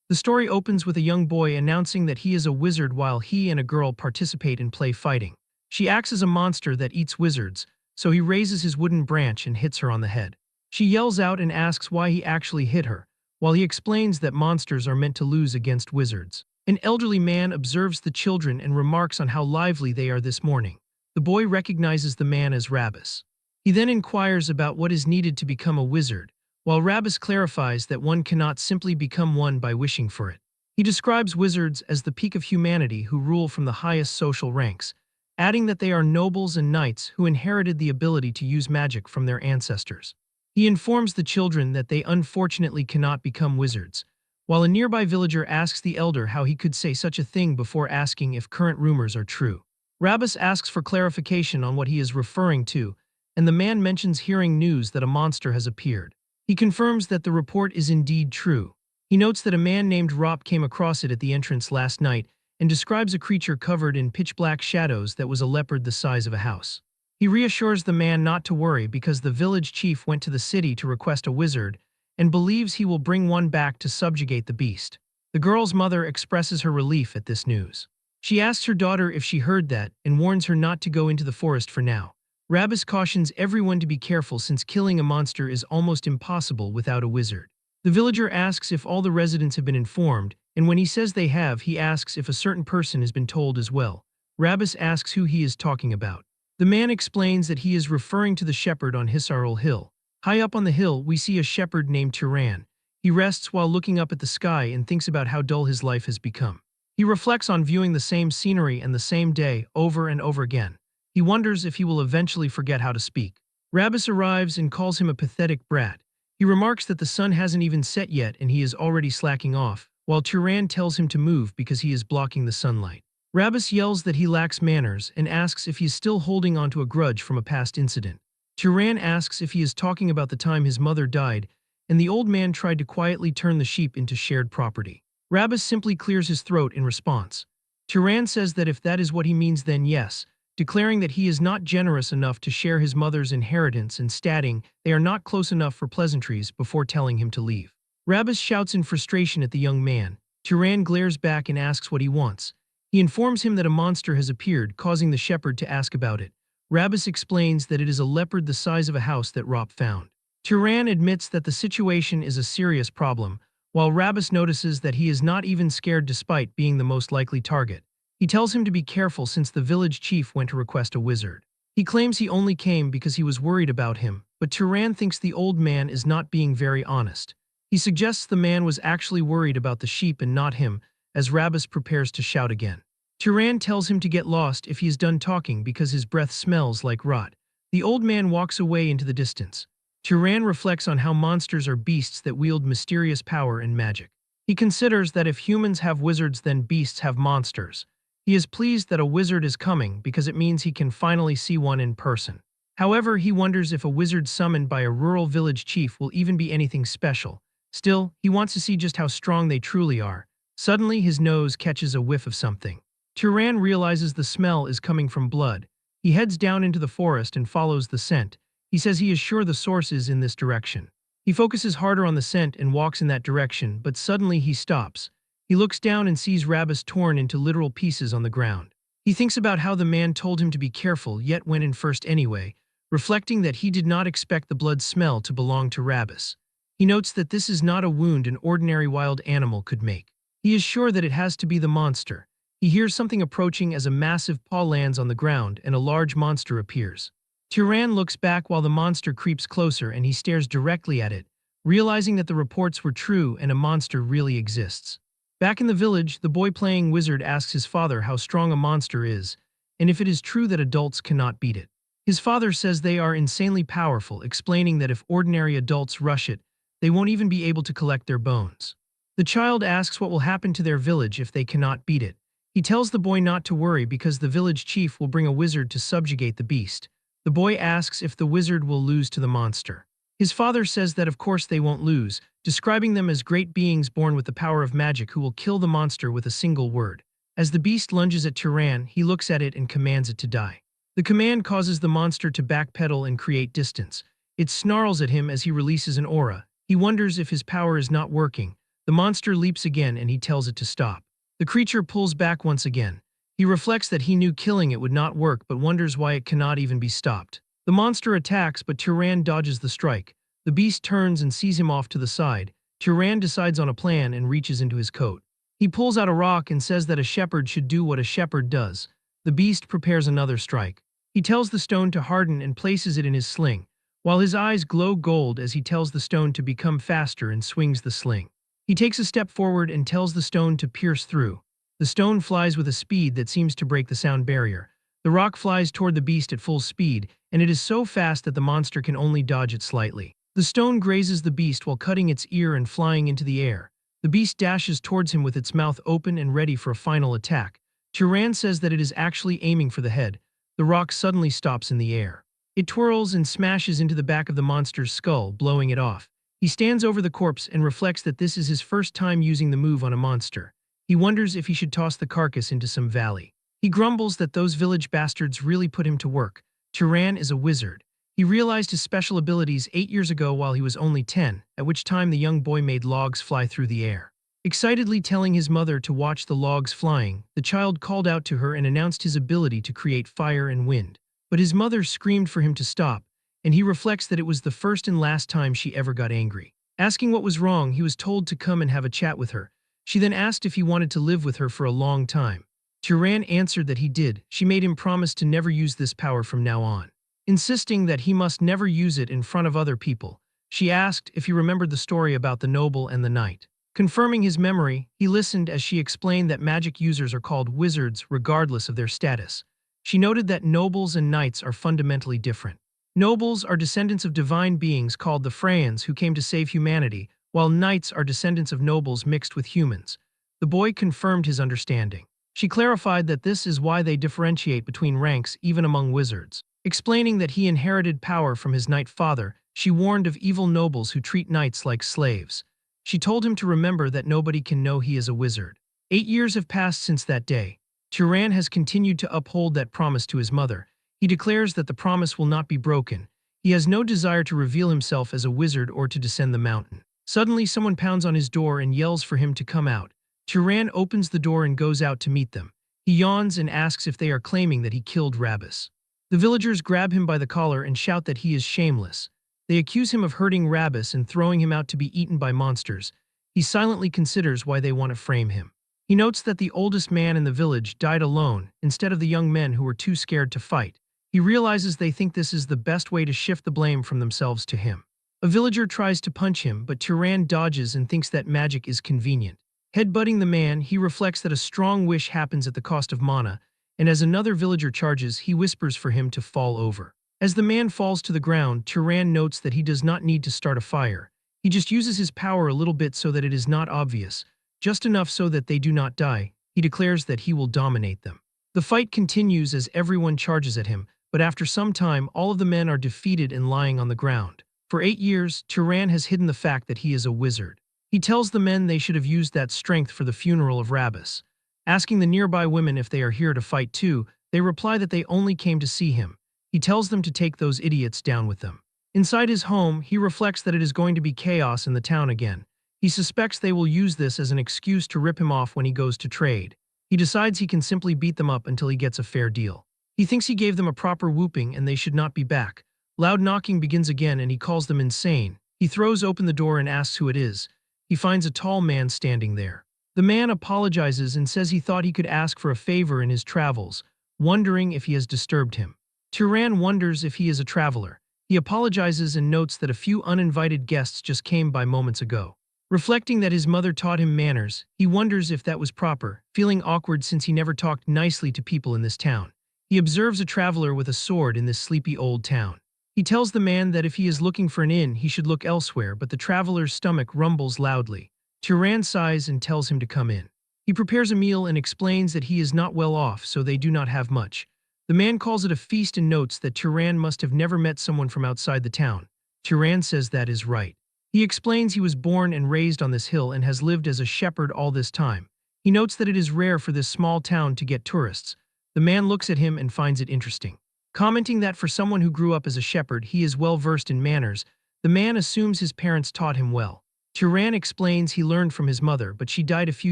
The story opens with a young boy announcing that he is a wizard while he and a girl participate in play fighting. She acts as a monster that eats wizards, so he raises his wooden branch and hits her on the head. She yells out and asks why he actually hit her, while he explains that monsters are meant to lose against wizards. An elderly man observes the children and remarks on how lively they are this morning. The boy recognizes the man as Rabbus. He then inquires about what is needed to become a wizard, while Rabbus clarifies that one cannot simply become one by wishing for it. He describes wizards as the peak of humanity who rule from the highest social ranks, adding that they are nobles and knights who inherited the ability to use magic from their ancestors. He informs the children that they unfortunately cannot become wizards, while a nearby villager asks the elder how he could say such a thing before asking if current rumors are true. Rabbus asks for clarification on what he is referring to, and the man mentions hearing news that a monster has appeared. He confirms that the report is indeed true. He notes that a man named Rop came across it at the entrance last night and describes a creature covered in pitch-black shadows that was a leopard the size of a house. He reassures the man not to worry because the village chief went to the city to request a wizard and believes he will bring one back to subjugate the beast. The girl's mother expresses her relief at this news. She asks her daughter if she heard that and warns her not to go into the forest for now. Rabbus cautions everyone to be careful since killing a monster is almost impossible without a wizard. The villager asks if all the residents have been informed, and when he says they have, he asks if a certain person has been told as well. Rabbus asks who he is talking about. The man explains that he is referring to the shepherd on Hisarul Hill. High up on the hill, we see a shepherd named Turan. He rests while looking up at the sky and thinks about how dull his life has become. He reflects on viewing the same scenery and the same day over and over again. He wonders if he will eventually forget how to speak. Rabbus arrives and calls him a pathetic brat. He remarks that the sun hasn't even set yet and he is already slacking off, while Turan tells him to move because he is blocking the sunlight. Rabbus yells that he lacks manners and asks if he is still holding on to a grudge from a past incident. Turan asks if he is talking about the time his mother died and the old man tried to quietly turn the sheep into shared property. Rabbus simply clears his throat in response. Turan says that if that is what he means, then yes, declaring that he is not generous enough to share his mother's inheritance and stating they are not close enough for pleasantries before telling him to leave. Rabbus shouts in frustration at the young man. Turan glares back and asks what he wants. He informs him that a monster has appeared, causing the shepherd to ask about it. Rabbus explains that it is a leopard the size of a house that Rop found. Turan admits that the situation is a serious problem, while Rabbus notices that he is not even scared despite being the most likely target. He tells him to be careful since the village chief went to request a wizard. He claims he only came because he was worried about him, but Turan thinks the old man is not being very honest. He suggests the man was actually worried about the sheep and not him, as Rabbus prepares to shout again. Turan tells him to get lost if he is done talking because his breath smells like rot. The old man walks away into the distance. Turan reflects on how monsters are beasts that wield mysterious power and magic. He considers that if humans have wizards, then beasts have monsters. He is pleased that a wizard is coming because it means he can finally see one in person. However, he wonders if a wizard summoned by a rural village chief will even be anything special. Still, he wants to see just how strong they truly are. Suddenly, his nose catches a whiff of something. Turan realizes the smell is coming from blood. He heads down into the forest and follows the scent. He says he is sure the source is in this direction. He focuses harder on the scent and walks in that direction, but suddenly he stops. He looks down and sees Rabbus torn into literal pieces on the ground. He thinks about how the man told him to be careful yet went in first anyway, reflecting that he did not expect the blood smell to belong to Rabbus. He notes that this is not a wound an ordinary wild animal could make. He is sure that it has to be the monster. He hears something approaching as a massive paw lands on the ground and a large monster appears. Turan looks back while the monster creeps closer and he stares directly at it, realizing that the reports were true and a monster really exists. Back in the village, the boy playing wizard asks his father how strong a monster is, and if it is true that adults cannot beat it. His father says they are insanely powerful, explaining that if ordinary adults rush it, they won't even be able to collect their bones. The child asks what will happen to their village if they cannot beat it. He tells the boy not to worry because the village chief will bring a wizard to subjugate the beast. The boy asks if the wizard will lose to the monster. His father says that of course they won't lose, describing them as great beings born with the power of magic who will kill the monster with a single word. As the beast lunges at Turan, he looks at it and commands it to die. The command causes the monster to backpedal and create distance. It snarls at him as he releases an aura. He wonders if his power is not working, The monster leaps again and he tells it to stop. The creature pulls back once again. He reflects that he knew killing it would not work but wonders why it cannot even be stopped. The monster attacks but Turan dodges the strike. The beast turns and sees him off to the side. Turan decides on a plan and reaches into his coat. He pulls out a rock and says that a shepherd should do what a shepherd does. The beast prepares another strike. He tells the stone to harden and places it in his sling, while his eyes glow gold as he tells the stone to become faster and swings the sling. He takes a step forward and tells the stone to pierce through. The stone flies with a speed that seems to break the sound barrier. The rock flies toward the beast at full speed, and it is so fast that the monster can only dodge it slightly. The stone grazes the beast while cutting its ear and flying into the air. The beast dashes towards him with its mouth open and ready for a final attack. Turan says that it is actually aiming for the head. The rock suddenly stops in the air. It twirls and smashes into the back of the monster's skull, blowing it off. He stands over the corpse and reflects that this is his first time using the move on a monster. He wonders if he should toss the carcass into some valley. He grumbles that those village bastards really put him to work. Turan is a wizard. He realized his special abilities 8 years ago while he was only 10, at which time the young boy made logs fly through the air. Excitedly telling his mother to watch the logs flying, the child called out to her and announced his ability to create fire and wind. But his mother screamed for him to stop, and he reflects that it was the first and last time she ever got angry. Asking what was wrong, he was told to come and have a chat with her. She then asked if he wanted to live with her for a long time. Turan answered that he did. She made him promise to never use this power from now on, insisting that he must never use it in front of other people. She asked if he remembered the story about the noble and the knight. Confirming his memory, he listened as she explained that magic users are called wizards regardless of their status. She noted that nobles and knights are fundamentally different. Nobles are descendants of divine beings called the Freyans who came to save humanity, while knights are descendants of nobles mixed with humans. The boy confirmed his understanding. She clarified that this is why they differentiate between ranks even among wizards. Explaining that he inherited power from his knight father, she warned of evil nobles who treat knights like slaves. She told him to remember that nobody can know he is a wizard. 8 years have passed since that day. Turan has continued to uphold that promise to his mother. He declares that the promise will not be broken. He has no desire to reveal himself as a wizard or to descend the mountain. Suddenly, someone pounds on his door and yells for him to come out. Turan opens the door and goes out to meet them. He yawns and asks if they are claiming that he killed Rabbis. The villagers grab him by the collar and shout that he is shameless. They accuse him of hurting Rabbis and throwing him out to be eaten by monsters. He silently considers why they want to frame him. He notes that the oldest man in the village died alone instead of the young men who were too scared to fight. He realizes they think this is the best way to shift the blame from themselves to him. A villager tries to punch him, but Turan dodges and thinks that magic is convenient. Headbutting the man, he reflects that a strong wish happens at the cost of mana, and as another villager charges, he whispers for him to fall over. As the man falls to the ground, Turan notes that he does not need to start a fire. He just uses his power a little bit so that it is not obvious, just enough so that they do not die. He declares that he will dominate them. The fight continues as everyone charges at him, but after some time, all of the men are defeated and lying on the ground. For 8 years, Turan has hidden the fact that he is a wizard. He tells the men they should have used that strength for the funeral of Rabbis. Asking the nearby women if they are here to fight too, they reply that they only came to see him. He tells them to take those idiots down with them. Inside his home, he reflects that it is going to be chaos in the town again. He suspects they will use this as an excuse to rip him off when he goes to trade. He decides he can simply beat them up until he gets a fair deal. He thinks he gave them a proper whooping and they should not be back. Loud knocking begins again and he calls them insane. He throws open the door and asks who it is. He finds a tall man standing there. The man apologizes and says he thought he could ask for a favor in his travels, wondering if he has disturbed him. Turan wonders if he is a traveler. He apologizes and notes that a few uninvited guests just came by moments ago. Reflecting that his mother taught him manners, he wonders if that was proper, feeling awkward since he never talked nicely to people in this town. He observes a traveler with a sword in this sleepy old town. He tells the man that if he is looking for an inn, he should look elsewhere, but the traveler's stomach rumbles loudly. Turan sighs and tells him to come in. He prepares a meal and explains that he is not well off, so they do not have much. The man calls it a feast and notes that Turan must have never met someone from outside the town. Turan says that is right. He explains he was born and raised on this hill and has lived as a shepherd all this time. He notes that it is rare for this small town to get tourists. The man looks at him and finds it interesting. Commenting that for someone who grew up as a shepherd, he is well versed in manners, the man assumes his parents taught him well. Turan explains he learned from his mother, but she died a few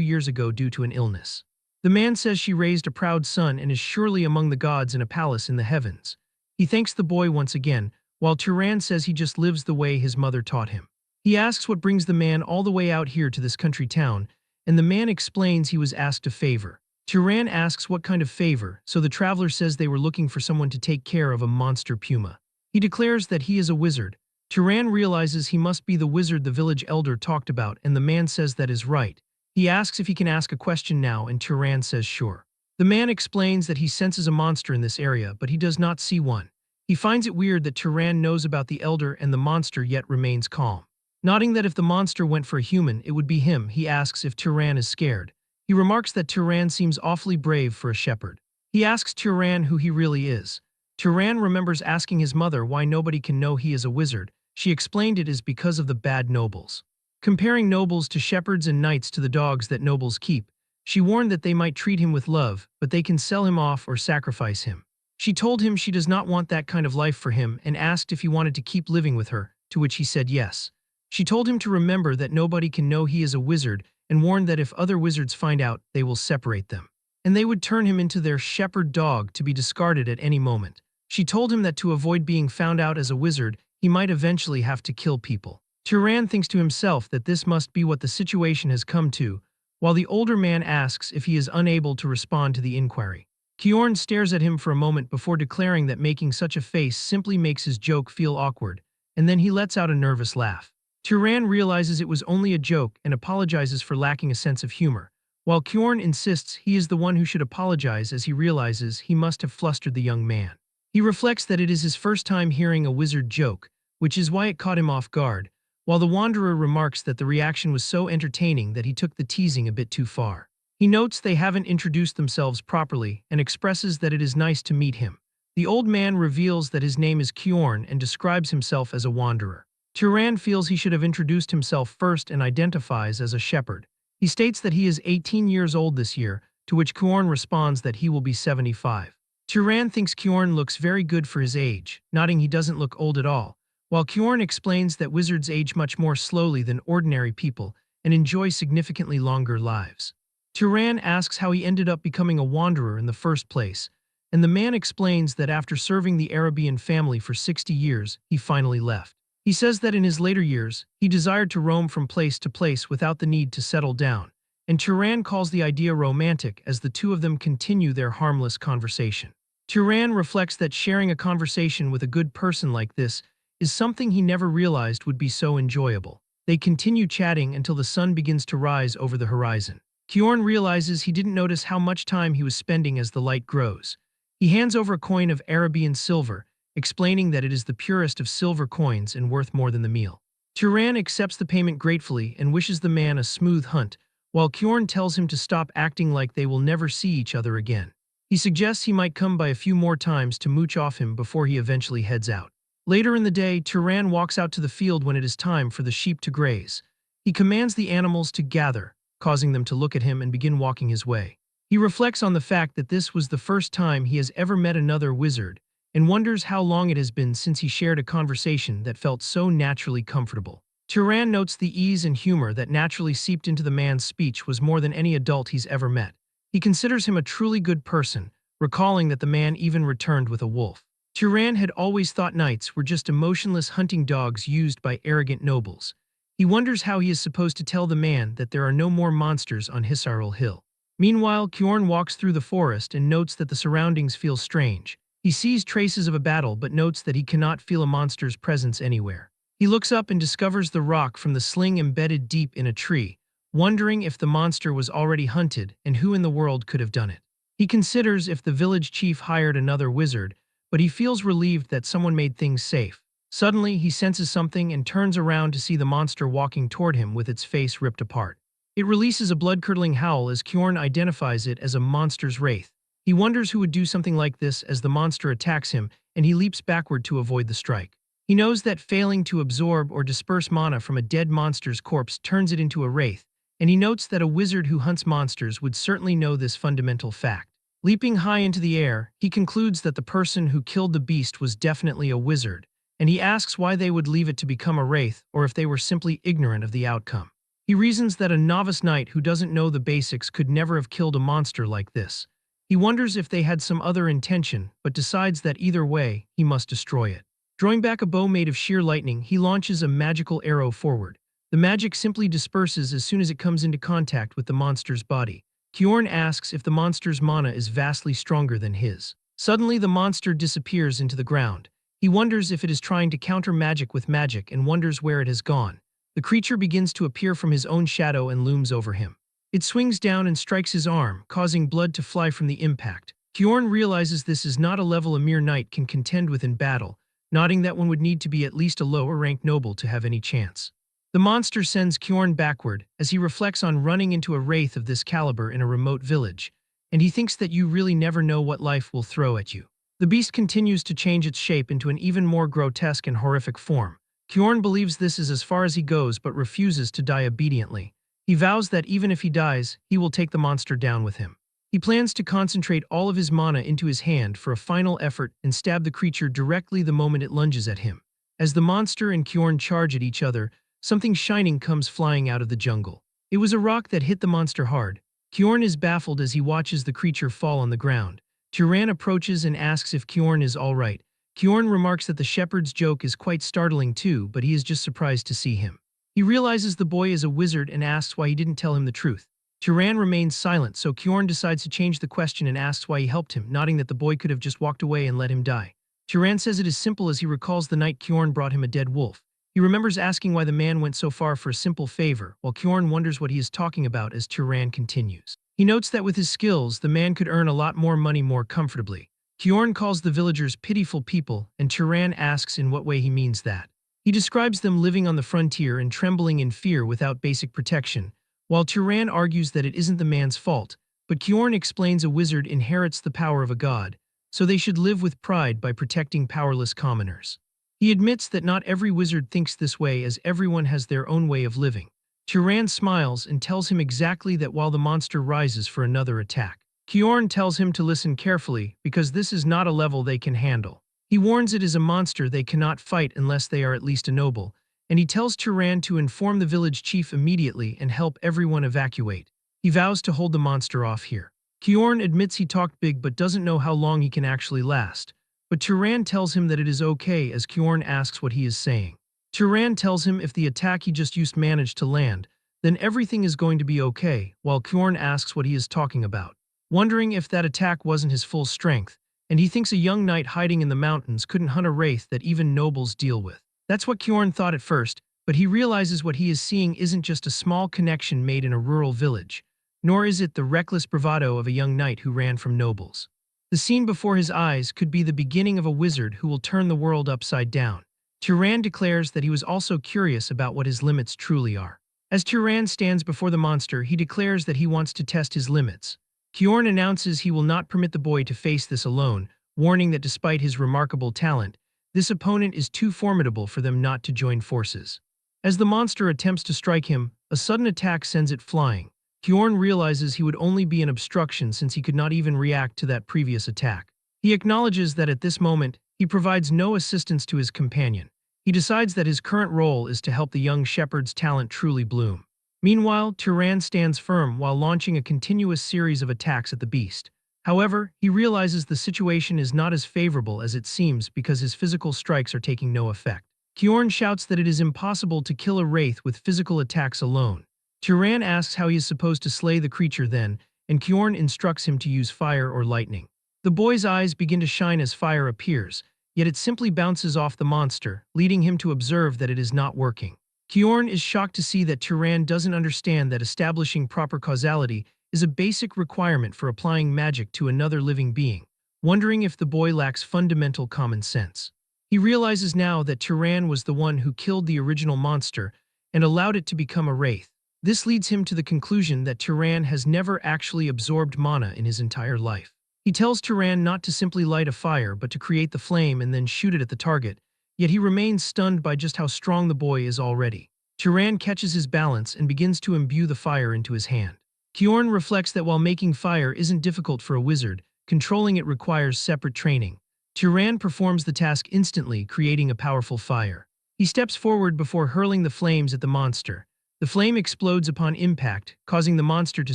years ago due to an illness. The man says she raised a proud son and is surely among the gods in a palace in the heavens. He thanks the boy once again, while Turan says he just lives the way his mother taught him. He asks what brings the man all the way out here to this country town, and the man explains he was asked a favor. Turan asks what kind of favor, so the traveler says they were looking for someone to take care of a monster puma. He declares that he is a wizard. Turan realizes he must be the wizard the village elder talked about, and the man says that is right. He asks if he can ask a question now, and Turan says sure. The man explains that he senses a monster in this area, but he does not see one. He finds it weird that Turan knows about the elder and the monster yet remains calm. Nodding that if the monster went for a human, it would be him, he asks if Turan is scared. He remarks that Turan seems awfully brave for a shepherd. He asks Turan who he really is. Turan remembers asking his mother why nobody can know he is a wizard. She explained it is because of the bad nobles. Comparing nobles to shepherds and knights to the dogs that nobles keep, she warned that they might treat him with love, but they can sell him off or sacrifice him. She told him she does not want that kind of life for him and asked if he wanted to keep living with her, to which he said yes. She told him to remember that nobody can know he is a wizard and warned that if other wizards find out, they will separate them. And they would turn him into their shepherd dog to be discarded at any moment. She told him that to avoid being found out as a wizard, he might eventually have to kill people. Turan thinks to himself that this must be what the situation has come to, while the older man asks if he is unable to respond to the inquiry. Kjorn stares at him for a moment before declaring that making such a face simply makes his joke feel awkward, and then he lets out a nervous laugh. Turan realizes it was only a joke and apologizes for lacking a sense of humor, while Kjorn insists he is the one who should apologize as he realizes he must have flustered the young man. He reflects that it is his first time hearing a wizard joke, which is why it caught him off guard, while the wanderer remarks that the reaction was so entertaining that he took the teasing a bit too far. He notes they haven't introduced themselves properly and expresses that it is nice to meet him. The old man reveals that his name is Kjorn and describes himself as a wanderer. Turan feels he should have introduced himself first and identifies as a shepherd. He states that he is 18 years old this year, to which Kjorn responds that he will be 75. Turan thinks Kjorn looks very good for his age, nodding he doesn't look old at all, while Kjorn explains that wizards age much more slowly than ordinary people and enjoy significantly longer lives. Turan asks how he ended up becoming a wanderer in the first place, and the man explains that after serving the Arabian family for 60 years, he finally left. He says that in his later years, he desired to roam from place to place without the need to settle down, and Turan calls the idea romantic as the two of them continue their harmless conversation. Turan reflects that sharing a conversation with a good person like this is something he never realized would be so enjoyable. They continue chatting until the sun begins to rise over the horizon. Kjorn realizes he didn't notice how much time he was spending as the light grows. He hands over a coin of Arabian silver, explaining that it is the purest of silver coins and worth more than the meal. Turan accepts the payment gratefully and wishes the man a smooth hunt, while Kjorn tells him to stop acting like they will never see each other again. He suggests he might come by a few more times to mooch off him before he eventually heads out. Later in the day, Turan walks out to the field when it is time for the sheep to graze. He commands the animals to gather, causing them to look at him and begin walking his way. He reflects on the fact that this was the first time he has ever met another wizard, and wonders how long it has been since he shared a conversation that felt so naturally comfortable. Turan notes the ease and humor that naturally seeped into the man's speech was more than any adult he's ever met. He considers him a truly good person, recalling that the man even returned with a wolf. Turan had always thought knights were just emotionless hunting dogs used by arrogant nobles. He wonders how he is supposed to tell the man that there are no more monsters on Hisaril Hill. Meanwhile, Kjorn walks through the forest and notes that the surroundings feel strange. He sees traces of a battle but notes that he cannot feel a monster's presence anywhere. He looks up and discovers the rock from the sling embedded deep in a tree, wondering if the monster was already hunted and who in the world could have done it. He considers if the village chief hired another wizard, but he feels relieved that someone made things safe. Suddenly, he senses something and turns around to see the monster walking toward him with its face ripped apart. It releases a blood-curdling howl as Kjorn identifies it as a monster's wraith. He wonders who would do something like this as the monster attacks him, and he leaps backward to avoid the strike. He knows that failing to absorb or disperse mana from a dead monster's corpse turns it into a wraith, and he notes that a wizard who hunts monsters would certainly know this fundamental fact. Leaping high into the air, he concludes that the person who killed the beast was definitely a wizard, and he asks why they would leave it to become a wraith or if they were simply ignorant of the outcome. He reasons that a novice knight who doesn't know the basics could never have killed a monster like this. He wonders if they had some other intention, but decides that either way, he must destroy it. Drawing back a bow made of sheer lightning, he launches a magical arrow forward. The magic simply disperses as soon as it comes into contact with the monster's body. Kjorn asks if the monster's mana is vastly stronger than his. Suddenly, the monster disappears into the ground. He wonders if it is trying to counter magic with magic and wonders where it has gone. The creature begins to appear from his own shadow and looms over him. It swings down and strikes his arm, causing blood to fly from the impact. Kjorn realizes this is not a level a mere knight can contend with in battle, noting that one would need to be at least a lower-ranked noble to have any chance. The monster sends Kjorn backward as he reflects on running into a wraith of this caliber in a remote village, and he thinks that you really never know what life will throw at you. The beast continues to change its shape into an even more grotesque and horrific form. Kjorn believes this is as far as he goes but refuses to die obediently. He vows that even if he dies, he will take the monster down with him. He plans to concentrate all of his mana into his hand for a final effort and stab the creature directly the moment it lunges at him. As the monster and Kjorn charge at each other, something shining comes flying out of the jungle. It was a rock that hit the monster hard. Kjorn is baffled as he watches the creature fall on the ground. Tyran approaches and asks if Kjorn is all right. Kjorn remarks that the shepherd's joke is quite startling too, but he is just surprised to see him. He realizes the boy is a wizard and asks why he didn't tell him the truth. Tyran remains silent, so Kjorn decides to change the question and asks why he helped him, nodding that the boy could have just walked away and let him die. Tyran says it is simple as he recalls the night Kjorn brought him a dead wolf. He remembers asking why the man went so far for a simple favor, while Kjorn wonders what he is talking about as Tyran continues. He notes that with his skills, the man could earn a lot more money more comfortably. Kjorn calls the villagers pitiful people, and Tyran asks in what way he means that. He describes them living on the frontier and trembling in fear without basic protection, while Tyran argues that it isn't the man's fault, but Kjorn explains a wizard inherits the power of a god, so they should live with pride by protecting powerless commoners. He admits that not every wizard thinks this way as everyone has their own way of living. Tyran smiles and tells him exactly that while the monster rises for another attack. Kjorn tells him to listen carefully because this is not a level they can handle. He warns it is a monster they cannot fight unless they are at least a noble, and he tells Tyran to inform the village chief immediately and help everyone evacuate. He vows to hold the monster off here. Kjorn admits he talked big but doesn't know how long he can actually last. But Tyran tells him that it is okay as Kjorn asks what he is saying. Tyran tells him if the attack he just used managed to land, then everything is going to be okay, while Kjorn asks what he is talking about, wondering if that attack wasn't his full strength, and he thinks a young knight hiding in the mountains couldn't hunt a wraith that even nobles deal with. That's what Kjorn thought at first, but he realizes what he is seeing isn't just a small connection made in a rural village, nor is it the reckless bravado of a young knight who ran from nobles. The scene before his eyes could be the beginning of a wizard who will turn the world upside down. Tyran declares that he was also curious about what his limits truly are. As Tyran stands before the monster, he declares that he wants to test his limits. Kjorn announces he will not permit the boy to face this alone, warning that despite his remarkable talent, this opponent is too formidable for them not to join forces. As the monster attempts to strike him, a sudden attack sends it flying. Kjorn realizes he would only be an obstruction since he could not even react to that previous attack. He acknowledges that at this moment, he provides no assistance to his companion. He decides that his current role is to help the young shepherd's talent truly bloom. Meanwhile, Tyran stands firm while launching a continuous series of attacks at the beast. However, he realizes the situation is not as favorable as it seems because his physical strikes are taking no effect. Kjorn shouts that it is impossible to kill a wraith with physical attacks alone. Tyran asks how he is supposed to slay the creature then, and Kjorn instructs him to use fire or lightning. The boy's eyes begin to shine as fire appears, yet it simply bounces off the monster, leading him to observe that it is not working. Kjorn is shocked to see that Tyran doesn't understand that establishing proper causality is a basic requirement for applying magic to another living being, wondering if the boy lacks fundamental common sense. He realizes now that Tyran was the one who killed the original monster and allowed it to become a wraith. This leads him to the conclusion that Tyran has never actually absorbed mana in his entire life. He tells Tyran not to simply light a fire but to create the flame and then shoot it at the target, yet he remains stunned by just how strong the boy is already. Tyran catches his balance and begins to imbue the fire into his hand. Kjorn reflects that while making fire isn't difficult for a wizard, controlling it requires separate training. Turan performs the task instantly, creating a powerful fire. He steps forward before hurling the flames at the monster. The flame explodes upon impact, causing the monster to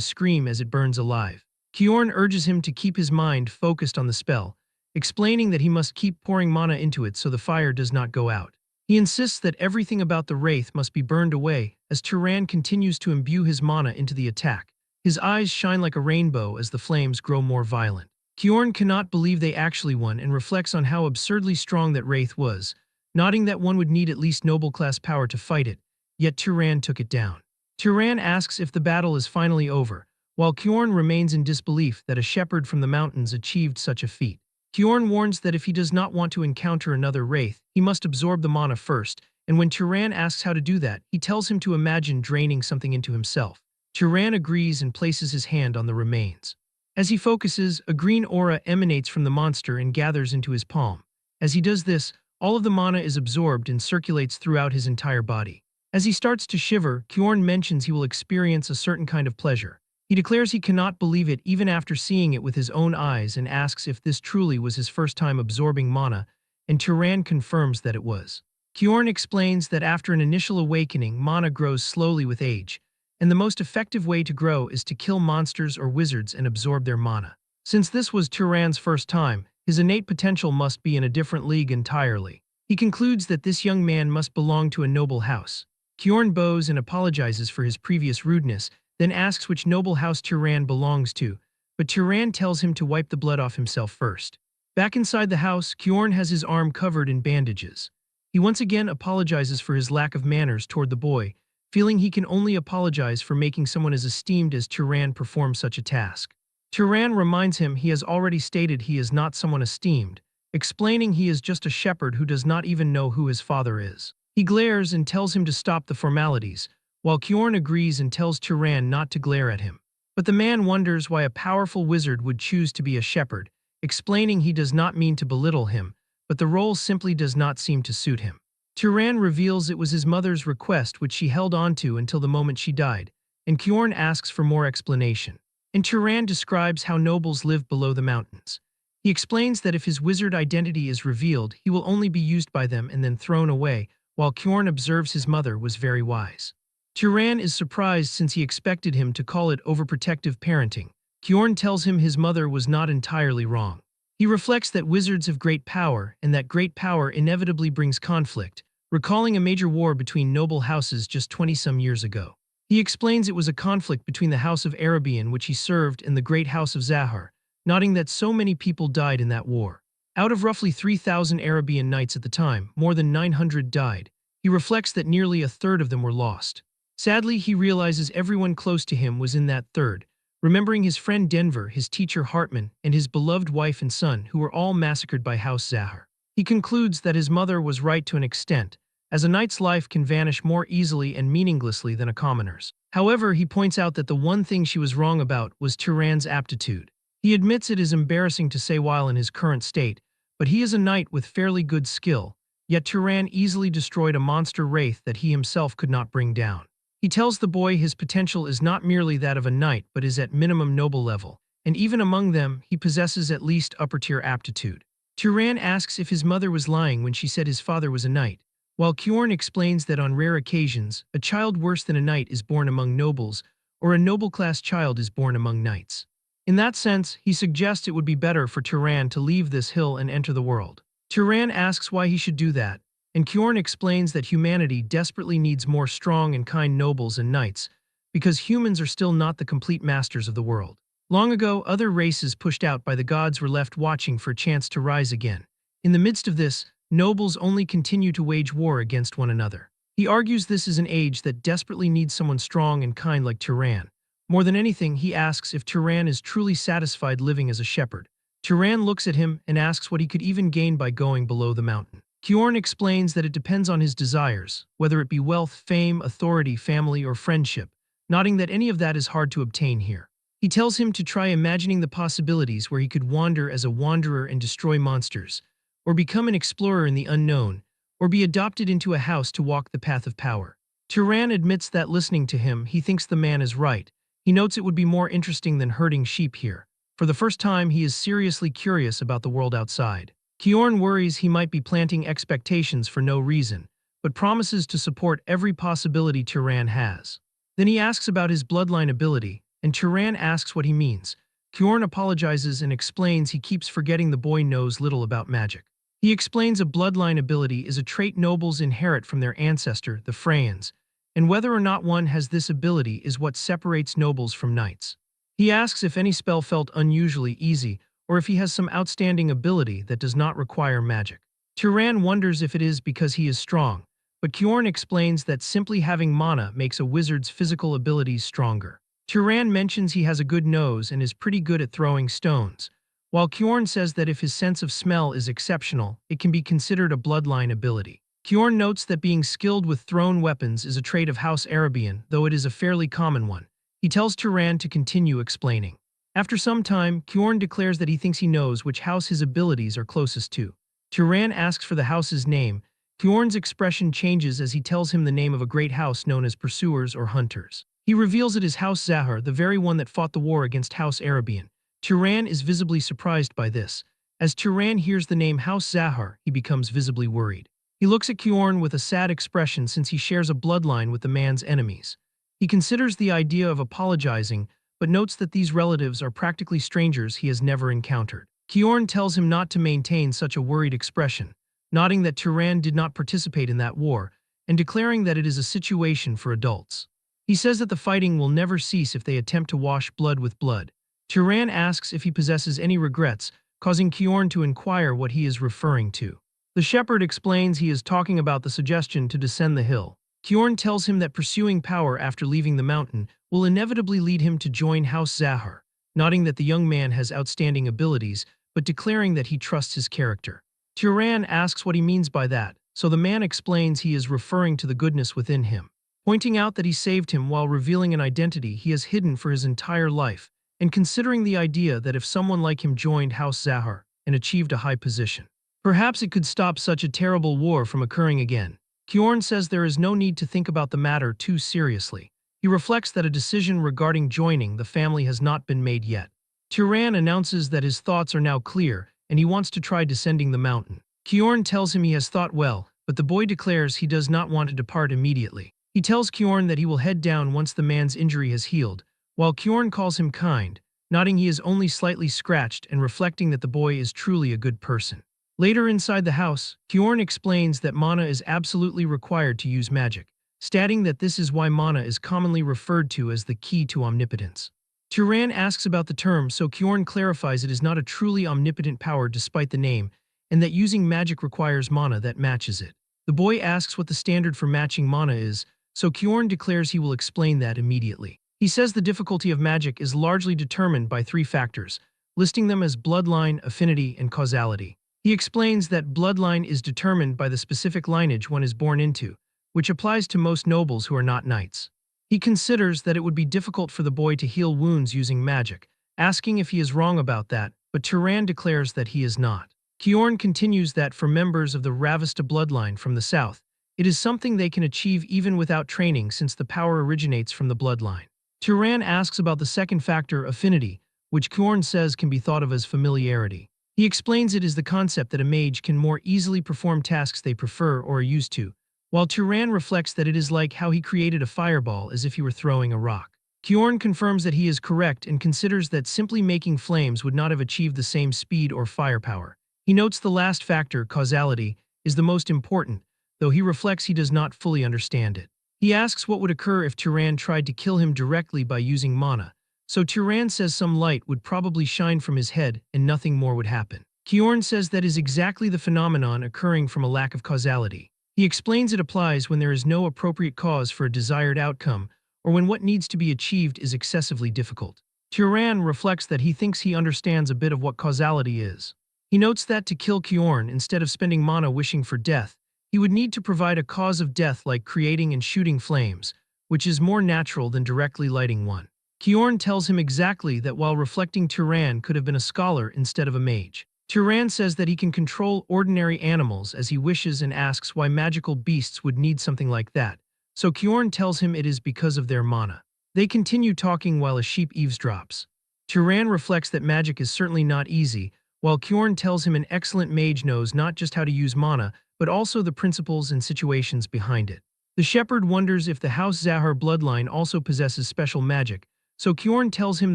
scream as it burns alive. Kyorn urges him to keep his mind focused on the spell, explaining that he must keep pouring mana into it so the fire does not go out. He insists that everything about the wraith must be burned away as Turan continues to imbue his mana into the attack. His eyes shine like a rainbow as the flames grow more violent. Kyorn cannot believe they actually won and reflects on how absurdly strong that wraith was, nodding that one would need at least noble-class power to fight it, yet Turan took it down. Turan asks if the battle is finally over, while Kyorn remains in disbelief that a shepherd from the mountains achieved such a feat. Kyorn warns that if he does not want to encounter another wraith, he must absorb the mana first, and when Turan asks how to do that, he tells him to imagine draining something into himself. Turan agrees and places his hand on the remains. As he focuses, a green aura emanates from the monster and gathers into his palm. As he does this, all of the mana is absorbed and circulates throughout his entire body. As he starts to shiver, Kyorn mentions he will experience a certain kind of pleasure. He declares he cannot believe it even after seeing it with his own eyes and asks if this truly was his first time absorbing mana, and Turan confirms that it was. Kyorn explains that after an initial awakening, mana grows slowly with age, and the most effective way to grow is to kill monsters or wizards and absorb their mana. Since this was Turan's first time, his innate potential must be in a different league entirely. He concludes that this young man must belong to a noble house. Kyorn bows and apologizes for his previous rudeness, then asks which noble house Turan belongs to, but Turan tells him to wipe the blood off himself first. Back inside the house, Kyorn has his arm covered in bandages. He once again apologizes for his lack of manners toward the boy, feeling he can only apologize for making someone as esteemed as Turan perform such a task. Turan reminds him he has already stated he is not someone esteemed, explaining he is just a shepherd who does not even know who his father is. He glares and tells him to stop the formalities, while Kyorn agrees and tells Turan not to glare at him. But the man wonders why a powerful wizard would choose to be a shepherd, explaining he does not mean to belittle him, but the role simply does not seem to suit him. Turan reveals it was his mother's request which she held on to until the moment she died, and Kyorn asks for more explanation. And Turan describes how nobles live below the mountains. He explains that if his wizard identity is revealed, he will only be used by them and then thrown away, while Kyorn observes his mother was very wise. Turan is surprised since he expected him to call it overprotective parenting. Kyorn tells him his mother was not entirely wrong. He reflects that wizards have great power and that great power inevitably brings conflict, recalling a major war between noble houses just 20-some years ago. He explains it was a conflict between the House of Arabian which he served and the Great House of Zahar, noting that so many people died in that war. Out of roughly 3,000 Arabian knights at the time, more than 900 died. He reflects that nearly a third of them were lost. Sadly, he realizes everyone close to him was in that third, remembering his friend Denver, his teacher Hartman, and his beloved wife and son, who were all massacred by House Zahar. He concludes that his mother was right to an extent, as a knight's life can vanish more easily and meaninglessly than a commoner's. However, he points out that the one thing she was wrong about was Turan's aptitude. He admits it is embarrassing to say while in his current state, but he is a knight with fairly good skill, yet Turan easily destroyed a monster wraith that he himself could not bring down. He tells the boy his potential is not merely that of a knight but is at minimum noble level, and even among them, he possesses at least upper-tier aptitude. Turan asks if his mother was lying when she said his father was a knight, while Kyorn explains that on rare occasions, a child worse than a knight is born among nobles, or a noble-class child is born among knights. In that sense, he suggests it would be better for Turan to leave this hill and enter the world. Turan asks why he should do that, and Kyorn explains that humanity desperately needs more strong and kind nobles and knights, because humans are still not the complete masters of the world. Long ago, other races pushed out by the gods were left watching for a chance to rise again. In the midst of this, nobles only continue to wage war against one another. He argues this is an age that desperately needs someone strong and kind like Turan. More than anything, he asks if Turan is truly satisfied living as a shepherd. Turan looks at him and asks what he could even gain by going below the mountain. Kyorn explains that it depends on his desires, whether it be wealth, fame, authority, family, or friendship, noting that any of that is hard to obtain here. He tells him to try imagining the possibilities where he could wander as a wanderer and destroy monsters, or become an explorer in the unknown, or be adopted into a house to walk the path of power. Turan admits that listening to him, he thinks the man is right. He notes it would be more interesting than herding sheep here. For the first time, he is seriously curious about the world outside. Kyorn worries he might be planting expectations for no reason, but promises to support every possibility Turan has. Then he asks about his bloodline ability, and Turan asks what he means. Kyorn apologizes and explains he keeps forgetting the boy knows little about magic. He explains a bloodline ability is a trait nobles inherit from their ancestor, the Freyans, and whether or not one has this ability is what separates nobles from knights. He asks if any spell felt unusually easy, or if he has some outstanding ability that does not require magic. Turan wonders if it is because he is strong, but Kyorn explains that simply having mana makes a wizard's physical abilities stronger. Turan mentions he has a good nose and is pretty good at throwing stones, while Kyorn says that if his sense of smell is exceptional, it can be considered a bloodline ability. Kyorn notes that being skilled with thrown weapons is a trait of House Arabian, though it is a fairly common one. He tells Turan to continue explaining. After some time, Kyorn declares that he thinks he knows which house his abilities are closest to. Turan asks for the house's name. Kyorn's expression changes as he tells him the name of a great house known as Pursuers or Hunters. He reveals it is House Zahar, the very one that fought the war against House Arabian. Turan is visibly surprised by this. As Turan hears the name House Zahar, he becomes visibly worried. He looks at Kyorn with a sad expression since he shares a bloodline with the man's enemies. He considers the idea of apologizing, but notes that these relatives are practically strangers he has never encountered. Kyorn tells him not to maintain such a worried expression, nodding that Turan did not participate in that war, and declaring that it is a situation for adults. He says that the fighting will never cease if they attempt to wash blood with blood. Turan asks if he possesses any regrets, causing Kyorn to inquire what he is referring to. The shepherd explains he is talking about the suggestion to descend the hill. Kyorn tells him that pursuing power after leaving the mountain will inevitably lead him to join House Zahar, nodding that the young man has outstanding abilities, but declaring that he trusts his character. Turan asks what he means by that, so the man explains he is referring to the goodness within him, pointing out that he saved him while revealing an identity he has hidden for his entire life, and considering the idea that if someone like him joined House Zahar and achieved a high position, perhaps it could stop such a terrible war from occurring again. Kyorn says there is no need to think about the matter too seriously. He reflects that a decision regarding joining the family has not been made yet. Turan announces that his thoughts are now clear and he wants to try descending the mountain. Kyorn tells him he has thought well, but the boy declares he does not want to depart immediately. He tells Kyorn that he will head down once the man's injury has healed, while Kyorn calls him kind, nodding he is only slightly scratched and reflecting that the boy is truly a good person. Later inside the house, Kyorn explains that mana is absolutely required to use magic, stating that this is why mana is commonly referred to as the key to omnipotence. Turan asks about the term, so Kyorn clarifies it is not a truly omnipotent power despite the name, and that using magic requires mana that matches it. The boy asks what the standard for matching mana is, so Kyorn declares he will explain that immediately. He says the difficulty of magic is largely determined by 3 factors, listing them as bloodline, affinity, and causality. He explains that bloodline is determined by the specific lineage one is born into, which applies to most nobles who are not knights. He considers that it would be difficult for the boy to heal wounds using magic, asking if he is wrong about that, but Turan declares that he is not. Kyorn continues that for members of the Ravista bloodline from the south, it is something they can achieve even without training since the power originates from the bloodline. Turan asks about the second factor, affinity, which Kyorn says can be thought of as familiarity. He explains it is the concept that a mage can more easily perform tasks they prefer or are used to, while Turan reflects that it is like how he created a fireball as if he were throwing a rock. Kyorn confirms that he is correct and considers that simply making flames would not have achieved the same speed or firepower. He notes the last factor, causality, is the most important, though he reflects he does not fully understand it. He asks what would occur if Turan tried to kill him directly by using mana, so Turan says some light would probably shine from his head and nothing more would happen. Kyorn says that is exactly the phenomenon occurring from a lack of causality. He explains it applies when there is no appropriate cause for a desired outcome or when what needs to be achieved is excessively difficult. Turan reflects that he thinks he understands a bit of what causality is. He notes that to kill Kyorn, instead of spending mana wishing for death, he would need to provide a cause of death like creating and shooting flames, which is more natural than directly lighting one. Kyorn tells him exactly that while reflecting Turan could have been a scholar instead of a mage. Turan says that he can control ordinary animals as he wishes and asks why magical beasts would need something like that, so Kyorn tells him it is because of their mana. They continue talking while a sheep eavesdrops. Turan reflects that magic is certainly not easy, while Kjorn tells him an excellent mage knows not just how to use mana, but also the principles and situations behind it. The shepherd wonders if the House Zahar bloodline also possesses special magic, so Kjorn tells him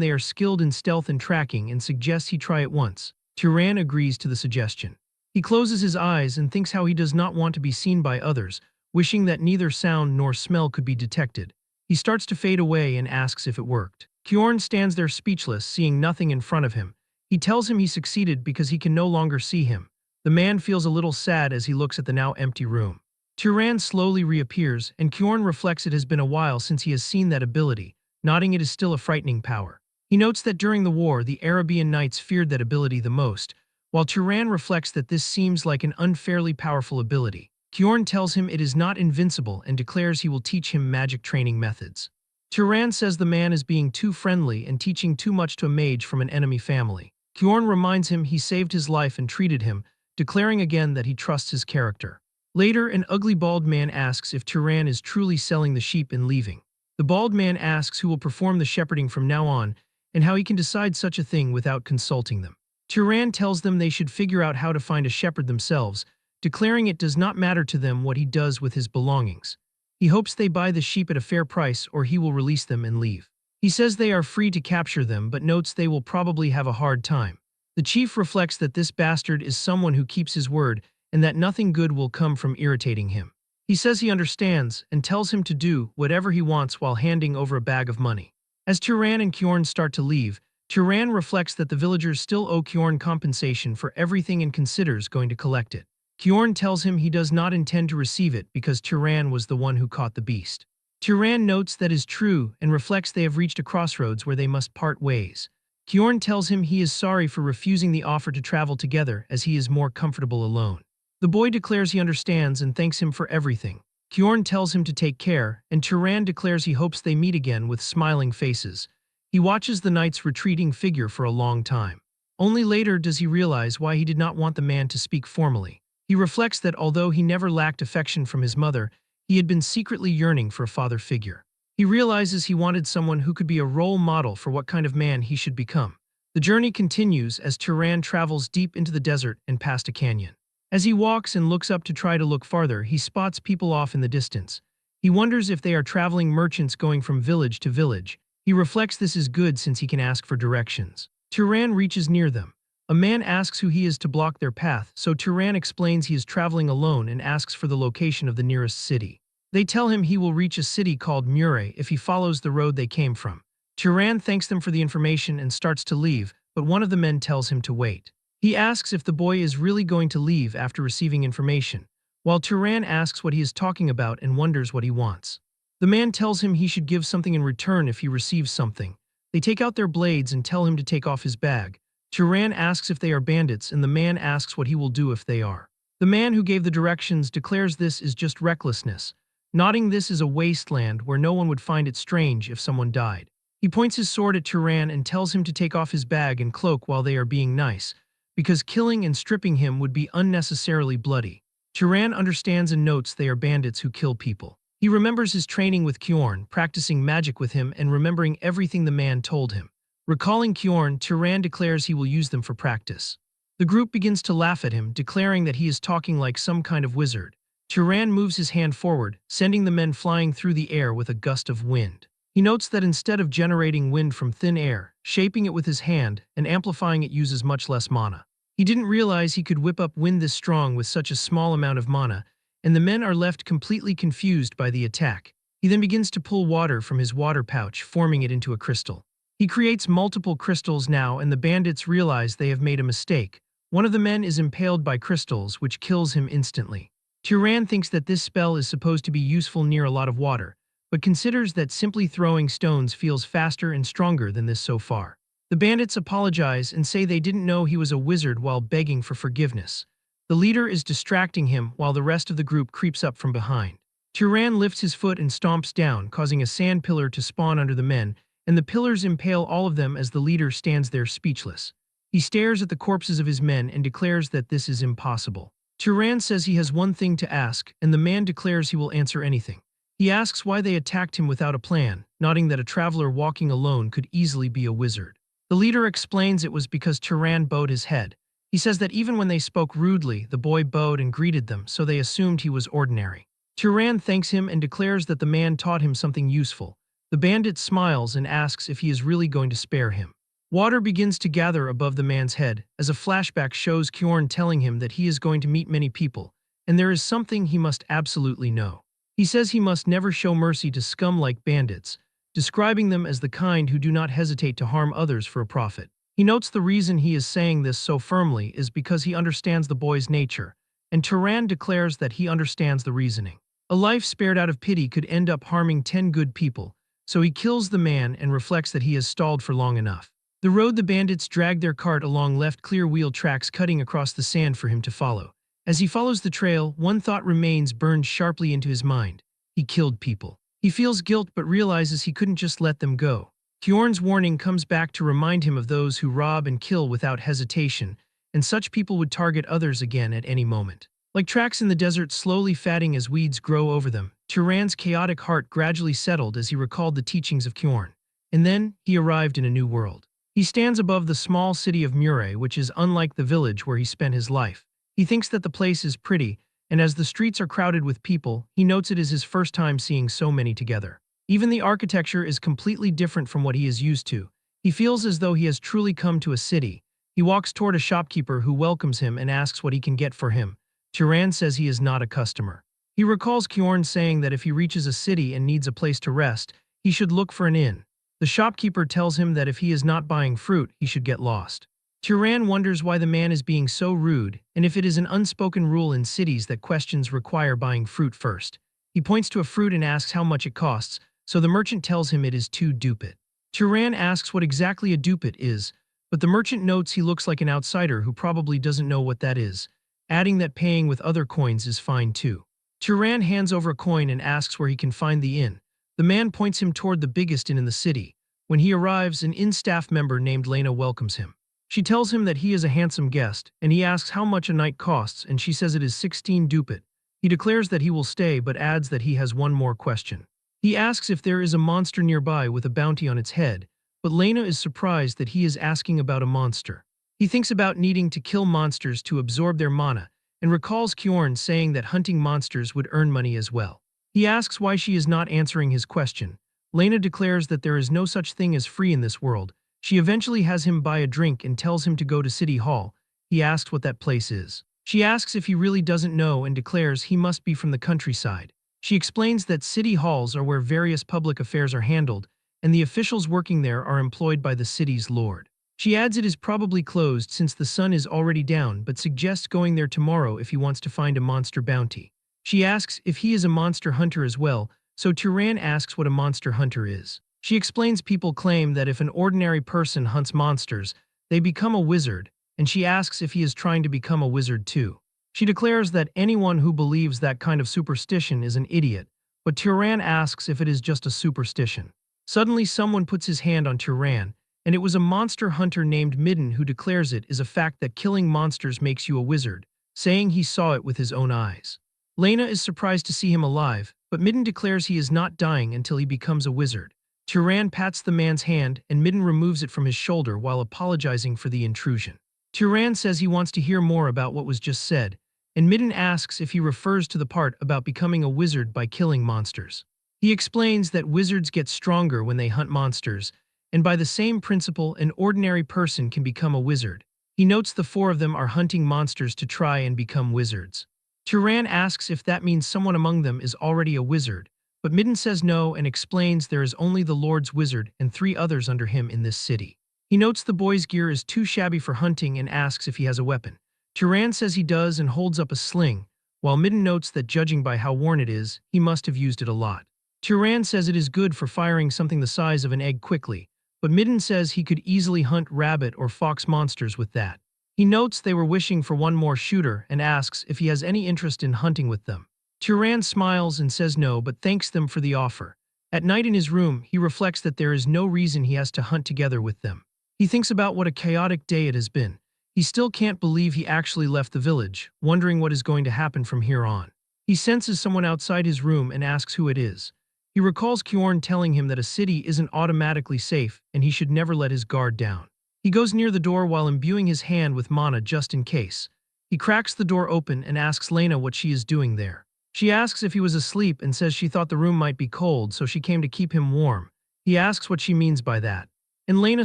they are skilled in stealth and tracking and suggests he try it once. Turan agrees to the suggestion. He closes his eyes and thinks how he does not want to be seen by others, wishing that neither sound nor smell could be detected. He starts to fade away and asks if it worked. Kjorn stands there speechless, seeing nothing in front of him. He tells him he succeeded because he can no longer see him. The man feels a little sad as he looks at the now empty room. Turan slowly reappears, and Kjorn reflects it has been a while since he has seen that ability, nodding it is still a frightening power. He notes that during the war, the Arabian knights feared that ability the most, while Turan reflects that this seems like an unfairly powerful ability. Kjorn tells him it is not invincible and declares he will teach him magic training methods. Turan says the man is being too friendly and teaching too much to a mage from an enemy family. Kjorn reminds him he saved his life and treated him, declaring again that he trusts his character. Later, an ugly bald man asks if Turan is truly selling the sheep and leaving. The bald man asks who will perform the shepherding from now on, and how he can decide such a thing without consulting them. Turan tells them they should figure out how to find a shepherd themselves, declaring it does not matter to them what he does with his belongings. He hopes they buy the sheep at a fair price or he will release them and leave. He says they are free to capture them but notes they will probably have a hard time. The chief reflects that this bastard is someone who keeps his word and that nothing good will come from irritating him. He says he understands and tells him to do whatever he wants while handing over a bag of money. As Turan and Kjorn start to leave, Turan reflects that the villagers still owe Kjorn compensation for everything and considers going to collect it. Kjorn tells him he does not intend to receive it because Turan was the one who caught the beast. Turan notes that is true and reflects they have reached a crossroads where they must part ways. Kjorn tells him he is sorry for refusing the offer to travel together as he is more comfortable alone. The boy declares he understands and thanks him for everything. Kjorn tells him to take care, and Turan declares he hopes they meet again with smiling faces. He watches the knight's retreating figure for a long time. Only later does he realize why he did not want the man to speak formally. He reflects that although he never lacked affection from his mother, he had been secretly yearning for a father figure. He realizes he wanted someone who could be a role model for what kind of man he should become. The journey continues as Turan travels deep into the desert and past a canyon. As he walks and looks up to try to look farther, he spots people off in the distance. He wonders if they are traveling merchants going from village to village. He reflects this is good since he can ask for directions. Turan reaches near them. A man asks who he is to block their path, so Turan explains he is traveling alone and asks for the location of the nearest city. They tell him he will reach a city called Mure if he follows the road they came from. Turan thanks them for the information and starts to leave, but one of the men tells him to wait. He asks if the boy is really going to leave after receiving information, while Turan asks what he is talking about and wonders what he wants. The man tells him he should give something in return if he receives something. They take out their blades and tell him to take off his bag. Turan asks if they are bandits and the man asks what he will do if they are. The man who gave the directions declares this is just recklessness, nodding this is a wasteland where no one would find it strange if someone died. He points his sword at Turan and tells him to take off his bag and cloak while they are being nice, because killing and stripping him would be unnecessarily bloody. Turan understands and notes they are bandits who kill people. He remembers his training with Kjorn, practicing magic with him and remembering everything the man told him. Recalling Kjorn, Turan declares he will use them for practice. The group begins to laugh at him, declaring that he is talking like some kind of wizard. Turan moves his hand forward, sending the men flying through the air with a gust of wind. He notes that instead of generating wind from thin air, shaping it with his hand, and amplifying it uses much less mana. He didn't realize he could whip up wind this strong with such a small amount of mana, and the men are left completely confused by the attack. He then begins to pull water from his water pouch, forming it into a crystal. He creates multiple crystals now and the bandits realize they have made a mistake. One of the men is impaled by crystals, which kills him instantly. Turan thinks that this spell is supposed to be useful near a lot of water, but considers that simply throwing stones feels faster and stronger than this so far. The bandits apologize and say they didn't know he was a wizard while begging for forgiveness. The leader is distracting him while the rest of the group creeps up from behind. Turan lifts his foot and stomps down, causing a sand pillar to spawn under the men, and the pillars impale all of them as the leader stands there speechless. He stares at the corpses of his men and declares that this is impossible. Turan says he has one thing to ask, and the man declares he will answer anything. He asks why they attacked him without a plan, noting that a traveler walking alone could easily be a wizard. The leader explains it was because Turan bowed his head. He says that even when they spoke rudely, the boy bowed and greeted them, so they assumed he was ordinary. Turan thanks him and declares that the man taught him something useful. The bandit smiles and asks if he is really going to spare him. Water begins to gather above the man's head, as a flashback shows Kjorn telling him that he is going to meet many people, and there is something he must absolutely know. He says he must never show mercy to scum like bandits, describing them as the kind who do not hesitate to harm others for a profit. He notes the reason he is saying this so firmly is because he understands the boy's nature, and Turan declares that he understands the reasoning. A life spared out of pity could end up harming 10 good people, so he kills the man and reflects that he has stalled for long enough. The road the bandits drag their cart along left clear wheel tracks cutting across the sand for him to follow. As he follows the trail, one thought remains burned sharply into his mind. He killed people. He feels guilt but realizes he couldn't just let them go. Kjorn's warning comes back to remind him of those who rob and kill without hesitation, and such people would target others again at any moment. Like tracks in the desert slowly fatting as weeds grow over them, Turan's chaotic heart gradually settled as he recalled the teachings of Kjorn. And then, he arrived in a new world. He stands above the small city of Mure, which is unlike the village where he spent his life. He thinks that the place is pretty, and as the streets are crowded with people, he notes it is his first time seeing so many together. Even the architecture is completely different from what he is used to. He feels as though he has truly come to a city. He walks toward a shopkeeper who welcomes him and asks what he can get for him. Turan says he is not a customer. He recalls Kjorn saying that if he reaches a city and needs a place to rest, he should look for an inn. The shopkeeper tells him that if he is not buying fruit, he should get lost. Turan wonders why the man is being so rude, and if it is an unspoken rule in cities that questions require buying fruit first. He points to a fruit and asks how much it costs, so the merchant tells him it is 2 ducat. Turan asks what exactly a ducat is, but the merchant notes he looks like an outsider who probably doesn't know what that is, adding that paying with other coins is fine too. Turan hands over a coin and asks where he can find the inn. The man points him toward the biggest inn in the city. When he arrives, an inn staff member named Lena welcomes him. She tells him that he is a handsome guest, and he asks how much a night costs, and she says it is 16 ducat. He declares that he will stay but adds that he has one more question. He asks if there is a monster nearby with a bounty on its head, but Lena is surprised that he is asking about a monster. He thinks about needing to kill monsters to absorb their mana, and recalls Kjorn saying that hunting monsters would earn money as well. He asks why she is not answering his question. Lena declares that there is no such thing as free in this world. She eventually has him buy a drink and tells him to go to City Hall. He asks what that place is. She asks if he really doesn't know and declares he must be from the countryside. She explains that city halls are where various public affairs are handled, and the officials working there are employed by the city's lord. She adds it is probably closed since the sun is already down, but suggests going there tomorrow if he wants to find a monster bounty. She asks if he is a monster hunter as well, so Turan asks what a monster hunter is. She explains people claim that if an ordinary person hunts monsters, they become a wizard, and she asks if he is trying to become a wizard too. She declares that anyone who believes that kind of superstition is an idiot, but Turan asks if it is just a superstition. Suddenly someone puts his hand on Turan, and it was a monster hunter named Midden who declares it is a fact that killing monsters makes you a wizard, saying he saw it with his own eyes. Lena is surprised to see him alive, but Midden declares he is not dying until he becomes a wizard. Turan pats the man's hand, and Midden removes it from his shoulder while apologizing for the intrusion. Turan says he wants to hear more about what was just said, and Midden asks if he refers to the part about becoming a wizard by killing monsters. He explains that wizards get stronger when they hunt monsters, and by the same principle an ordinary person can become a wizard. He notes the 4 of them are hunting monsters to try and become wizards. Turan asks if that means someone among them is already a wizard, but Midden says no and explains there is only the Lord's wizard and 3 others under him in this city. He notes the boy's gear is too shabby for hunting and asks if he has a weapon. Turan says he does and holds up a sling, while Midden notes that judging by how worn it is, he must have used it a lot. Turan says it is good for firing something the size of an egg quickly, but Midden says he could easily hunt rabbit or fox monsters with that. He notes they were wishing for one more shooter and asks if he has any interest in hunting with them. Turan smiles and says no but thanks them for the offer. At night in his room, he reflects that there is no reason he has to hunt together with them. He thinks about what a chaotic day it has been. He still can't believe he actually left the village, wondering what is going to happen from here on. He senses someone outside his room and asks who it is. He recalls Kjorn telling him that a city isn't automatically safe and he should never let his guard down. He goes near the door while imbuing his hand with mana just in case. He cracks the door open and asks Lena what she is doing there. She asks if he was asleep and says she thought the room might be cold, so she came to keep him warm. He asks what she means by that. And Lena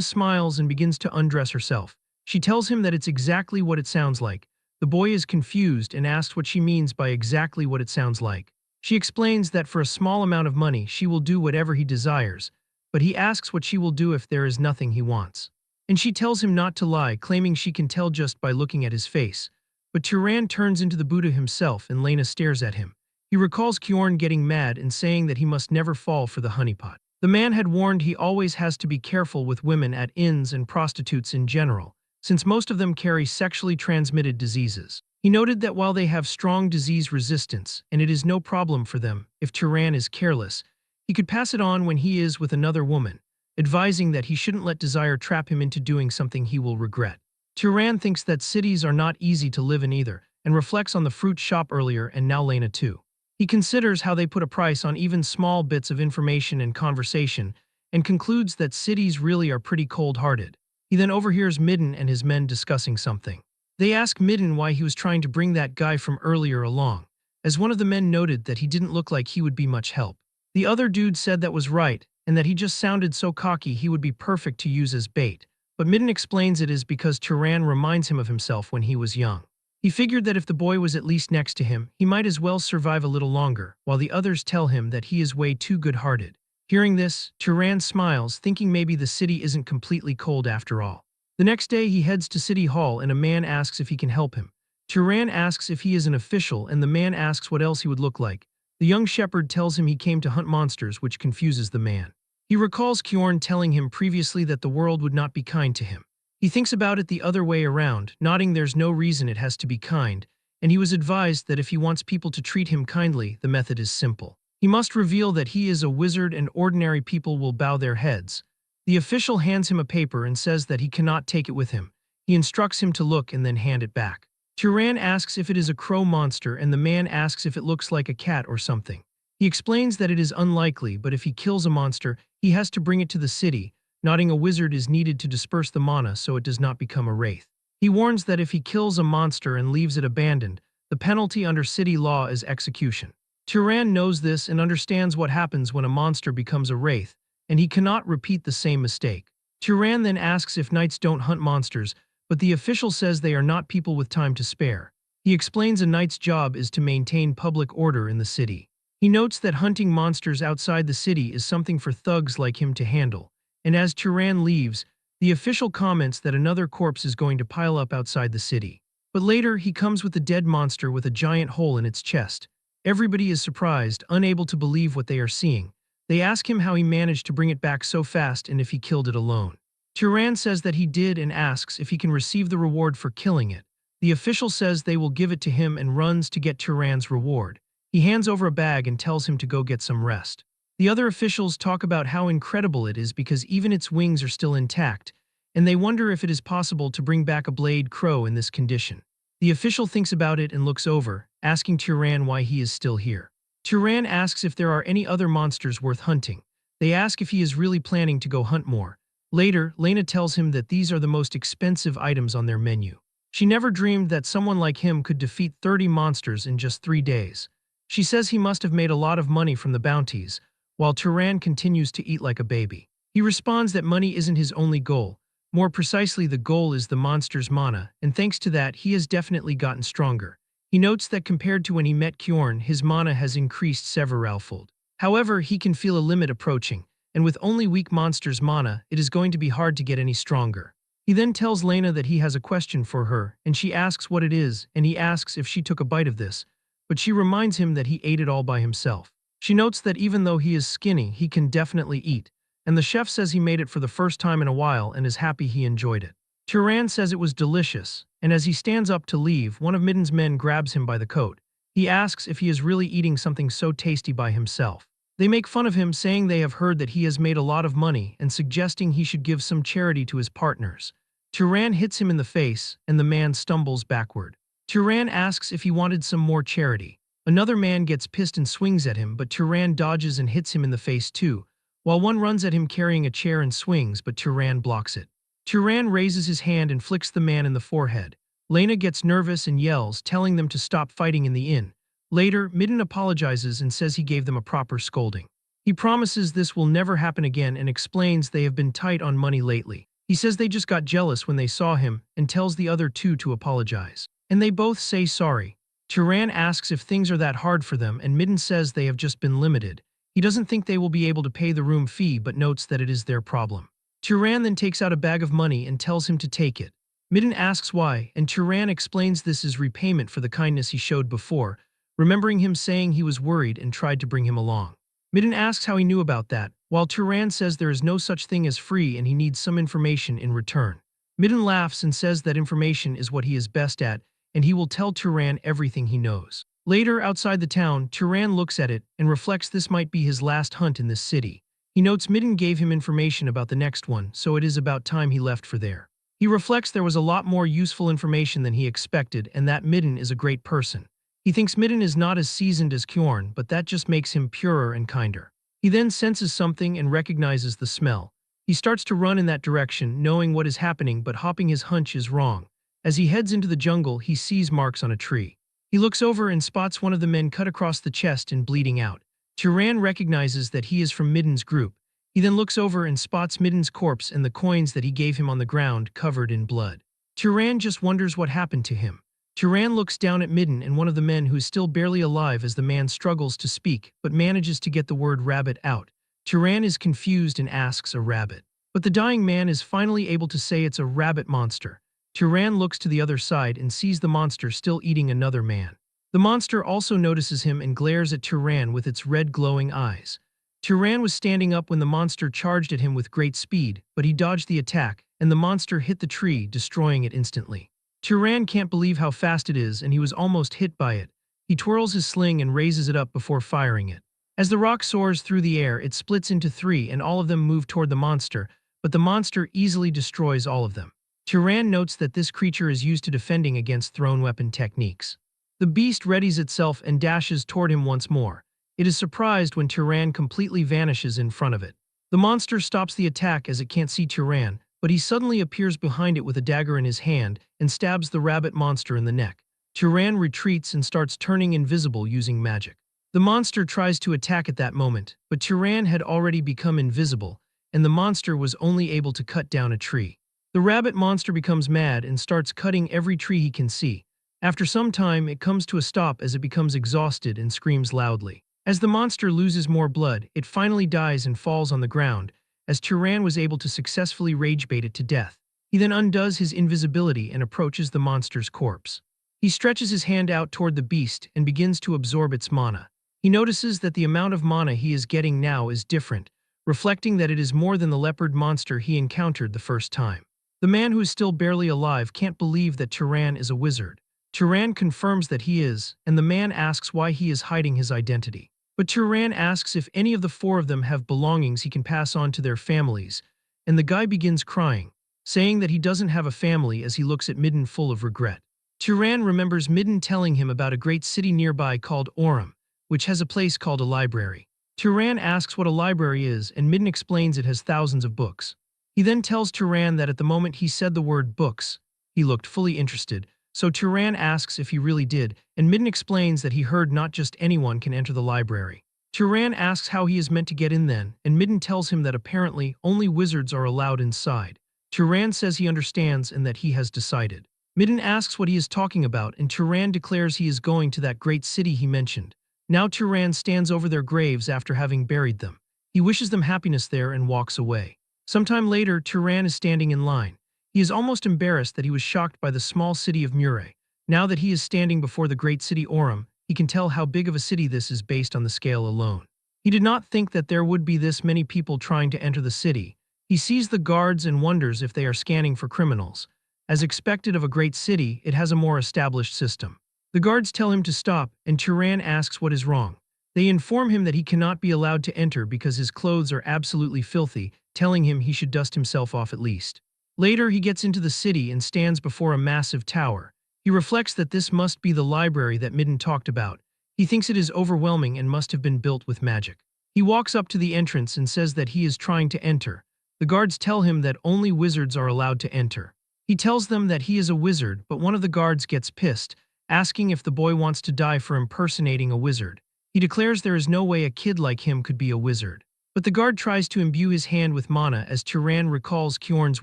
smiles and begins to undress herself. She tells him that it's exactly what it sounds like. The boy is confused and asks what she means by exactly what it sounds like. She explains that for a small amount of money she will do whatever he desires, but he asks what she will do if there is nothing he wants. And she tells him not to lie, claiming she can tell just by looking at his face. But Turan turns into the Buddha himself and Lena stares at him. He recalls Kjorn getting mad and saying that he must never fall for the honeypot. The man had warned he always has to be careful with women at inns and prostitutes in general, since most of them carry sexually transmitted diseases. He noted that while they have strong disease resistance, and it is no problem for them, if Turan is careless, he could pass it on when he is with another woman, advising that he shouldn't let desire trap him into doing something he will regret. Turan thinks that cities are not easy to live in either, and reflects on the fruit shop earlier and now Lena too. He considers how they put a price on even small bits of information and conversation, and concludes that cities really are pretty cold-hearted. He then overhears Midden and his men discussing something. They ask Midden why he was trying to bring that guy from earlier along, as one of the men noted that he didn't look like he would be much help. The other dude said that was right, and that he just sounded so cocky he would be perfect to use as bait, but Midden explains it is because Turan reminds him of himself when he was young. He figured that if the boy was at least next to him, he might as well survive a little longer, while the others tell him that he is way too good-hearted. Hearing this, Turan smiles, thinking maybe the city isn't completely cold after all. The next day he heads to City Hall and a man asks if he can help him. Turan asks if he is an official and the man asks what else he would look like. The young shepherd tells him he came to hunt monsters, which confuses the man. He recalls Kjorn telling him previously that the world would not be kind to him. He thinks about it the other way around, nodding there's no reason it has to be kind, and he was advised that if he wants people to treat him kindly, the method is simple. He must reveal that he is a wizard and ordinary people will bow their heads. The official hands him a paper and says that he cannot take it with him. He instructs him to look and then hand it back. Turan asks if it is a crow monster and the man asks if it looks like a cat or something. He explains that it is unlikely, but if he kills a monster, he has to bring it to the city, nodding a wizard is needed to disperse the mana so it does not become a wraith. He warns that if he kills a monster and leaves it abandoned, the penalty under city law is execution. Turan knows this and understands what happens when a monster becomes a wraith, and he cannot repeat the same mistake. Turan then asks if knights don't hunt monsters, but the official says they are not people with time to spare. He explains a knight's job is to maintain public order in the city. He notes that hunting monsters outside the city is something for thugs like him to handle. And as Turan leaves, the official comments that another corpse is going to pile up outside the city. But later, he comes with a dead monster with a giant hole in its chest. Everybody is surprised, unable to believe what they are seeing. They ask him how he managed to bring it back so fast and if he killed it alone. Turan says that he did and asks if he can receive the reward for killing it. The official says they will give it to him and runs to get Turan's reward. He hands over a bag and tells him to go get some rest. The other officials talk about how incredible it is because even its wings are still intact, and they wonder if it is possible to bring back a blade crow in this condition. The official thinks about it and looks over, asking Turan why he is still here. Turan asks if there are any other monsters worth hunting. They ask if he is really planning to go hunt more. Later, Lena tells him that these are the most expensive items on their menu. She never dreamed that someone like him could defeat 30 monsters in just 3 days. She says he must have made a lot of money from the bounties, while Turan continues to eat like a baby. He responds that money isn't his only goal. More precisely, the goal is the monster's mana, and thanks to that, he has definitely gotten stronger. He notes that compared to when he met Kjorn, his mana has increased severalfold. However, he can feel a limit approaching, and with only weak monsters' mana, it is going to be hard to get any stronger. He then tells Lena that he has a question for her, and she asks what it is, and he asks if she took a bite of this, but she reminds him that he ate it all by himself. She notes that even though he is skinny, he can definitely eat, and the chef says he made it for the first time in a while and is happy he enjoyed it. Turan says it was delicious, and as he stands up to leave, one of Midden's men grabs him by the coat. He asks if he is really eating something so tasty by himself. They make fun of him, saying they have heard that he has made a lot of money and suggesting he should give some charity to his partners. Turan hits him in the face, and the man stumbles backward. Turan asks if he wanted some more charity. Another man gets pissed and swings at him, but Turan dodges and hits him in the face too, while one runs at him carrying a chair and swings, but Turan blocks it. Turan raises his hand and flicks the man in the forehead. Lena gets nervous and yells, telling them to stop fighting in the inn. Later, Midden apologizes and says he gave them a proper scolding. He promises this will never happen again and explains they have been tight on money lately. He says they just got jealous when they saw him and tells the other two to apologize. And they both say sorry. Turan asks if things are that hard for them and Midden says they have just been limited. He doesn't think they will be able to pay the room fee but notes that it is their problem. Turan then takes out a bag of money and tells him to take it. Midden asks why, and Turan explains this is repayment for the kindness he showed before, remembering him saying he was worried and tried to bring him along. Midden asks how he knew about that, while Turan says there is no such thing as free and he needs some information in return. Midden laughs and says that information is what he is best at, and he will tell Turan everything he knows. Later, outside the town, Turan looks at it and reflects this might be his last hunt in this city. He notes Midden gave him information about the next one, so it is about time he left for there. He reflects there was a lot more useful information than he expected and that Midden is a great person. He thinks Midden is not as seasoned as Kjorn, but that just makes him purer and kinder. He then senses something and recognizes the smell. He starts to run in that direction, knowing what is happening but hopping his hunch is wrong. As he heads into the jungle, he sees marks on a tree. He looks over and spots one of the men cut across the chest and bleeding out. Turan recognizes that he is from Midden's group. He then looks over and spots Midden's corpse and the coins that he gave him on the ground covered in blood. Turan just wonders what happened to him. Turan looks down at Midden and one of the men who is still barely alive as the man struggles to speak but manages to get the word rabbit out. Turan is confused and asks a rabbit. But the dying man is finally able to say it's a rabbit monster. Turan looks to the other side and sees the monster still eating another man. The monster also notices him and glares at Turan with its red glowing eyes. Turan was standing up when the monster charged at him with great speed, but he dodged the attack, and the monster hit the tree, destroying it instantly. Turan can't believe how fast it is and he was almost hit by it. He twirls his sling and raises it up before firing it. As the rock soars through the air, it splits into three and all of them move toward the monster, but the monster easily destroys all of them. Turan notes that this creature is used to defending against thrown weapon techniques. The beast readies itself and dashes toward him once more. It is surprised when Turan completely vanishes in front of it. The monster stops the attack as it can't see Turan, but he suddenly appears behind it with a dagger in his hand and stabs the rabbit monster in the neck. Turan retreats and starts turning invisible using magic. The monster tries to attack at that moment, but Turan had already become invisible, and the monster was only able to cut down a tree. The rabbit monster becomes mad and starts cutting every tree he can see. After some time, it comes to a stop as it becomes exhausted and screams loudly. As the monster loses more blood, it finally dies and falls on the ground, as Turan was able to successfully rage-bait it to death. He then undoes his invisibility and approaches the monster's corpse. He stretches his hand out toward the beast and begins to absorb its mana. He notices that the amount of mana he is getting now is different, reflecting that it is more than the leopard monster he encountered the first time. The man who is still barely alive can't believe that Turan is a wizard. Turan confirms that he is, and the man asks why he is hiding his identity. But Turan asks if any of the four of them have belongings he can pass on to their families, and the guy begins crying, saying that he doesn't have a family as he looks at Midden full of regret. Turan remembers Midden telling him about a great city nearby called Orem, which has a place called a library. Turan asks what a library is, and Midden explains it has thousands of books. He then tells Turan that at the moment he said the word books, he looked fully interested, so Turan asks if he really did, and Midden explains that he heard not just anyone can enter the library. Turan asks how he is meant to get in then, and Midden tells him that apparently only wizards are allowed inside. Turan says he understands and that he has decided. Midden asks what he is talking about, and Turan declares he is going to that great city he mentioned. Now Turan stands over their graves after having buried them. He wishes them happiness there and walks away. Sometime later, Turan is standing in line. He is almost embarrassed that he was shocked by the small city of Murray. Now that he is standing before the great city Orem, he can tell how big of a city this is based on the scale alone. He did not think that there would be this many people trying to enter the city. He sees the guards and wonders if they are scanning for criminals. As expected of a great city, it has a more established system. The guards tell him to stop, and Turan asks what is wrong. They inform him that he cannot be allowed to enter because his clothes are absolutely filthy, telling him he should dust himself off at least. Later, he gets into the city and stands before a massive tower. He reflects that this must be the library that Midden talked about. He thinks it is overwhelming and must have been built with magic. He walks up to the entrance and says that he is trying to enter, The guards tell him that only wizards are allowed to enter. He tells them that he is a wizard, but one of the guards gets pissed, asking if the boy wants to die for impersonating a wizard. He declares there is no way a kid like him could be a wizard. But the guard tries to imbue his hand with mana as Turan recalls Kjorn's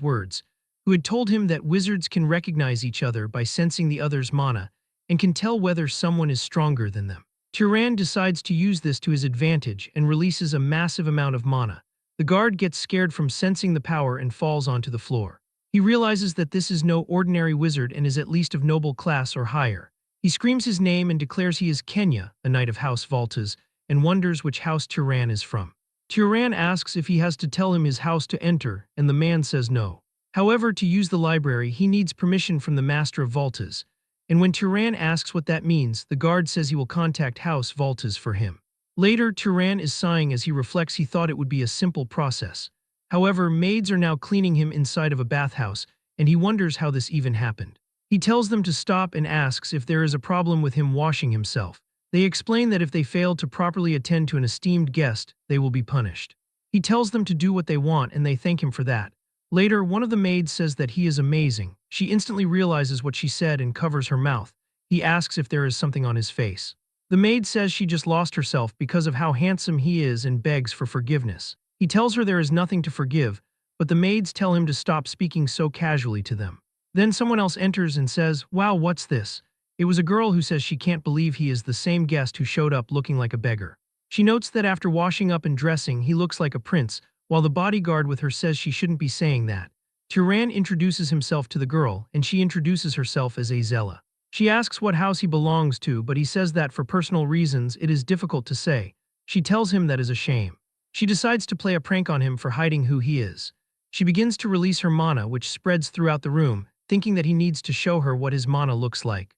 words, who had told him that wizards can recognize each other by sensing the other's mana and can tell whether someone is stronger than them. Turan decides to use this to his advantage and releases a massive amount of mana. The guard gets scared from sensing the power and falls onto the floor. He realizes that this is no ordinary wizard and is at least of noble class or higher. He screams his name and declares he is Kenya, a knight of House Voltas, and wonders which house Turan is from. Turan asks if he has to tell him his house to enter, and the man says no. However, to use the library, he needs permission from the Master of Voltas, and when Turan asks what that means, the guard says he will contact House Voltas for him. Later, Turan is sighing as he reflects he thought it would be a simple process. However, maids are now cleaning him inside of a bathhouse, and he wonders how this even happened. He tells them to stop and asks if there is a problem with him washing himself. They explain that if they fail to properly attend to an esteemed guest, they will be punished. He tells them to do what they want and they thank him for that. Later, one of the maids says that he is amazing. She instantly realizes what she said and covers her mouth. He asks if there is something on his face. The maid says she just lost herself because of how handsome he is and begs for forgiveness. He tells her there is nothing to forgive, but the maids tell him to stop speaking so casually to them. Then someone else enters and says, "Wow, what's this?" It was a girl who says she can't believe he is the same guest who showed up looking like a beggar. She notes that after washing up and dressing, he looks like a prince, while the bodyguard with her says she shouldn't be saying that. Turan introduces himself to the girl, and she introduces herself as Azela. She asks what house he belongs to, but he says that for personal reasons it is difficult to say. She tells him that is a shame. She decides to play a prank on him for hiding who he is. She begins to release her mana, which spreads throughout the room, thinking that he needs to show her what his mana looks like.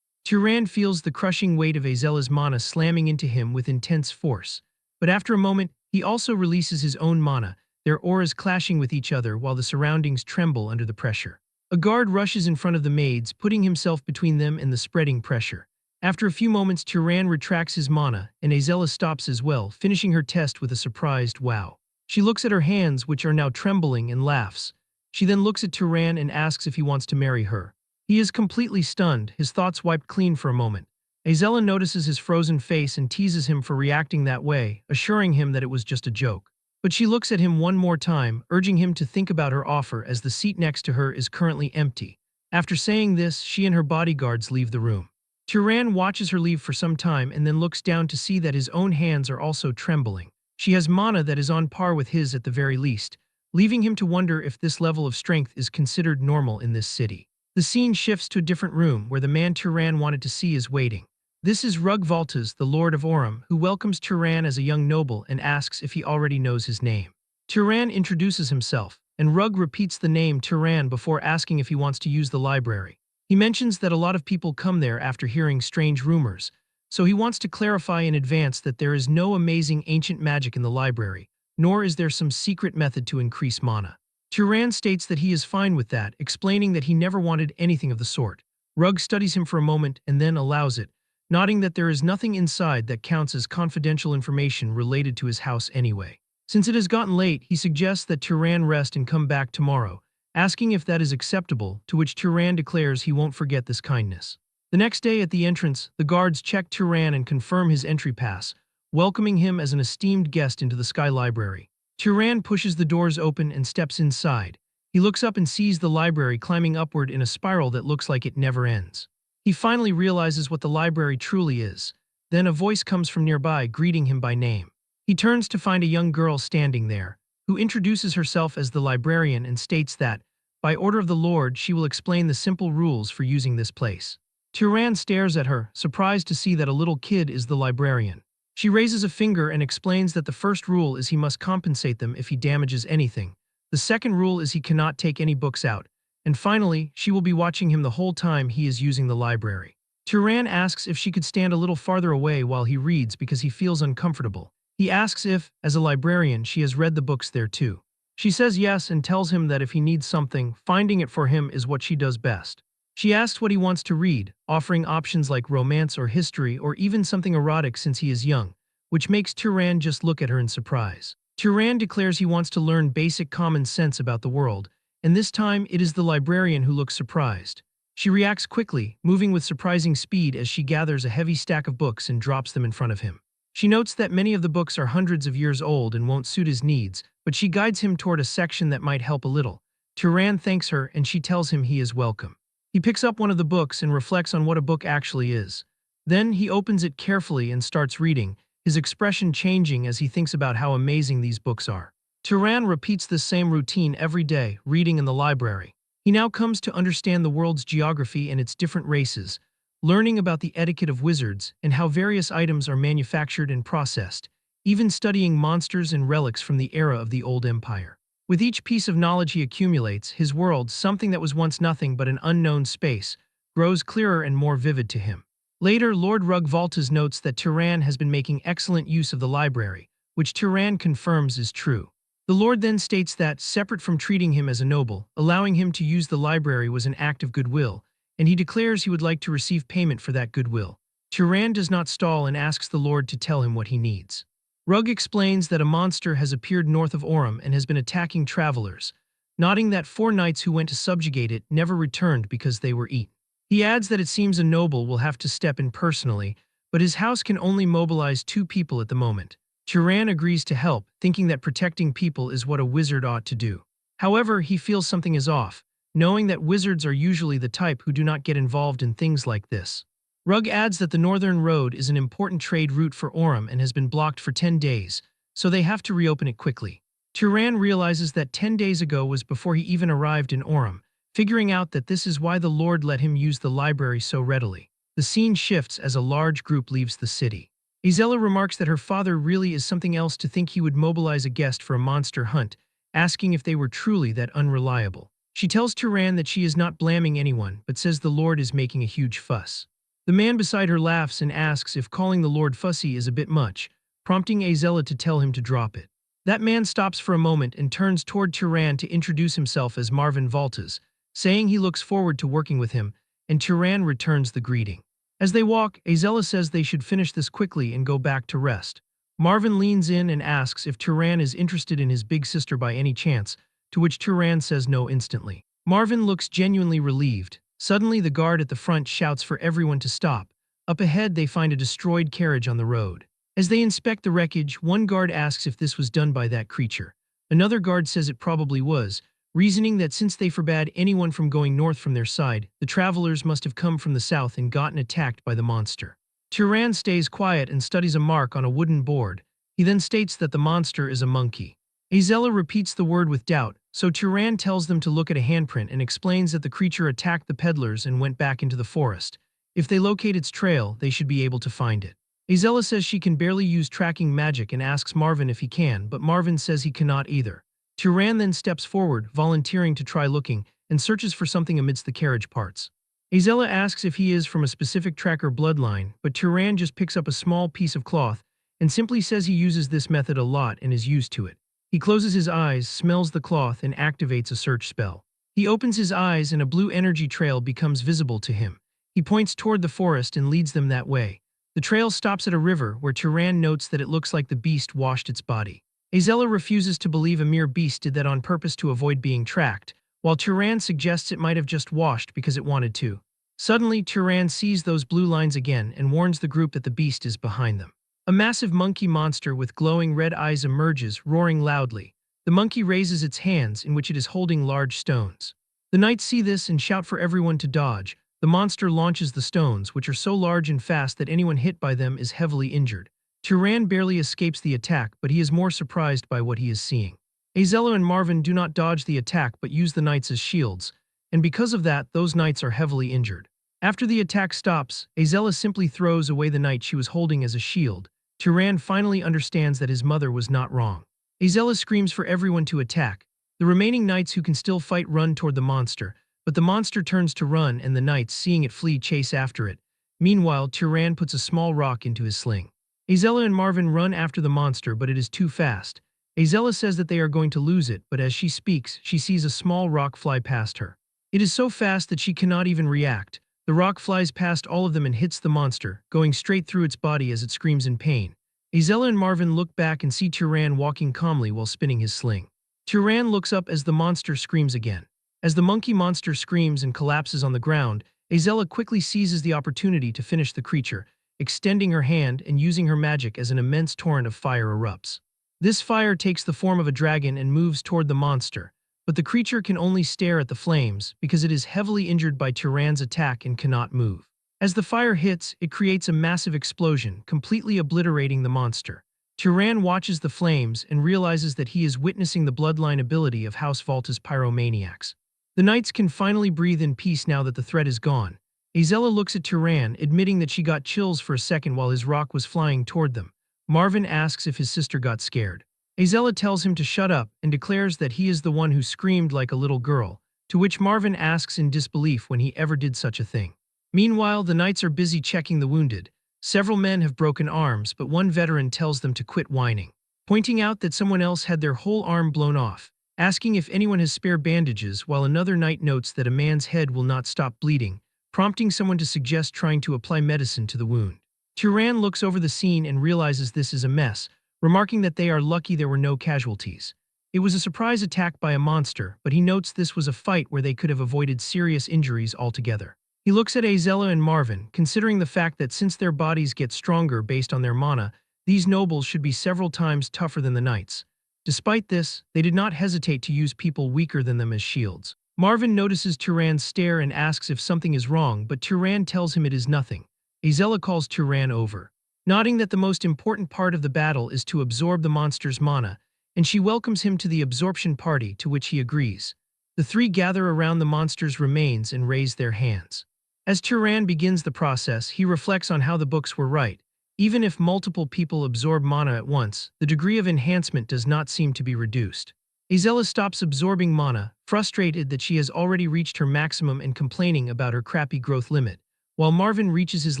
Turan feels the crushing weight of Azela's mana slamming into him with intense force. But after a moment, he also releases his own mana, their auras clashing with each other while the surroundings tremble under the pressure. A guard rushes in front of the maids, putting himself between them and the spreading pressure. After a few moments, Turan retracts his mana, and Azela stops as well, finishing her test with a surprised wow. She looks at her hands, which are now trembling, and laughs. She then looks at Turan and asks if he wants to marry her. He is completely stunned, his thoughts wiped clean for a moment. Azela notices his frozen face and teases him for reacting that way, assuring him that it was just a joke. But she looks at him one more time, urging him to think about her offer as the seat next to her is currently empty. After saying this, she and her bodyguards leave the room. Turan watches her leave for some time and then looks down to see that his own hands are also trembling. She has mana that is on par with his at the very least, leaving him to wonder if this level of strength is considered normal in this city. The scene shifts to a different room where the man Turan wanted to see is waiting. This is Rug Voltas, the Lord of Aurum, who welcomes Turan as a young noble and asks if he already knows his name. Turan introduces himself, and Rug repeats the name Turan before asking if he wants to use the library. He mentions that a lot of people come there after hearing strange rumors, so he wants to clarify in advance that there is no amazing ancient magic in the library, nor is there some secret method to increase mana. Turan states that he is fine with that, explaining that he never wanted anything of the sort. Rug studies him for a moment and then allows it, nodding that there is nothing inside that counts as confidential information related to his house anyway. Since it has gotten late, he suggests that Turan rest and come back tomorrow, asking if that is acceptable, to which Turan declares he won't forget this kindness. The next day at the entrance, the guards check Turan and confirm his entry pass, welcoming him as an esteemed guest into the Sky Library. Turan pushes the doors open and steps inside. He looks up and sees the library climbing upward in a spiral that looks like it never ends. He finally realizes what the library truly is. Then a voice comes from nearby, greeting him by name. He turns to find a young girl standing there, who introduces herself as the librarian and states that, by order of the Lord, she will explain the simple rules for using this place. Turan stares at her, surprised to see that a little kid is the librarian. She raises a finger and explains that the first rule is he must compensate them if he damages anything. The second rule is he cannot take any books out. And finally, she will be watching him the whole time he is using the library. Turan asks if she could stand a little farther away while he reads because he feels uncomfortable. He asks if, as a librarian, she has read the books there too. She says yes and tells him that if he needs something, finding it for him is what she does best. She asks what he wants to read, offering options like romance or history or even something erotic since he is young, which makes Turan just look at her in surprise. Turan declares he wants to learn basic common sense about the world, and this time it is the librarian who looks surprised. She reacts quickly, moving with surprising speed as she gathers a heavy stack of books and drops them in front of him. She notes that many of the books are hundreds of years old and won't suit his needs, but she guides him toward a section that might help a little. Turan thanks her and she tells him he is welcome. He picks up one of the books and reflects on what a book actually is. Then he opens it carefully and starts reading, his expression changing as he thinks about how amazing these books are. Turan repeats this same routine every day, reading in the library. He now comes to understand the world's geography and its different races, learning about the etiquette of wizards and how various items are manufactured and processed, even studying monsters and relics from the era of the Old Empire. With each piece of knowledge he accumulates, his world, something that was once nothing but an unknown space, grows clearer and more vivid to him. Later, Lord Rugvaltas notes that Turan has been making excellent use of the library, which Turan confirms is true. The Lord then states that, separate from treating him as a noble, allowing him to use the library was an act of goodwill, and he declares he would like to receive payment for that goodwill. Turan does not stall and asks the Lord to tell him what he needs. Rug explains that a monster has appeared north of Orem and has been attacking travelers, noting that 4 knights who went to subjugate it never returned because they were eaten. He adds that it seems a noble will have to step in personally, but his house can only mobilize 2 people at the moment. Turan agrees to help, thinking that protecting people is what a wizard ought to do. However, he feels something is off, knowing that wizards are usually the type who do not get involved in things like this. Rug adds that the Northern Road is an important trade route for Orem and has been blocked for 10 days, so they have to reopen it quickly. Turan realizes that 10 days ago was before he even arrived in Orem, figuring out that this is why the Lord let him use the library so readily. The scene shifts as a large group leaves the city. Azella remarks that her father really is something else to think he would mobilize a guest for a monster hunt, asking if they were truly that unreliable. She tells Turan that she is not blaming anyone, but says the Lord is making a huge fuss. The man beside her laughs and asks if calling the Lord fussy is a bit much, prompting Azella to tell him to drop it. That man stops for a moment and turns toward Turan to introduce himself as Marvin Valtas, saying he looks forward to working with him, and Turan returns the greeting. As they walk, Azella says they should finish this quickly and go back to rest. Marvin leans in and asks if Turan is interested in his big sister by any chance, to which Turan says no instantly. Marvin looks genuinely relieved. Suddenly, the guard at the front shouts for everyone to stop. Up ahead, they find a destroyed carriage on the road. As they inspect the wreckage, one guard asks if this was done by that creature. Another guard says it probably was, reasoning that since they forbade anyone from going north from their side, the travelers must have come from the south and gotten attacked by the monster. Turan stays quiet and studies a mark on a wooden board. He then states that the monster is a monkey. Azella repeats the word with doubt, so Turan tells them to look at a handprint and explains that the creature attacked the peddlers and went back into the forest. If they locate its trail, they should be able to find it. Azella says she can barely use tracking magic and asks Marvin if he can, but Marvin says he cannot either. Turan then steps forward, volunteering to try looking, and searches for something amidst the carriage parts. Azella asks if he is from a specific tracker bloodline, but Turan just picks up a small piece of cloth and simply says he uses this method a lot and is used to it. He closes his eyes, smells the cloth, and activates a search spell. He opens his eyes and a blue energy trail becomes visible to him. He points toward the forest and leads them that way. The trail stops at a river where Turan notes that it looks like the beast washed its body. Azella refuses to believe a mere beast did that on purpose to avoid being tracked, while Turan suggests it might have just washed because it wanted to. Suddenly, Turan sees those blue lines again and warns the group that the beast is behind them. A massive monkey monster with glowing red eyes emerges, roaring loudly. The monkey raises its hands, in which it is holding large stones. The knights see this and shout for everyone to dodge. The monster launches the stones, which are so large and fast that anyone hit by them is heavily injured. Turan barely escapes the attack, but he is more surprised by what he is seeing. Azella and Marvin do not dodge the attack but use the knights as shields, and because of that, those knights are heavily injured. After the attack stops, Azella simply throws away the knight she was holding as a shield. Turan finally understands that his mother was not wrong. Azella screams for everyone to attack. The remaining knights who can still fight run toward the monster, but the monster turns to run and the knights, seeing it flee, chase after it. Meanwhile, Turan puts a small rock into his sling. Azella and Marvin run after the monster, but it is too fast. Azella says that they are going to lose it, but as she speaks, she sees a small rock fly past her. It is so fast that she cannot even react. The rock flies past all of them and hits the monster, going straight through its body as it screams in pain. Azella and Marvin look back and see Turan walking calmly while spinning his sling. Turan looks up as the monster screams again. As the monkey monster screams and collapses on the ground, Azella quickly seizes the opportunity to finish the creature, extending her hand and using her magic as an immense torrent of fire erupts. This fire takes the form of a dragon and moves toward the monster, but the creature can only stare at the flames because it is heavily injured by Turan's attack and cannot move. As the fire hits, it creates a massive explosion, completely obliterating the monster. Turan watches the flames and realizes that he is witnessing the bloodline ability of House Volta's pyromaniacs. The knights can finally breathe in peace now that the threat is gone. Azella looks at Turan, admitting that she got chills for a second while his rock was flying toward them. Marvin asks if his sister got scared. Azella tells him to shut up and declares that he is the one who screamed like a little girl, to which Marvin asks in disbelief when he ever did such a thing. Meanwhile, the knights are busy checking the wounded. Several men have broken arms, but one veteran tells them to quit whining, pointing out that someone else had their whole arm blown off, asking if anyone has spare bandages, while another knight notes that a man's head will not stop bleeding, prompting someone to suggest trying to apply medicine to the wound. Turan looks over the scene and realizes this is a mess, remarking that they are lucky there were no casualties. It was a surprise attack by a monster, but he notes this was a fight where they could have avoided serious injuries altogether. He looks at Azella and Marvin, considering the fact that since their bodies get stronger based on their mana, these nobles should be several times tougher than the knights. Despite this, they did not hesitate to use people weaker than them as shields. Marvin notices Turan's stare and asks if something is wrong, but Turan tells him it is nothing. Azella calls Turan over, nodding that the most important part of the battle is to absorb the monster's mana, and she welcomes him to the absorption party, to which he agrees. The three gather around the monster's remains and raise their hands. As Turan begins the process, he reflects on how the books were right. Even if multiple people absorb mana at once, the degree of enhancement does not seem to be reduced. Azella stops absorbing mana, frustrated that she has already reached her maximum and complaining about her crappy growth limit, while Marvin reaches his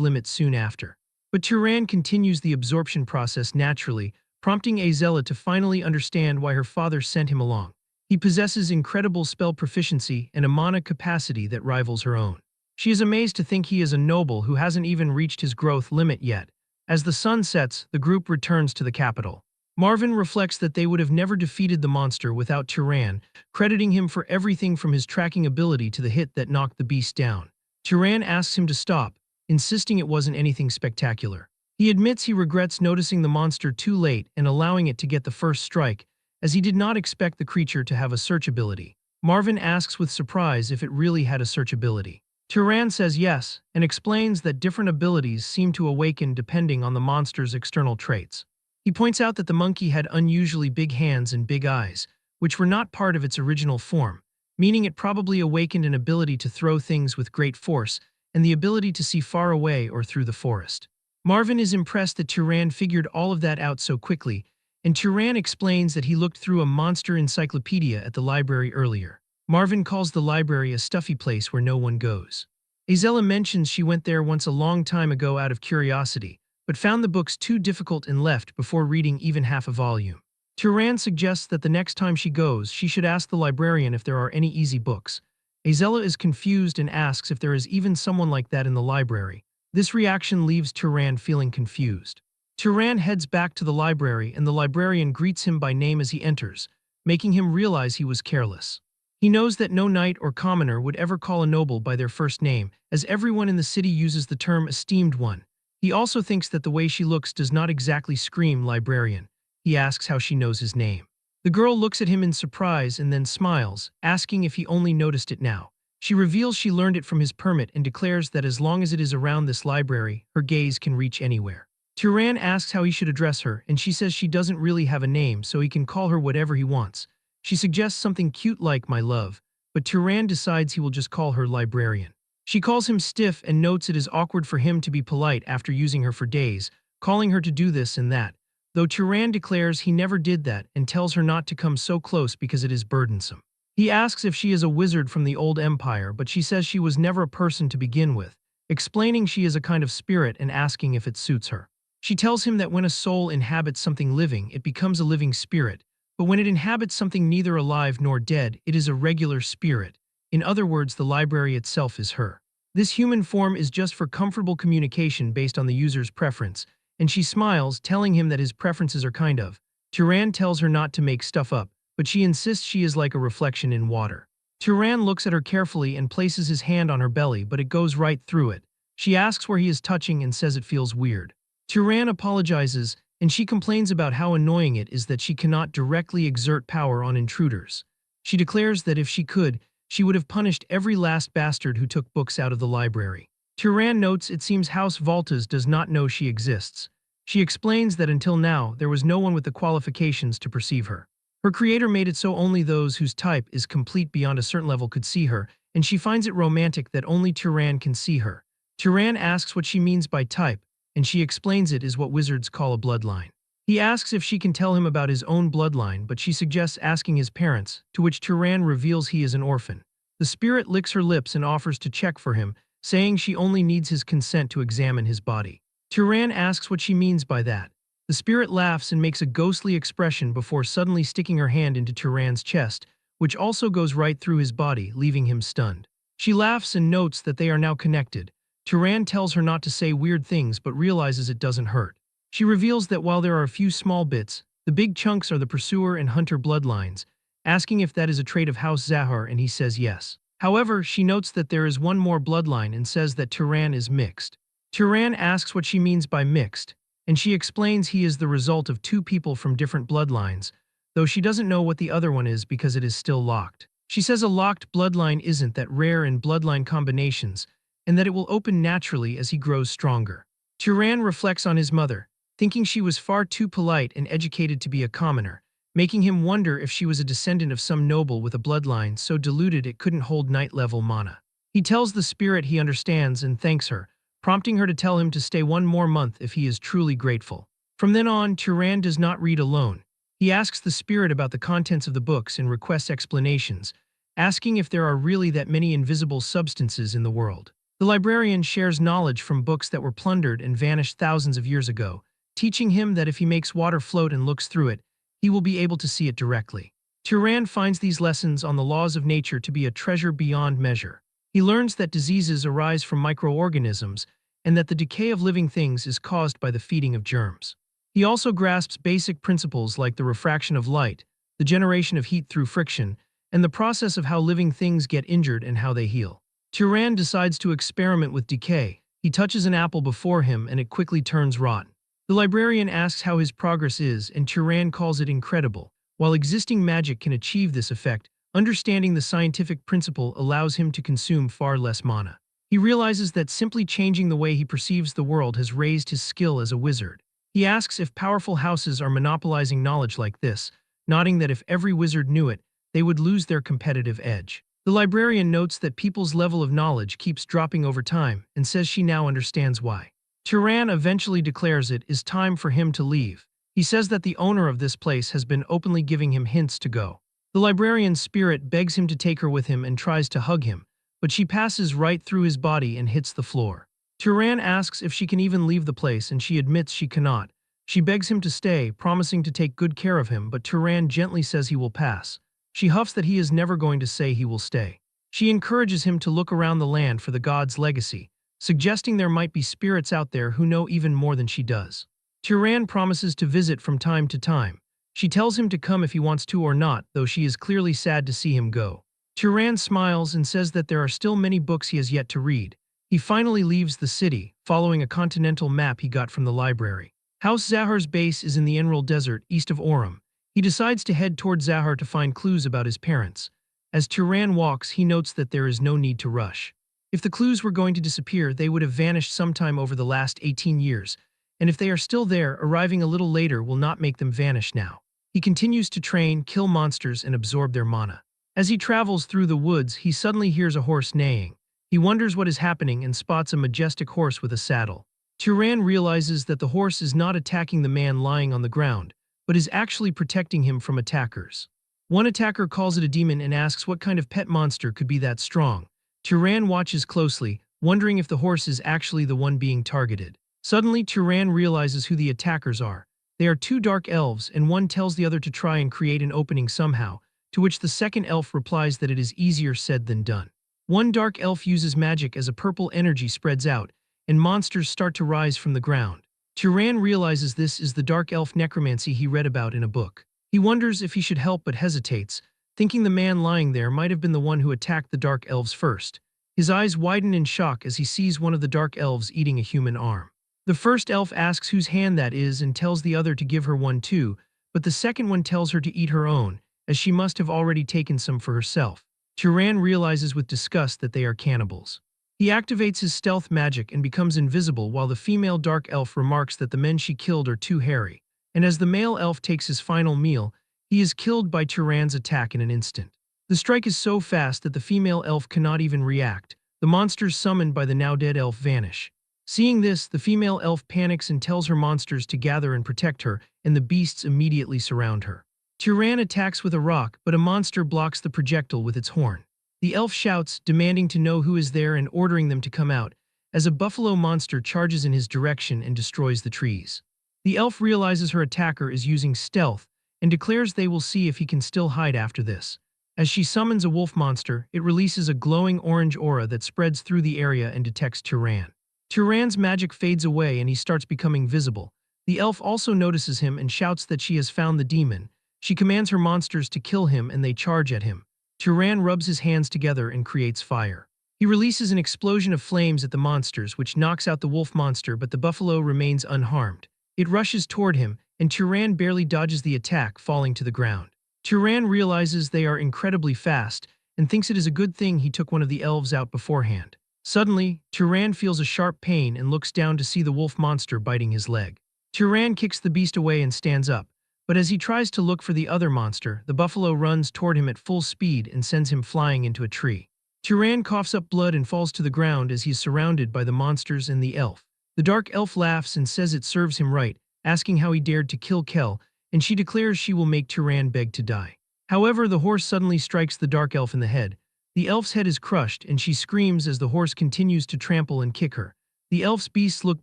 limit soon after. But Turan continues the absorption process naturally, prompting Azella to finally understand why her father sent him along. He possesses incredible spell proficiency and a mana capacity that rivals her own. She is amazed to think he is a noble who hasn't even reached his growth limit yet. As the sun sets, the group returns to the capital. Marvin reflects that they would have never defeated the monster without Turan, crediting him for everything from his tracking ability to the hit that knocked the beast down. Turan asks him to stop, insisting it wasn't anything spectacular. He admits he regrets noticing the monster too late and allowing it to get the first strike, as he did not expect the creature to have a search ability. Marvin asks with surprise if it really had a search ability. Turan says yes, and explains that different abilities seem to awaken depending on the monster's external traits. He points out that the monkey had unusually big hands and big eyes, which were not part of its original form, meaning it probably awakened an ability to throw things with great force and the ability to see far away or through the forest. Marvin is impressed that Turan figured all of that out so quickly, and Turan explains that he looked through a monster encyclopedia at the library earlier. Marvin calls the library a stuffy place where no one goes. Azella mentions she went there once a long time ago out of curiosity, but found the books too difficult and left before reading even half a volume. Turan suggests that the next time she goes, she should ask the librarian if there are any easy books. Azella is confused and asks if there is even someone like that in the library. This reaction leaves Turan feeling confused. Turan heads back to the library and the librarian greets him by name as he enters, making him realize he was careless. He knows that no knight or commoner would ever call a noble by their first name, as everyone in the city uses the term esteemed one. He also thinks that the way she looks does not exactly scream librarian. He asks how she knows his name. The girl looks at him in surprise and then smiles, asking if he only noticed it now. She reveals she learned it from his permit and declares that as long as it is around this library, her gaze can reach anywhere. Turan asks how he should address her, and she says she doesn't really have a name, so he can call her whatever he wants. She suggests something cute like my love, but Turan decides he will just call her librarian. She calls him stiff and notes it is awkward for him to be polite after using her for days, calling her to do this and that, though Turan declares he never did that and tells her not to come so close because it is burdensome. He asks if she is a wizard from the old empire, but she says she was never a person to begin with, explaining she is a kind of spirit and asking if it suits her. She tells him that when a soul inhabits something living, it becomes a living spirit, but when it inhabits something neither alive nor dead, it is a regular spirit. In other words, the library itself is her. This human form is just for comfortable communication based on the user's preference, and she smiles, telling him that his preferences are kind of. Turan tells her not to make stuff up, but she insists she is like a reflection in water. Turan looks at her carefully and places his hand on her belly, but it goes right through it. She asks where he is touching and says it feels weird. Turan apologizes, and she complains about how annoying it is that she cannot directly exert power on intruders. She declares that if she could, she would have punished every last bastard who took books out of the library. Turan notes it seems House Voltas does not know she exists. She explains that until now, there was no one with the qualifications to perceive her. Her creator made it so only those whose type is complete beyond a certain level could see her, and she finds it romantic that only Turan can see her. Turan asks what she means by type, and she explains it is what wizards call a bloodline. He asks if she can tell him about his own bloodline, but she suggests asking his parents, to which Turan reveals he is an orphan. The spirit licks her lips and offers to check for him, saying she only needs his consent to examine his body. Turan asks what she means by that. The spirit laughs and makes a ghostly expression before suddenly sticking her hand into Turan's chest, which also goes right through his body, leaving him stunned. She laughs and notes that they are now connected. Turan tells her not to say weird things but realizes it doesn't hurt. She reveals that while there are a few small bits, the big chunks are the pursuer and hunter bloodlines, asking if that is a trait of House Zahar, and he says yes. However, she notes that there is one more bloodline and says that Turan is mixed. Turan asks what she means by mixed, and she explains he is the result of two people from different bloodlines, though she doesn't know what the other one is because it is still locked. She says a locked bloodline isn't that rare in bloodline combinations, and that it will open naturally as he grows stronger. Turan reflects on his mother, thinking she was far too polite and educated to be a commoner, making him wonder if she was a descendant of some noble with a bloodline so diluted it couldn't hold knight-level mana. He tells the spirit he understands and thanks her, prompting her to tell him to stay one more month if he is truly grateful. From then on, Turan does not read alone. He asks the spirit about the contents of the books and requests explanations, asking if there are really that many invisible substances in the world. The librarian shares knowledge from books that were plundered and vanished thousands of years ago, teaching him that if he makes water float and looks through it, he will be able to see it directly. Turan finds these lessons on the laws of nature to be a treasure beyond measure. He learns that diseases arise from microorganisms and that the decay of living things is caused by the feeding of germs. He also grasps basic principles like the refraction of light, the generation of heat through friction, and the process of how living things get injured and how they heal. Turan decides to experiment with decay. He touches an apple before him and it quickly turns rotten. The librarian asks how his progress is, and Turan calls it incredible. While existing magic can achieve this effect, understanding the scientific principle allows him to consume far less mana. He realizes that simply changing the way he perceives the world has raised his skill as a wizard. He asks if powerful houses are monopolizing knowledge like this, nodding that if every wizard knew it, they would lose their competitive edge. The librarian notes that people's level of knowledge keeps dropping over time and says she now understands why. Turan eventually declares it is time for him to leave. He says that the owner of this place has been openly giving him hints to go. The librarian's spirit begs him to take her with him and tries to hug him, but she passes right through his body and hits the floor. Turan asks if she can even leave the place and she admits she cannot. She begs him to stay, promising to take good care of him, but Turan gently says he will pass. She huffs that he is never going to say he will stay. She encourages him to look around the land for the god's legacy, suggesting there might be spirits out there who know even more than she does. Turan promises to visit from time to time. She tells him to come if he wants to or not, though she is clearly sad to see him go. Turan smiles and says that there are still many books he has yet to read. He finally leaves the city, following a continental map he got from the library. House Zahar's base is in the Emerald Desert, east of Orem. He decides to head toward Zahar to find clues about his parents. As Turan walks, he notes that there is no need to rush. If the clues were going to disappear, they would have vanished sometime over the last 18 years, and if they are still there, arriving a little later will not make them vanish now. He continues to train, kill monsters, and absorb their mana. As he travels through the woods, he suddenly hears a horse neighing. He wonders what is happening and spots a majestic horse with a saddle. Turan realizes that the horse is not attacking the man lying on the ground, but is actually protecting him from attackers. One attacker calls it a demon and asks what kind of pet monster could be that strong. Turan watches closely, wondering if the horse is actually the one being targeted. Suddenly, Turan realizes who the attackers are. They are two dark elves, and one tells the other to try and create an opening somehow, to which the second elf replies that it is easier said than done. One dark elf uses magic as a purple energy spreads out, and monsters start to rise from the ground. Turan realizes this is the dark elf necromancy he read about in a book. He wonders if he should help but hesitates, thinking the man lying there might have been the one who attacked the dark elves first. His eyes widen in shock as he sees one of the dark elves eating a human arm. The first elf asks whose hand that is and tells the other to give her one too, but the second one tells her to eat her own, as she must have already taken some for herself. Turan realizes with disgust that they are cannibals. He activates his stealth magic and becomes invisible while the female dark elf remarks that the men she killed are too hairy. And as the male elf takes his final meal, he is killed by Turan's attack in an instant. The strike is so fast that the female elf cannot even react. The monsters summoned by the now-dead elf vanish. Seeing this, the female elf panics and tells her monsters to gather and protect her, and the beasts immediately surround her. Turan attacks with a rock, but a monster blocks the projectile with its horn. The elf shouts, demanding to know who is there and ordering them to come out, as a buffalo monster charges in his direction and destroys the trees. The elf realizes her attacker is using stealth and declares they will see if he can still hide after this. As she summons a wolf monster, it releases a glowing orange aura that spreads through the area and detects Turan. Turan's magic fades away and he starts becoming visible. The elf also notices him and shouts that she has found the demon. She commands her monsters to kill him and they charge at him. Turan rubs his hands together and creates fire. He releases an explosion of flames at the monsters, which knocks out the wolf monster, but the buffalo remains unharmed. It rushes toward him, and Turan barely dodges the attack, falling to the ground. Turan realizes they are incredibly fast and thinks it is a good thing he took one of the elves out beforehand. Suddenly, Turan feels a sharp pain and looks down to see the wolf monster biting his leg. Turan kicks the beast away and stands up. But as he tries to look for the other monster, the buffalo runs toward him at full speed and sends him flying into a tree. Turan coughs up blood and falls to the ground as he is surrounded by the monsters and the elf. The dark elf laughs and says it serves him right, asking how he dared to kill Kel, and she declares she will make Turan beg to die. However, the horse suddenly strikes the dark elf in the head. The elf's head is crushed and she screams as the horse continues to trample and kick her. The elf's beasts look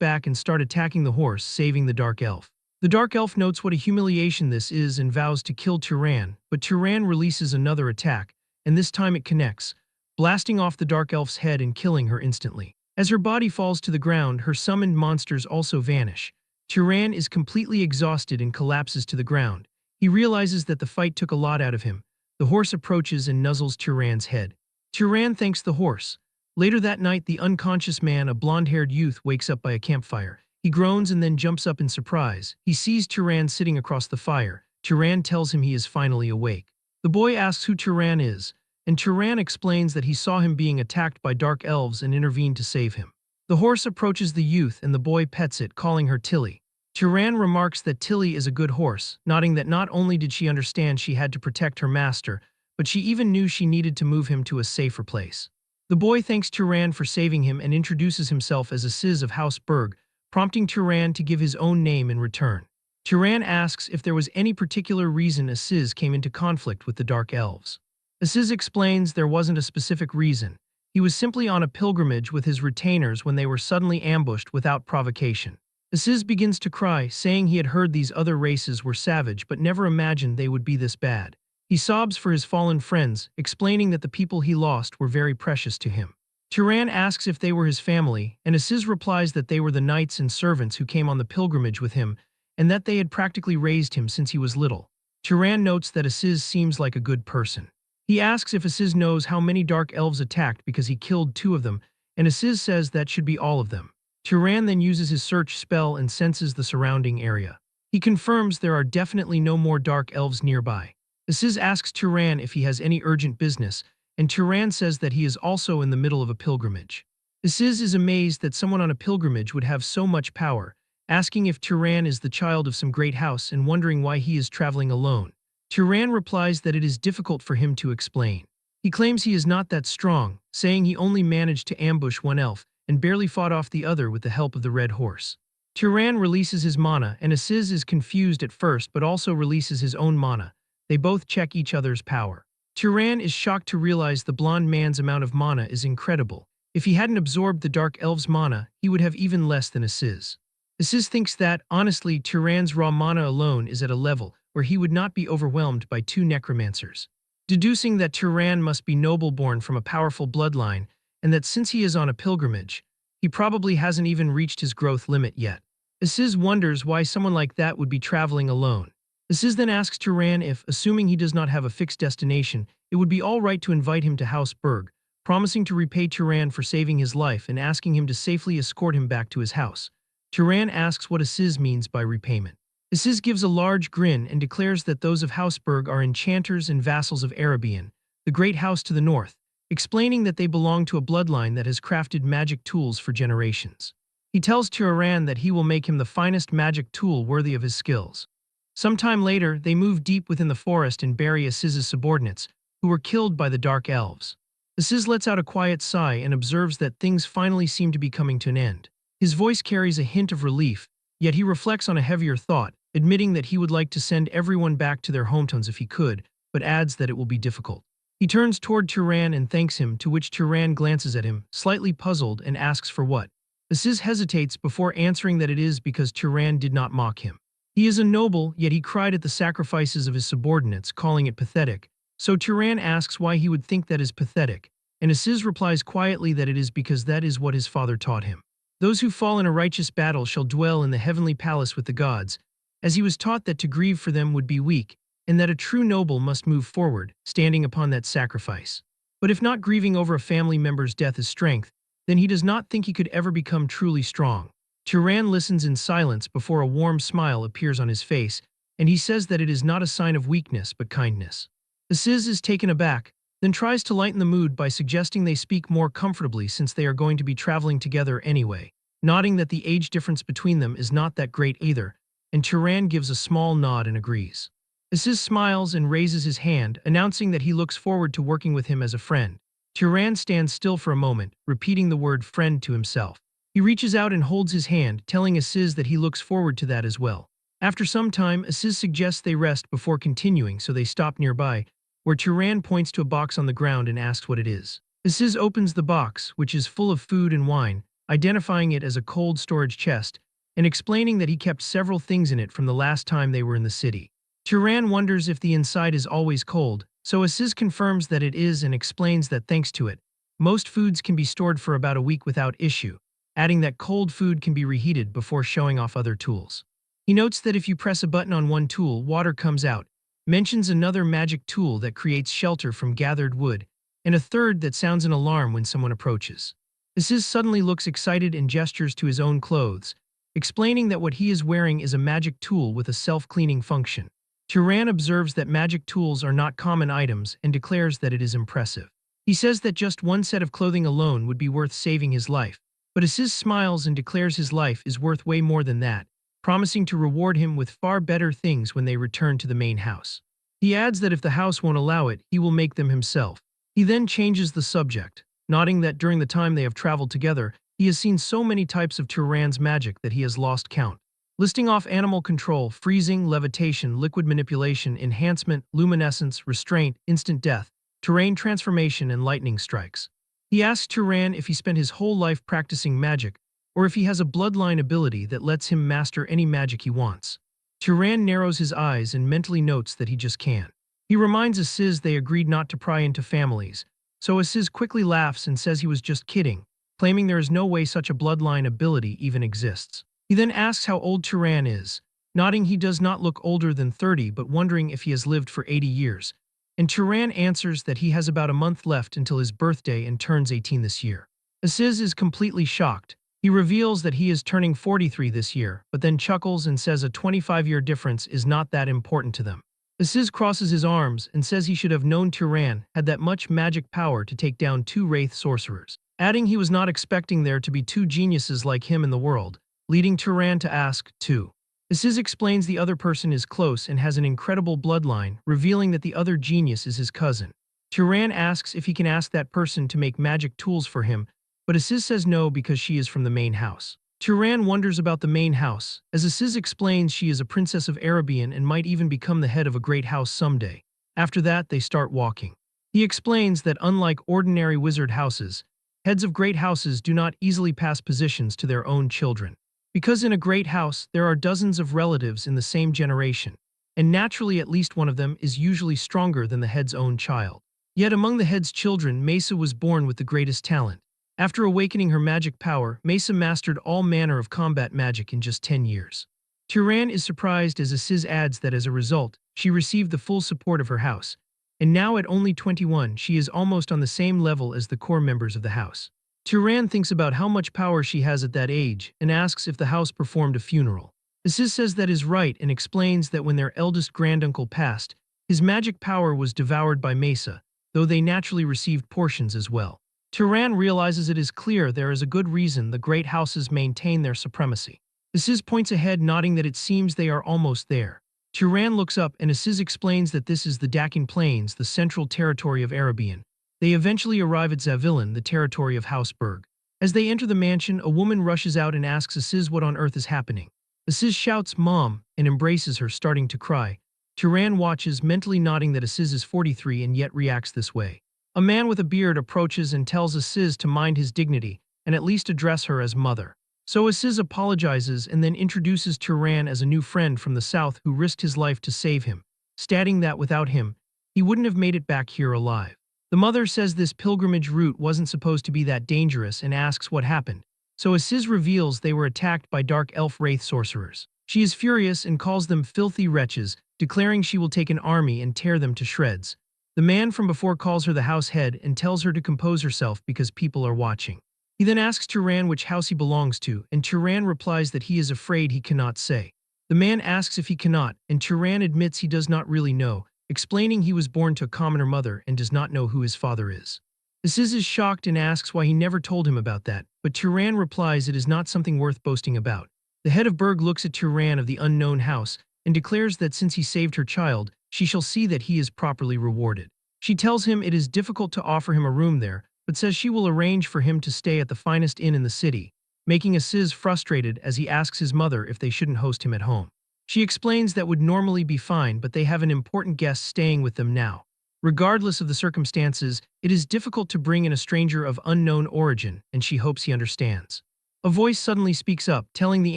back and start attacking the horse, saving the dark elf. The dark elf notes what a humiliation this is and vows to kill Turan, but Turan releases another attack, and this time it connects, blasting off the dark elf's head and killing her instantly. As her body falls to the ground, her summoned monsters also vanish. Turan is completely exhausted and collapses to the ground. He realizes that the fight took a lot out of him. The horse approaches and nuzzles Turan's head. Turan thanks the horse. Later that night, the unconscious man, a blonde-haired youth, wakes up by a campfire. He groans and then jumps up in surprise. He sees Turan sitting across the fire. Turan tells him he is finally awake. The boy asks who Turan is, and Turan explains that he saw him being attacked by dark elves and intervened to save him. The horse approaches the youth and the boy pets it, calling her Tilly. Turan remarks that Tilly is a good horse, nodding that not only did she understand she had to protect her master, but she even knew she needed to move him to a safer place. The boy thanks Turan for saving him and introduces himself as Aziz of House Berg, prompting Turan to give his own name in return. Turan asks if there was any particular reason Aziz came into conflict with the Dark Elves. Aziz explains there wasn't a specific reason. He was simply on a pilgrimage with his retainers when they were suddenly ambushed without provocation. Aziz begins to cry, saying he had heard these other races were savage but never imagined they would be this bad. He sobs for his fallen friends, explaining that the people he lost were very precious to him. Turan asks if they were his family, and Aziz replies that they were the knights and servants who came on the pilgrimage with him, and that they had practically raised him since he was little. Turan notes that Aziz seems like a good person. He asks if Aziz knows how many dark elves attacked because he killed 2 of them, and Aziz says that should be all of them. Turan then uses his search spell and senses the surrounding area. He confirms there are definitely no more dark elves nearby. Aziz asks Turan if he has any urgent business, and Turan says that he is also in the middle of a pilgrimage. Aziz is amazed that someone on a pilgrimage would have so much power, asking if Turan is the child of some great house and wondering why he is traveling alone. Turan replies that it is difficult for him to explain. He claims he is not that strong, saying he only managed to ambush one elf and barely fought off the other with the help of the red horse. Turan releases his mana, and Aziz is confused at first but also releases his own mana. They both check each other's power. Turan is shocked to realize the blonde man's amount of mana is incredible. If he hadn't absorbed the Dark Elf's mana, he would have even less than Aziz. Aziz thinks that, honestly, Turan's raw mana alone is at a level where he would not be overwhelmed by 2 necromancers. Deducing that Turan must be noble-born from a powerful bloodline, and that since he is on a pilgrimage, he probably hasn't even reached his growth limit yet. Aziz wonders why someone like that would be traveling alone. Aziz then asks Turan if, assuming he does not have a fixed destination, it would be all right to invite him to House Berg, promising to repay Turan for saving his life and asking him to safely escort him back to his house. Turan asks what Aziz means by repayment. Aziz gives a large grin and declares that those of House Berg are enchanters and vassals of Arabian, the great house to the north, explaining that they belong to a bloodline that has crafted magic tools for generations. He tells Turan that he will make him the finest magic tool worthy of his skills. Sometime later, they move deep within the forest and bury Aziz's subordinates, who were killed by the Dark Elves. Aziz lets out a quiet sigh and observes that things finally seem to be coming to an end. His voice carries a hint of relief, yet he reflects on a heavier thought, admitting that he would like to send everyone back to their hometowns if he could, but adds that it will be difficult. He turns toward Turan and thanks him, to which Turan glances at him, slightly puzzled, and asks for what. Aziz hesitates before answering that it is because Turan did not mock him. He is a noble, yet he cried at the sacrifices of his subordinates, calling it pathetic. So Turan asks why he would think that is pathetic, and Aziz replies quietly that it is because that is what his father taught him. Those who fall in a righteous battle shall dwell in the heavenly palace with the gods, as he was taught that to grieve for them would be weak, and that a true noble must move forward, standing upon that sacrifice. But if not grieving over a family member's death is strength, then he does not think he could ever become truly strong. Turan listens in silence before a warm smile appears on his face, and he says that it is not a sign of weakness but kindness. Aziz is taken aback, then tries to lighten the mood by suggesting they speak more comfortably since they are going to be traveling together anyway, nodding that the age difference between them is not that great either, and Turan gives a small nod and agrees. Aziz smiles and raises his hand, announcing that he looks forward to working with him as a friend. Turan stands still for a moment, repeating the word friend to himself. He reaches out and holds his hand, telling Aziz that he looks forward to that as well. After some time, Aziz suggests they rest before continuing, so they stop nearby, where Turan points to a box on the ground and asks what it is. Aziz opens the box, which is full of food and wine, identifying it as a cold storage chest, and explaining that he kept several things in it from the last time they were in the city. Turan wonders if the inside is always cold, so Aziz confirms that it is and explains that thanks to it, most foods can be stored for about a week without issue, adding that cold food can be reheated before showing off other tools. He notes that if you press a button on one tool, water comes out, mentions another magic tool that creates shelter from gathered wood, and a third that sounds an alarm when someone approaches. Aziz suddenly looks excited and gestures to his own clothes, explaining that what he is wearing is a magic tool with a self-cleaning function. Turan observes that magic tools are not common items and declares that it is impressive. He says that just one set of clothing alone would be worth saving his life, but Aziz smiles and declares his life is worth way more than that, promising to reward him with far better things when they return to the main house. He adds that if the house won't allow it, he will make them himself. He then changes the subject, nodding that during the time they have traveled together, he has seen so many types of Turan's magic that he has lost count. Listing off animal control, freezing, levitation, liquid manipulation, enhancement, luminescence, restraint, instant death, terrain transformation, and lightning strikes. He asks Turan if he spent his whole life practicing magic, or if he has a bloodline ability that lets him master any magic he wants. Turan narrows his eyes and mentally notes that he just can. He reminds Aziz they agreed not to pry into families, so Aziz quickly laughs and says he was just kidding, claiming there is no way such a bloodline ability even exists. He then asks how old Turan is, nodding he does not look older than 30 but wondering if he has lived for 80 years, and Turan answers that he has about a month left until his birthday and turns 18 this year. Aziz is completely shocked. He reveals that he is turning 43 this year, but then chuckles and says a 25-year difference is not that important to them. Aziz crosses his arms and says he should have known Turan had that much magic power to take down 2 wraith sorcerers, adding he was not expecting there to be 2 geniuses like him in the world, leading Turan to ask, too. Aziz explains the other person is close and has an incredible bloodline, revealing that the other genius is his cousin. Turan asks if he can ask that person to make magic tools for him, but Aziz says no because she is from the main house. Turan wonders about the main house, as Aziz explains she is a princess of Arabian and might even become the head of a great house someday. After that, they start walking. He explains that unlike ordinary wizard houses, heads of great houses do not easily pass positions to their own children. Because in a great house, there are dozens of relatives in the same generation, and naturally at least one of them is usually stronger than the head's own child. Yet among the head's children, Mesa was born with the greatest talent. After awakening her magic power, Mesa mastered all manner of combat magic in just 10 years. Turan is surprised as Aziz adds that as a result, she received the full support of her house, and now at only 21 she is almost on the same level as the core members of the house. Turan thinks about how much power she has at that age and asks if the house performed a funeral. Aziz says that is right and explains that when their eldest granduncle passed, his magic power was devoured by Mesa, though they naturally received portions as well. Turan realizes it is clear there is a good reason the great houses maintain their supremacy. Aziz points ahead, nodding that it seems they are almost there. Turan looks up and Aziz explains that this is the Dakin Plains, the central territory of Arabian. They eventually arrive at Zavillan, the territory of House Berg. As they enter the mansion, a woman rushes out and asks Aziz what on earth is happening. Aziz shouts, "Mom," and embraces her, starting to cry. Turan watches, mentally nodding that Aziz is 43 and yet reacts this way. A man with a beard approaches and tells Aziz to mind his dignity and at least address her as mother. So Aziz apologizes and then introduces Turan as a new friend from the south who risked his life to save him, stating that without him, he wouldn't have made it back here alive. The mother says this pilgrimage route wasn't supposed to be that dangerous and asks what happened. So Aziz reveals they were attacked by dark elf wraith sorcerers. She is furious and calls them filthy wretches, declaring she will take an army and tear them to shreds. The man from before calls her the house head and tells her to compose herself because people are watching. He then asks Turan which house he belongs to, and Turan replies that he is afraid he cannot say. The man asks if he cannot, and Turan admits he does not really know, explaining he was born to a commoner mother and does not know who his father is. Aziz is shocked and asks why he never told him about that, but Turan replies it is not something worth boasting about. The head of Berg looks at Turan of the unknown house and declares that since he saved her child, she shall see that he is properly rewarded. She tells him it is difficult to offer him a room there, but says she will arrange for him to stay at the finest inn in the city, making Aziz frustrated as he asks his mother if they shouldn't host him at home. She explains that would normally be fine, but they have an important guest staying with them now. Regardless of the circumstances, it is difficult to bring in a stranger of unknown origin, and she hopes he understands. A voice suddenly speaks up, telling the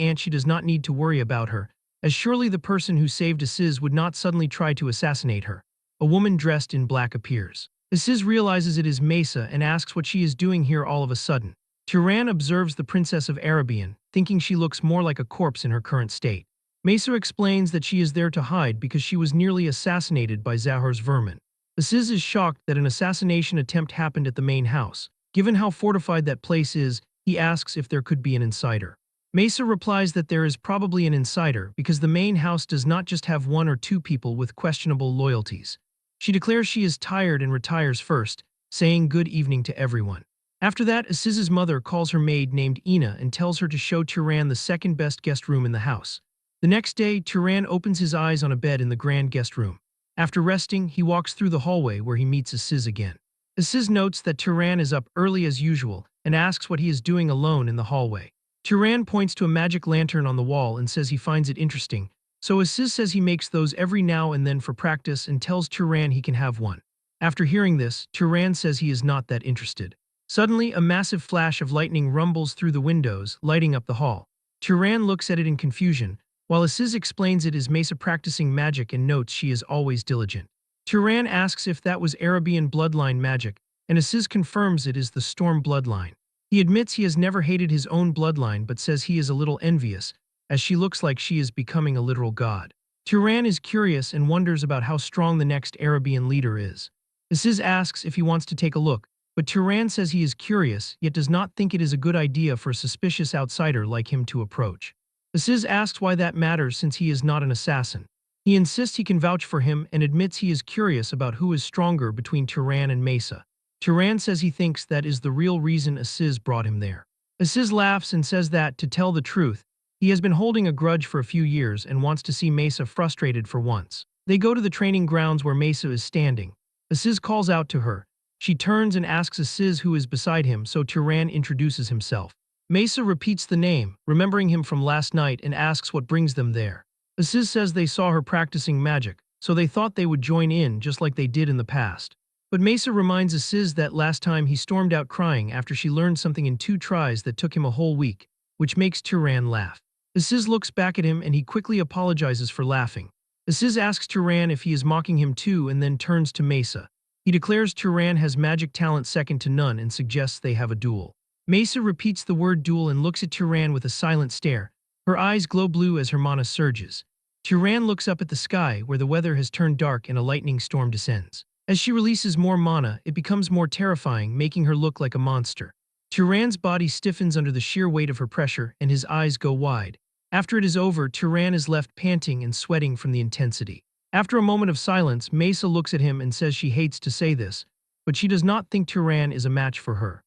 aunt she does not need to worry about her, as surely the person who saved Aziz would not suddenly try to assassinate her. A woman dressed in black appears. Aziz realizes it is Mesa and asks what she is doing here all of a sudden. Turan observes the Princess of Arabian, thinking she looks more like a corpse in her current state. Mesa explains that she is there to hide because she was nearly assassinated by Zahor's vermin. Aziz is shocked that an assassination attempt happened at the main house. Given how fortified that place is, he asks if there could be an insider. Mesa replies that there is probably an insider because the main house does not just have one or two people with questionable loyalties. She declares she is tired and retires first, saying good evening to everyone. After that, Aziz's mother calls her maid named Ina and tells her to show Turan the second best guest room in the house. The next day, Turan opens his eyes on a bed in the grand guest room. After resting, he walks through the hallway where he meets Aziz again. Aziz notes that Turan is up early as usual and asks what he is doing alone in the hallway. Turan points to a magic lantern on the wall and says he finds it interesting, so Aziz says he makes those every now and then for practice and tells Turan he can have one. After hearing this, Turan says he is not that interested. Suddenly, a massive flash of lightning rumbles through the windows, lighting up the hall. Turan looks at it in confusion, while Aziz explains it is Mesa practicing magic and notes she is always diligent. Turan asks if that was Arabian bloodline magic, and Aziz confirms it is the Storm bloodline. He admits he has never hated his own bloodline but says he is a little envious, as she looks like she is becoming a literal god. Turan is curious and wonders about how strong the next Arabian leader is. Aziz asks if he wants to take a look, but Turan says he is curious, yet does not think it is a good idea for a suspicious outsider like him to approach. Aziz asks why that matters since he is not an assassin. He insists he can vouch for him and admits he is curious about who is stronger between Turan and Mesa. Turan says he thinks that is the real reason Aziz brought him there. Aziz laughs and says that, to tell the truth, he has been holding a grudge for a few years and wants to see Mesa frustrated for once. They go to the training grounds where Mesa is standing. Aziz calls out to her. She turns and asks Aziz who is beside him, so Turan introduces himself. Mesa repeats the name, remembering him from last night, and asks what brings them there. Aziz says they saw her practicing magic, so they thought they would join in just like they did in the past. But Mesa reminds Aziz that last time he stormed out crying after she learned something in 2 tries that took him a whole week, which makes Turan laugh. Aziz looks back at him and he quickly apologizes for laughing. Aziz asks Turan if he is mocking him too and then turns to Mesa. He declares Turan has magic talent second to none and suggests they have a duel. Mesa repeats the word duel and looks at Turan with a silent stare. Her eyes glow blue as her mana surges. Turan looks up at the sky where the weather has turned dark and a lightning storm descends. As she releases more mana, it becomes more terrifying, making her look like a monster. Turan's body stiffens under the sheer weight of her pressure, and his eyes go wide. After it is over, Turan is left panting and sweating from the intensity. After a moment of silence, Mesa looks at him and says she hates to say this, but she does not think Turan is a match for her.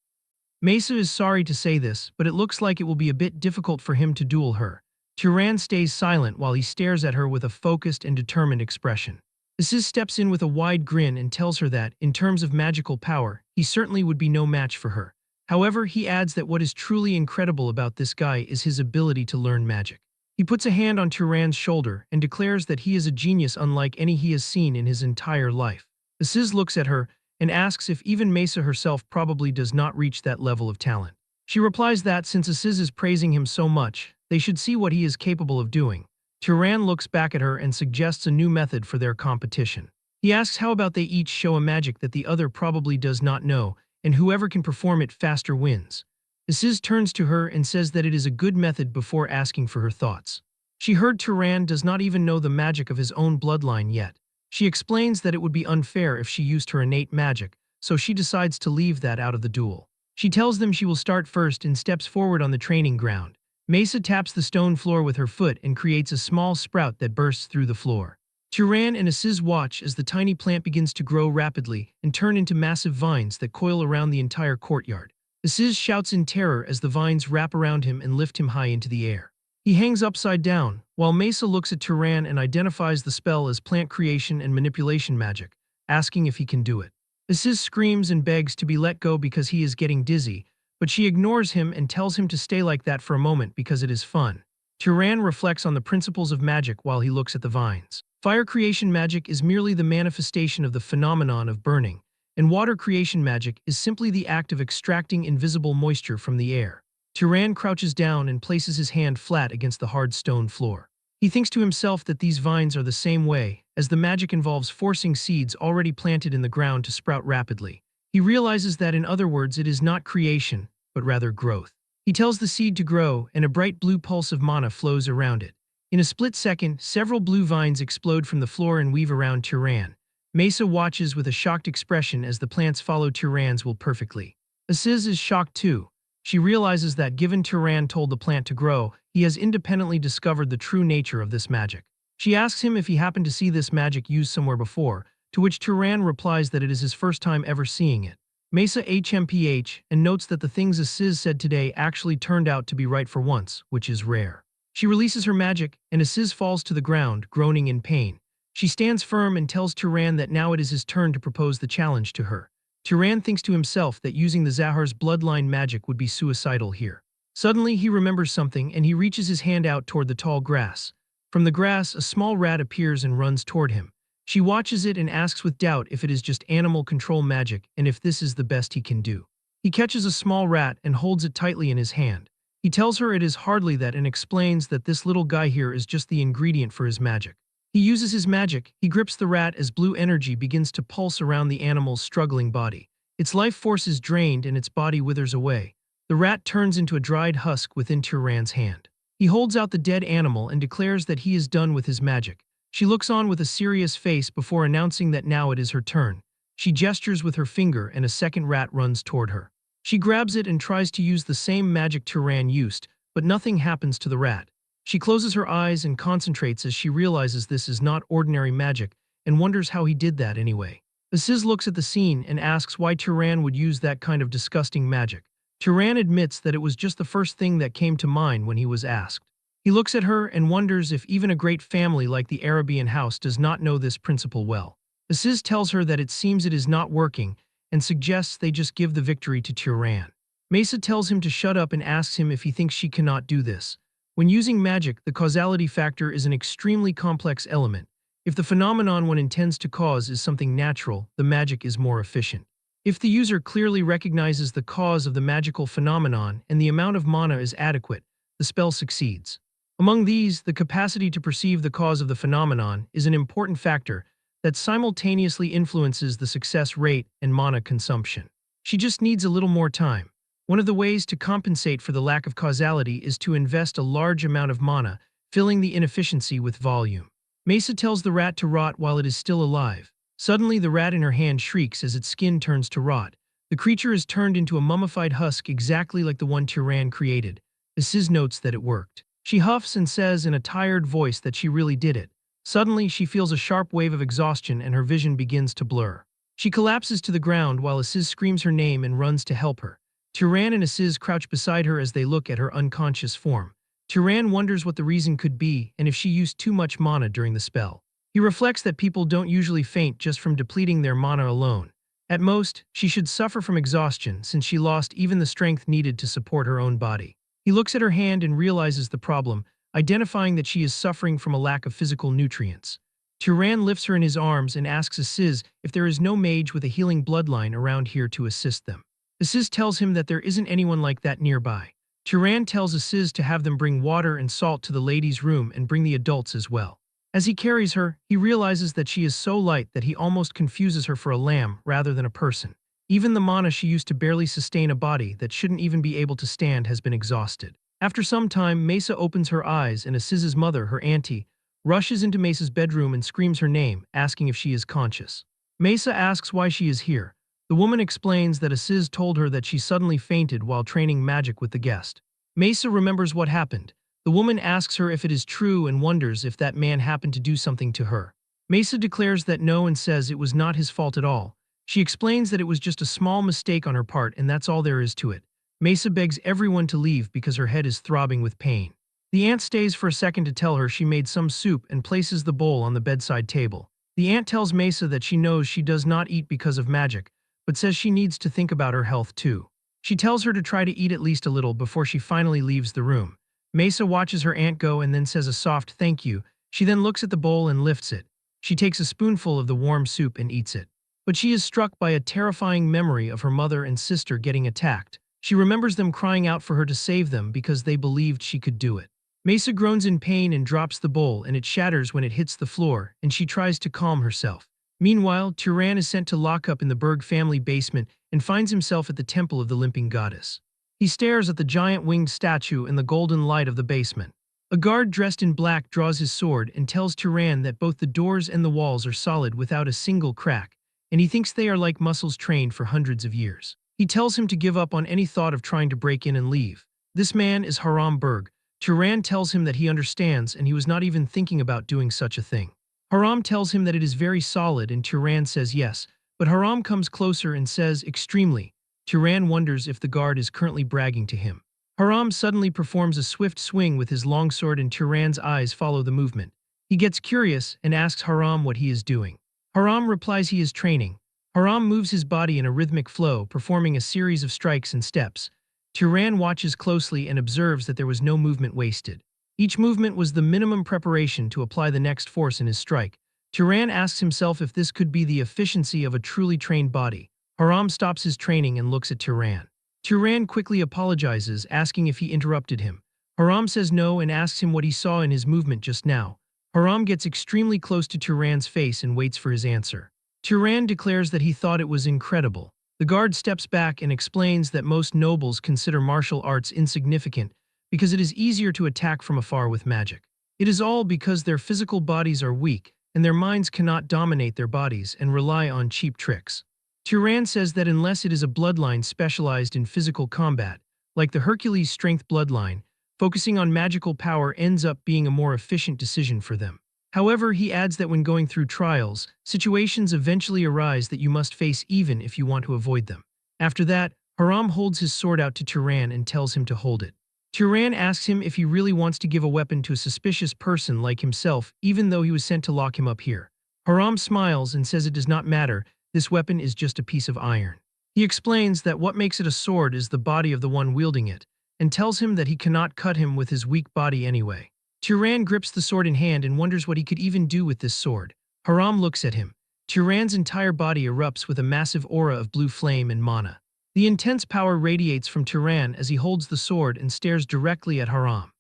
Mesa is sorry to say this, but it looks like it will be a bit difficult for him to duel her. Turan stays silent while he stares at her with a focused and determined expression. Aziz steps in with a wide grin and tells her that, in terms of magical power, he certainly would be no match for her. However, he adds that what is truly incredible about this guy is his ability to learn magic. He puts a hand on Turan's shoulder and declares that he is a genius unlike any he has seen in his entire life. Aziz looks at her and asks if even Mesa herself probably does not reach that level of talent. She replies that since Aziz is praising him so much, they should see what he is capable of doing. Turan looks back at her and suggests a new method for their competition. He asks how about they each show a magic that the other probably does not know, and whoever can perform it faster wins. Aziz turns to her and says that it is a good method before asking for her thoughts. She heard Turan does not even know the magic of his own bloodline yet. She explains that it would be unfair if she used her innate magic, so she decides to leave that out of the duel. She tells them she will start first and steps forward on the training ground. Mesa taps the stone floor with her foot and creates a small sprout that bursts through the floor. Turan and Aziz watch as the tiny plant begins to grow rapidly and turn into massive vines that coil around the entire courtyard. Aziz shouts in terror as the vines wrap around him and lift him high into the air. He hangs upside down, while Mesa looks at Turan and identifies the spell as plant creation and manipulation magic, asking if he can do it. Aziz screams and begs to be let go because he is getting dizzy, but she ignores him and tells him to stay like that for a moment because it is fun. Turan reflects on the principles of magic while he looks at the vines. Fire creation magic is merely the manifestation of the phenomenon of burning, and water creation magic is simply the act of extracting invisible moisture from the air. Turan crouches down and places his hand flat against the hard stone floor. He thinks to himself that these vines are the same way, as the magic involves forcing seeds already planted in the ground to sprout rapidly. He realizes that in other words it is not creation, but rather growth. He tells the seed to grow, and a bright blue pulse of mana flows around it. In a split second, several blue vines explode from the floor and weave around Turan. Mesa watches with a shocked expression as the plants follow Turan's will perfectly. Aziz is shocked too. She realizes that given Turan told the plant to grow, he has independently discovered the true nature of this magic. She asks him if he happened to see this magic used somewhere before, to which Turan replies that it is his first time ever seeing it. Mesa HMPH and notes that the things Aziz said today actually turned out to be right for once, which is rare. She releases her magic, and Aziz falls to the ground, groaning in pain. She stands firm and tells Turan that now it is his turn to propose the challenge to her. Turan thinks to himself that using the Zahar's bloodline magic would be suicidal here. Suddenly, he remembers something and he reaches his hand out toward the tall grass. From the grass, a small rat appears and runs toward him. She watches it and asks with doubt if it is just animal control magic and if this is the best he can do. He catches a small rat and holds it tightly in his hand. He tells her it is hardly that and explains that this little guy here is just the ingredient for his magic. He uses his magic, he grips the rat as blue energy begins to pulse around the animal's struggling body. Its life force is drained and its body withers away. The rat turns into a dried husk within Turan's hand. He holds out the dead animal and declares that he is done with his magic. She looks on with a serious face before announcing that now it is her turn. She gestures with her finger and a second rat runs toward her. She grabs it and tries to use the same magic Turan used, but nothing happens to the rat. She closes her eyes and concentrates as she realizes this is not ordinary magic and wonders how he did that anyway. Aziz looks at the scene and asks why Turan would use that kind of disgusting magic. Turan admits that it was just the first thing that came to mind when he was asked. He looks at her and wonders if even a great family like the Arabian house does not know this principle well. Aziz tells her that it seems it is not working and suggests they just give the victory to Turan. Mesa tells him to shut up and asks him if he thinks she cannot do this. When using magic, the causality factor is an extremely complex element. If the phenomenon one intends to cause is something natural, the magic is more efficient. If the user clearly recognizes the cause of the magical phenomenon and the amount of mana is adequate, the spell succeeds. Among these, the capacity to perceive the cause of the phenomenon is an important factor that simultaneously influences the success rate and mana consumption. She just needs a little more time. One of the ways to compensate for the lack of causality is to invest a large amount of mana, filling the inefficiency with volume. Mesa tells the rat to rot while it is still alive. Suddenly, the rat in her hand shrieks as its skin turns to rot. The creature is turned into a mummified husk exactly like the one Tyran created. Aziz notes that it worked. She huffs and says in a tired voice that she really did it. Suddenly, she feels a sharp wave of exhaustion and her vision begins to blur. She collapses to the ground while Aziz screams her name and runs to help her. Tyran and Aziz crouch beside her as they look at her unconscious form. Tyran wonders what the reason could be and if she used too much mana during the spell. He reflects that people don't usually faint just from depleting their mana alone. At most, she should suffer from exhaustion since she lost even the strength needed to support her own body. He looks at her hand and realizes the problem, identifying that she is suffering from a lack of physical nutrients. Tyran lifts her in his arms and asks Aziz if there is no mage with a healing bloodline around here to assist them. Aziz tells him that there isn't anyone like that nearby. Tyran tells Aziz to have them bring water and salt to the ladies' room and bring the adults as well. As he carries her, he realizes that she is so light that he almost confuses her for a lamb rather than a person. Even the mana she used to barely sustain a body that shouldn't even be able to stand has been exhausted. After some time, Mesa opens her eyes and Aziz's mother, her auntie, rushes into Mesa's bedroom and screams her name, asking if she is conscious. Mesa asks why she is here. The woman explains that Aziz told her that she suddenly fainted while training magic with the guest. Mesa remembers what happened. The woman asks her if it is true and wonders if that man happened to do something to her. Mesa declares that no and says it was not his fault at all. She explains that it was just a small mistake on her part and that's all there is to it. Mesa begs everyone to leave because her head is throbbing with pain. The aunt stays for a second to tell her she made some soup and places the bowl on the bedside table. The aunt tells Mesa that she knows she does not eat because of magic, but says she needs to think about her health too. She tells her to try to eat at least a little before she finally leaves the room. Mesa watches her aunt go and then says a soft thank you. She then looks at the bowl and lifts it. She takes a spoonful of the warm soup and eats it. But she is struck by a terrifying memory of her mother and sister getting attacked. She remembers them crying out for her to save them because they believed she could do it. Mesa groans in pain and drops the bowl and it shatters when it hits the floor, and she tries to calm herself. Meanwhile, Tyran is sent to lock up in the Berg family basement and finds himself at the temple of the limping goddess. He stares at the giant winged statue in the golden light of the basement. A guard dressed in black draws his sword and tells Tyran that both the doors and the walls are solid without a single crack, and he thinks they are like muscles trained for hundreds of years. He tells him to give up on any thought of trying to break in and leave. This man is Haram Berg. Tyran tells him that he understands and he was not even thinking about doing such a thing. Haram tells him that it is very solid and Tyran says yes, but Haram comes closer and says extremely. Tyran wonders if the guard is currently bragging to him. Haram suddenly performs a swift swing with his longsword and Tyran's eyes follow the movement. He gets curious and asks Haram what he is doing. Haram replies he is training. Haram moves his body in a rhythmic flow, performing a series of strikes and steps. Tyran watches closely and observes that there was no movement wasted. Each movement was the minimum preparation to apply the next force in his strike. Tyran asks himself if this could be the efficiency of a truly trained body. Haram stops his training and looks at Tyran. Tyran quickly apologizes, asking if he interrupted him. Haram says no and asks him what he saw in his movement just now. Haram gets extremely close to Tyran's face and waits for his answer. Tyran declares that he thought it was incredible. The guard steps back and explains that most nobles consider martial arts insignificant because it is easier to attack from afar with magic. It is all because their physical bodies are weak and their minds cannot dominate their bodies and rely on cheap tricks. Tyran says that unless it is a bloodline specialized in physical combat, like the Hercules strength bloodline, focusing on magical power ends up being a more efficient decision for them. However, he adds that when going through trials, situations eventually arise that you must face even if you want to avoid them. After that, Haram holds his sword out to Tyran and tells him to hold it. Tyran asks him if he really wants to give a weapon to a suspicious person like himself, even though he was sent to lock him up here. Haram smiles and says it does not matter, this weapon is just a piece of iron. He explains that what makes it a sword is the body of the one wielding it, and tells him that he cannot cut him with his weak body anyway. Tyran grips the sword in hand and wonders what he could even do with this sword. Haram looks at him. Tyran's entire body erupts with a massive aura of blue flame and mana. The intense power radiates from Tyran as he holds the sword and stares directly at Haram.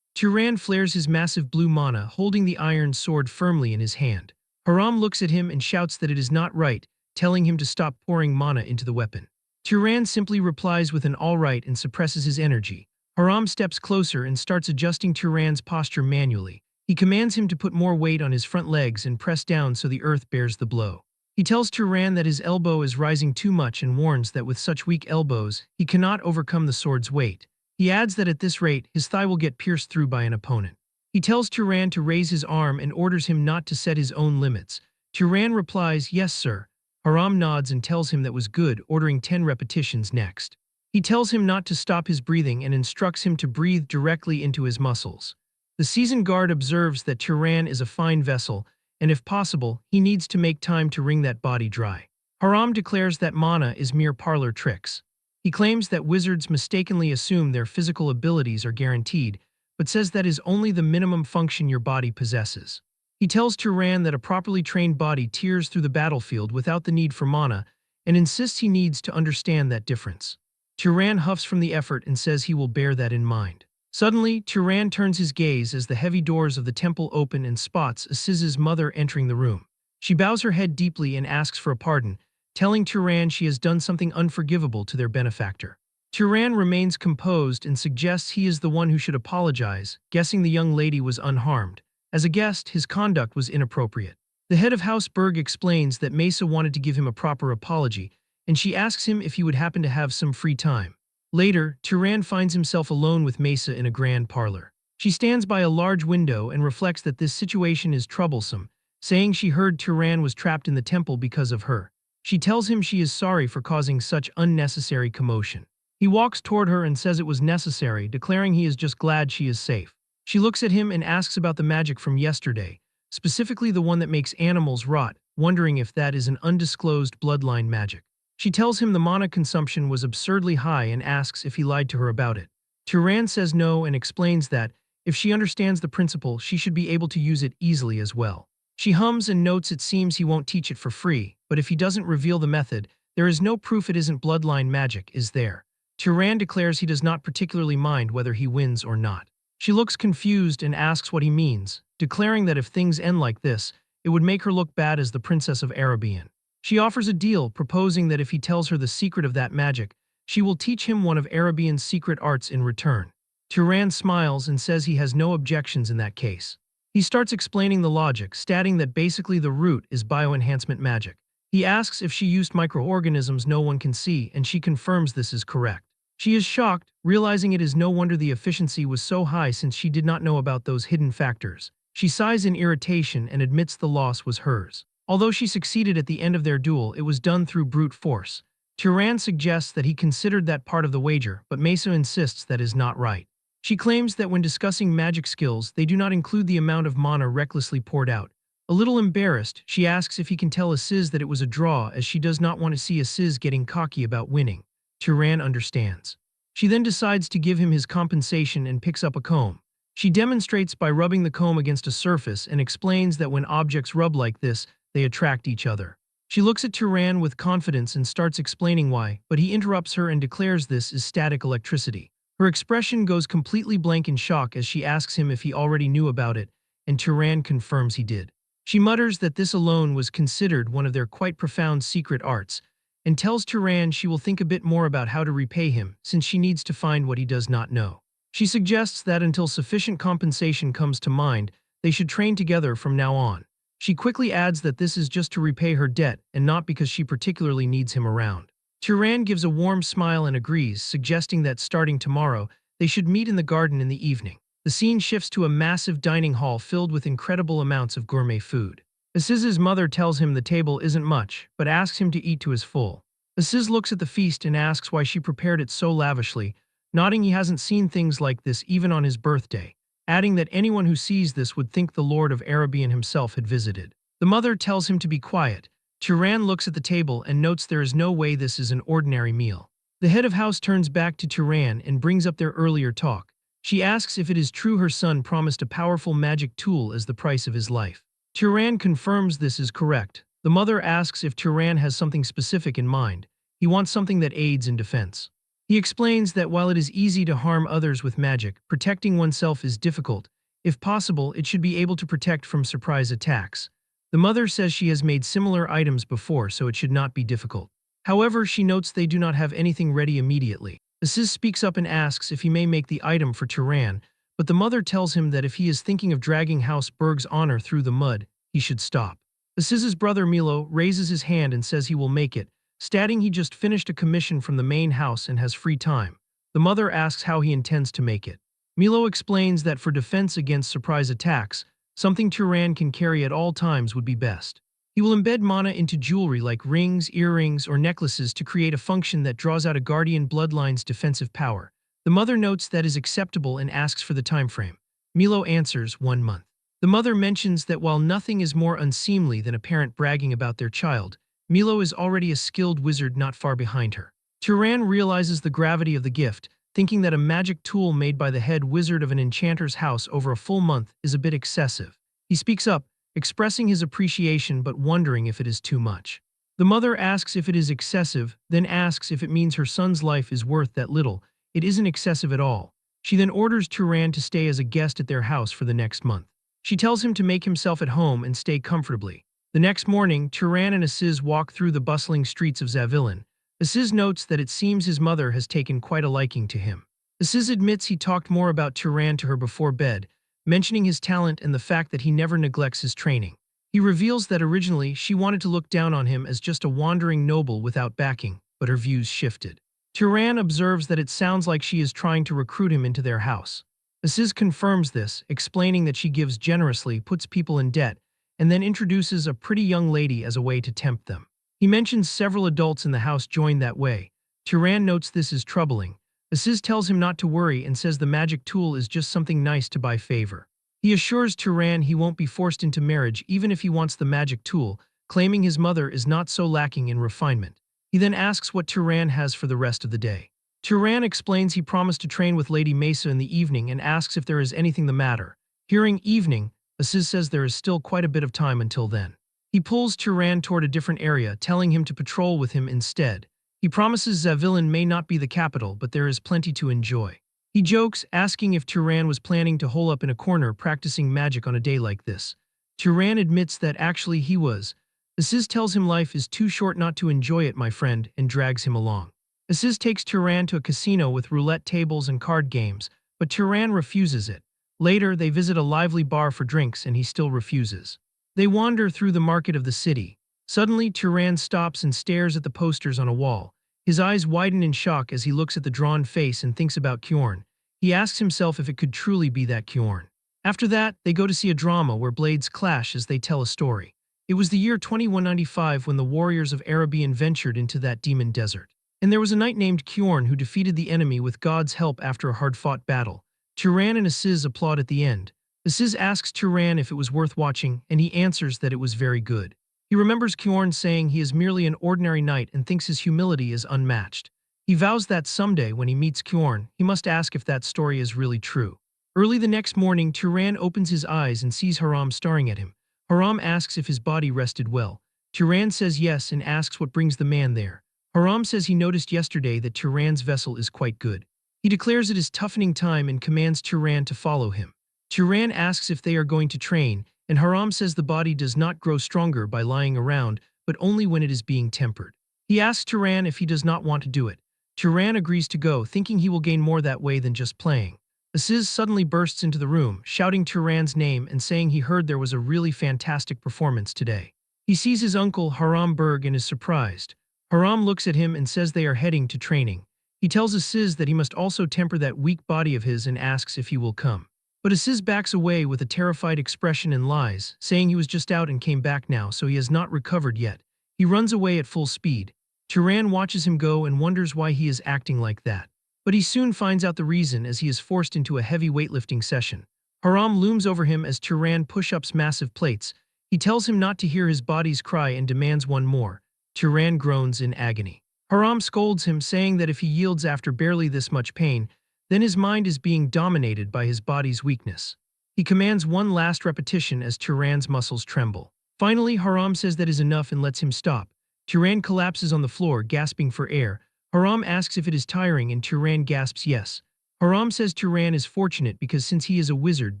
Tyran flares his massive blue mana, holding the iron sword firmly in his hand. Haram looks at him and shouts that it is not right, telling him to stop pouring mana into the weapon. Turan simply replies with an all right and suppresses his energy. Haram steps closer and starts adjusting Turan's posture manually. He commands him to put more weight on his front legs and press down so the earth bears the blow. He tells Turan that his elbow is rising too much and warns that with such weak elbows, he cannot overcome the sword's weight. He adds that at this rate, his thigh will get pierced through by an opponent. He tells Turan to raise his arm and orders him not to set his own limits. Turan replies, "Yes, sir." Haram nods and tells him that was good, ordering 10 repetitions next. He tells him not to stop his breathing and instructs him to breathe directly into his muscles. The seasoned guard observes that Turan is a fine vessel, and if possible, he needs to make time to wring that body dry. Haram declares that mana is mere parlor tricks. He claims that wizards mistakenly assume their physical abilities are guaranteed, but says that is only the minimum function your body possesses. He tells Turan that a properly trained body tears through the battlefield without the need for mana, and insists he needs to understand that difference. Turan huffs from the effort and says he will bear that in mind. Suddenly, Turan turns his gaze as the heavy doors of the temple open and spots Aziz's mother entering the room. She bows her head deeply and asks for a pardon, telling Turan she has done something unforgivable to their benefactor. Turan remains composed and suggests he is the one who should apologize, guessing the young lady was unharmed. As a guest, his conduct was inappropriate. The head of House Berg explains that Mesa wanted to give him a proper apology, and she asks him if he would happen to have some free time. Later, Turan finds himself alone with Mesa in a grand parlor. She stands by a large window and reflects that this situation is troublesome, saying she heard Turan was trapped in the temple because of her. She tells him she is sorry for causing such unnecessary commotion. He walks toward her and says it was necessary, declaring he is just glad she is safe. She looks at him and asks about the magic from yesterday, specifically the one that makes animals rot, wondering if that is an undisclosed bloodline magic. She tells him the mana consumption was absurdly high and asks if he lied to her about it. Turan says no and explains that, if she understands the principle, she should be able to use it easily as well. She hums and notes it seems he won't teach it for free, but if he doesn't reveal the method, there is no proof it isn't bloodline magic, is there? Turan declares he does not particularly mind whether he wins or not. She looks confused and asks what he means, declaring that if things end like this, it would make her look bad as the Princess of Arabian. She offers a deal, proposing that if he tells her the secret of that magic, she will teach him one of Arabian's secret arts in return. Turan smiles and says he has no objections in that case. He starts explaining the logic, stating that basically the root is bioenhancement magic. He asks if she used microorganisms no one can see, and she confirms this is correct. She is shocked, realizing it is no wonder the efficiency was so high since she did not know about those hidden factors. She sighs in irritation and admits the loss was hers. Although she succeeded at the end of their duel, it was done through brute force. Turan suggests that he considered that part of the wager, but Mesa insists that is not right. She claims that when discussing magic skills, they do not include the amount of mana recklessly poured out. A little embarrassed, she asks if he can tell Aziz that it was a draw, as she does not want to see Aziz getting cocky about winning. Turan understands. She then decides to give him his compensation and picks up a comb. She demonstrates by rubbing the comb against a surface and explains that when objects rub like this, they attract each other. She looks at Turan with confidence and starts explaining why, but he interrupts her and declares this is static electricity. Her expression goes completely blank in shock as she asks him if he already knew about it, and Turan confirms he did. She mutters that this alone was considered one of their quite profound secret arts, and tells Turan she will think a bit more about how to repay him, since she needs to find what he does not know. She suggests that until sufficient compensation comes to mind, they should train together from now on. She quickly adds that this is just to repay her debt and not because she particularly needs him around. Turan gives a warm smile and agrees, suggesting that starting tomorrow, they should meet in the garden in the evening. The scene shifts to a massive dining hall filled with incredible amounts of gourmet food. Aziz's mother tells him the table isn't much, but asks him to eat to his full. Aziz looks at the feast and asks why she prepared it so lavishly, nodding he hasn't seen things like this even on his birthday, adding that anyone who sees this would think the Lord of Arabian himself had visited. The mother tells him to be quiet. Turan looks at the table and notes there is no way this is an ordinary meal. The head of house turns back to Turan and brings up their earlier talk. She asks if it is true her son promised a powerful magic tool as the price of his life. Turan confirms this is correct. The mother asks if Turan has something specific in mind. He wants something that aids in defense. He explains that while it is easy to harm others with magic, protecting oneself is difficult. If possible, it should be able to protect from surprise attacks. The mother says she has made similar items before, so it should not be difficult. However, she notes they do not have anything ready immediately. Aziz speaks up and asks if he may make the item for Turan, but the mother tells him that if he is thinking of dragging House Berg's honor through the mud, he should stop. Aziz's brother Milo raises his hand and says he will make it, stating he just finished a commission from the main house and has free time. The mother asks how he intends to make it. Milo explains that for defense against surprise attacks, something Turan can carry at all times would be best. He will embed mana into jewelry like rings, earrings, or necklaces to create a function that draws out a guardian bloodline's defensive power. The mother notes that is acceptable and asks for the time frame. Milo answers 1 month. The mother mentions that while nothing is more unseemly than a parent bragging about their child, Milo is already a skilled wizard not far behind her. Turan realizes the gravity of the gift, thinking that a magic tool made by the head wizard of an enchanter's house over a full month is a bit excessive. He speaks up, expressing his appreciation but wondering if it is too much. The mother asks if it is excessive, then asks if it means her son's life is worth that little. It isn't excessive at all. She then orders Turan to stay as a guest at their house for the next month. She tells him to make himself at home and stay comfortably. The next morning, Turan and Aziz walk through the bustling streets of Zavillan. Aziz notes that it seems his mother has taken quite a liking to him. Aziz admits he talked more about Turan to her before bed, mentioning his talent and the fact that he never neglects his training. He reveals that originally she wanted to look down on him as just a wandering noble without backing, but her views shifted. Turan observes that it sounds like she is trying to recruit him into their house. Aziz confirms this, explaining that she gives generously, puts people in debt, and then introduces a pretty young lady as a way to tempt them. He mentions several adults in the house joined that way. Turan notes this is troubling. Aziz tells him not to worry and says the magic tool is just something nice to buy favor. He assures Turan he won't be forced into marriage even if he wants the magic tool, claiming his mother is not so lacking in refinement. He then asks what Turan has for the rest of the day. Turan explains he promised to train with Lady Mesa in the evening and asks if there is anything the matter. Hearing evening, Aziz says there is still quite a bit of time until then. He pulls Turan toward a different area, telling him to patrol with him instead. He promises Zavillan may not be the capital, but there is plenty to enjoy. He jokes, asking if Turan was planning to hole up in a corner practicing magic on a day like this. Turan admits that actually he was. Aziz tells him life is too short not to enjoy it, my friend, and drags him along. Aziz takes Turan to a casino with roulette tables and card games, but Turan refuses it. Later, they visit a lively bar for drinks and he still refuses. They wander through the market of the city. Suddenly, Turan stops and stares at the posters on a wall. His eyes widen in shock as he looks at the drawn face and thinks about Kjorn. He asks himself if it could truly be that Kjorn. After that, they go to see a drama where blades clash as they tell a story. It was the year 2195 when the warriors of Arabian ventured into that demon desert. And there was a knight named Kjorn who defeated the enemy with God's help after a hard-fought battle. Turan and Aziz applaud at the end. Aziz asks Turan if it was worth watching, and he answers that it was very good. He remembers Kjorn saying he is merely an ordinary knight and thinks his humility is unmatched. He vows that someday when he meets Kjorn, he must ask if that story is really true. Early the next morning, Turan opens his eyes and sees Haram staring at him. Haram asks if his body rested well. Turan says yes and asks what brings the man there. Haram says he noticed yesterday that Turan's vessel is quite good. He declares it is toughening time and commands Turan to follow him. Turan asks if they are going to train, and Haram says the body does not grow stronger by lying around, but only when it is being tempered. He asks Turan if he does not want to do it. Turan agrees to go, thinking he will gain more that way than just playing. Aziz suddenly bursts into the room, shouting Turan's name and saying he heard there was a really fantastic performance today. He sees his uncle Haram Berg and is surprised. Haram looks at him and says they are heading to training. He tells Aziz that he must also temper that weak body of his and asks if he will come. But Aziz backs away with a terrified expression and lies, saying he was just out and came back now, so he has not recovered yet. He runs away at full speed. Turan watches him go and wonders why he is acting like that. But he soon finds out the reason as he is forced into a heavy weightlifting session. Haram looms over him as Turan push-ups massive plates. He tells him not to hear his body's cry and demands one more. Turan groans in agony. Haram scolds him, saying that if he yields after barely this much pain, then his mind is being dominated by his body's weakness. He commands one last repetition as Turan's muscles tremble. Finally, Haram says that is enough and lets him stop. Turan collapses on the floor, gasping for air. Haram asks if it is tiring and Turan gasps yes. Haram says Turan is fortunate because since he is a wizard,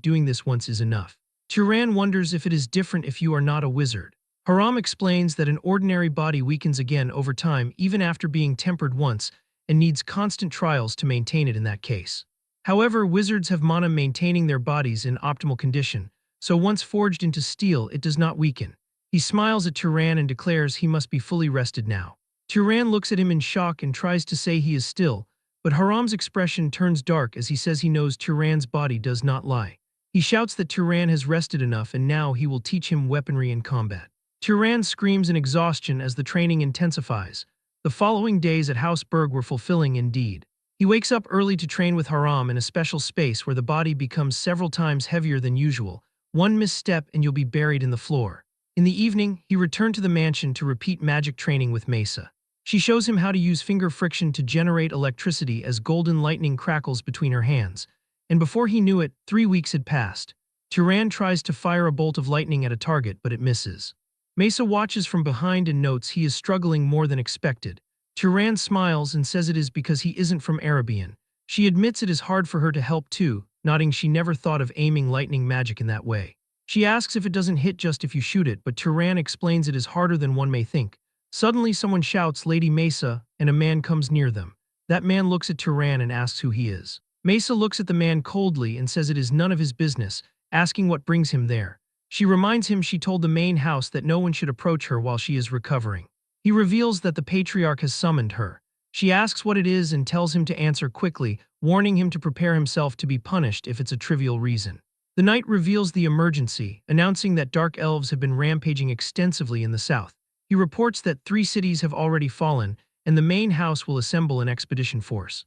doing this once is enough. Turan wonders if it is different if you are not a wizard. Haram explains that an ordinary body weakens again over time even after being tempered once and needs constant trials to maintain it in that case. However, wizards have mana maintaining their bodies in optimal condition, so once forged into steel it does not weaken. He smiles at Turan and declares he must be fully rested now. Turan looks at him in shock and tries to say he is still, but Haram's expression turns dark as he says he knows Turan's body does not lie. He shouts that Turan has rested enough and now he will teach him weaponry and combat. Turan screams in exhaustion as the training intensifies. The following days at House Berg were fulfilling indeed. He wakes up early to train with Haram in a special space where the body becomes several times heavier than usual. One misstep and you'll be buried in the floor. In the evening, he returned to the mansion to repeat magic training with Mesa. She shows him how to use finger friction to generate electricity as golden lightning crackles between her hands. And before he knew it, 3 weeks had passed. Turan tries to fire a bolt of lightning at a target, but it misses. Mesa watches from behind and notes he is struggling more than expected. Turan smiles and says it is because he isn't from Arabian. She admits it is hard for her to help too, nodding she never thought of aiming lightning magic in that way. She asks if it doesn't hit just if you shoot it, but Turan explains it is harder than one may think. Suddenly someone shouts Lady Mesa, and a man comes near them. That man looks at Turan and asks who he is. Mesa looks at the man coldly and says it is none of his business, asking what brings him there. She reminds him she told the main house that no one should approach her while she is recovering. He reveals that the patriarch has summoned her. She asks what it is and tells him to answer quickly, warning him to prepare himself to be punished if it's a trivial reason. The knight reveals the emergency, announcing that dark elves have been rampaging extensively in the south. He reports that 3 cities have already fallen, and the main house will assemble an expedition force.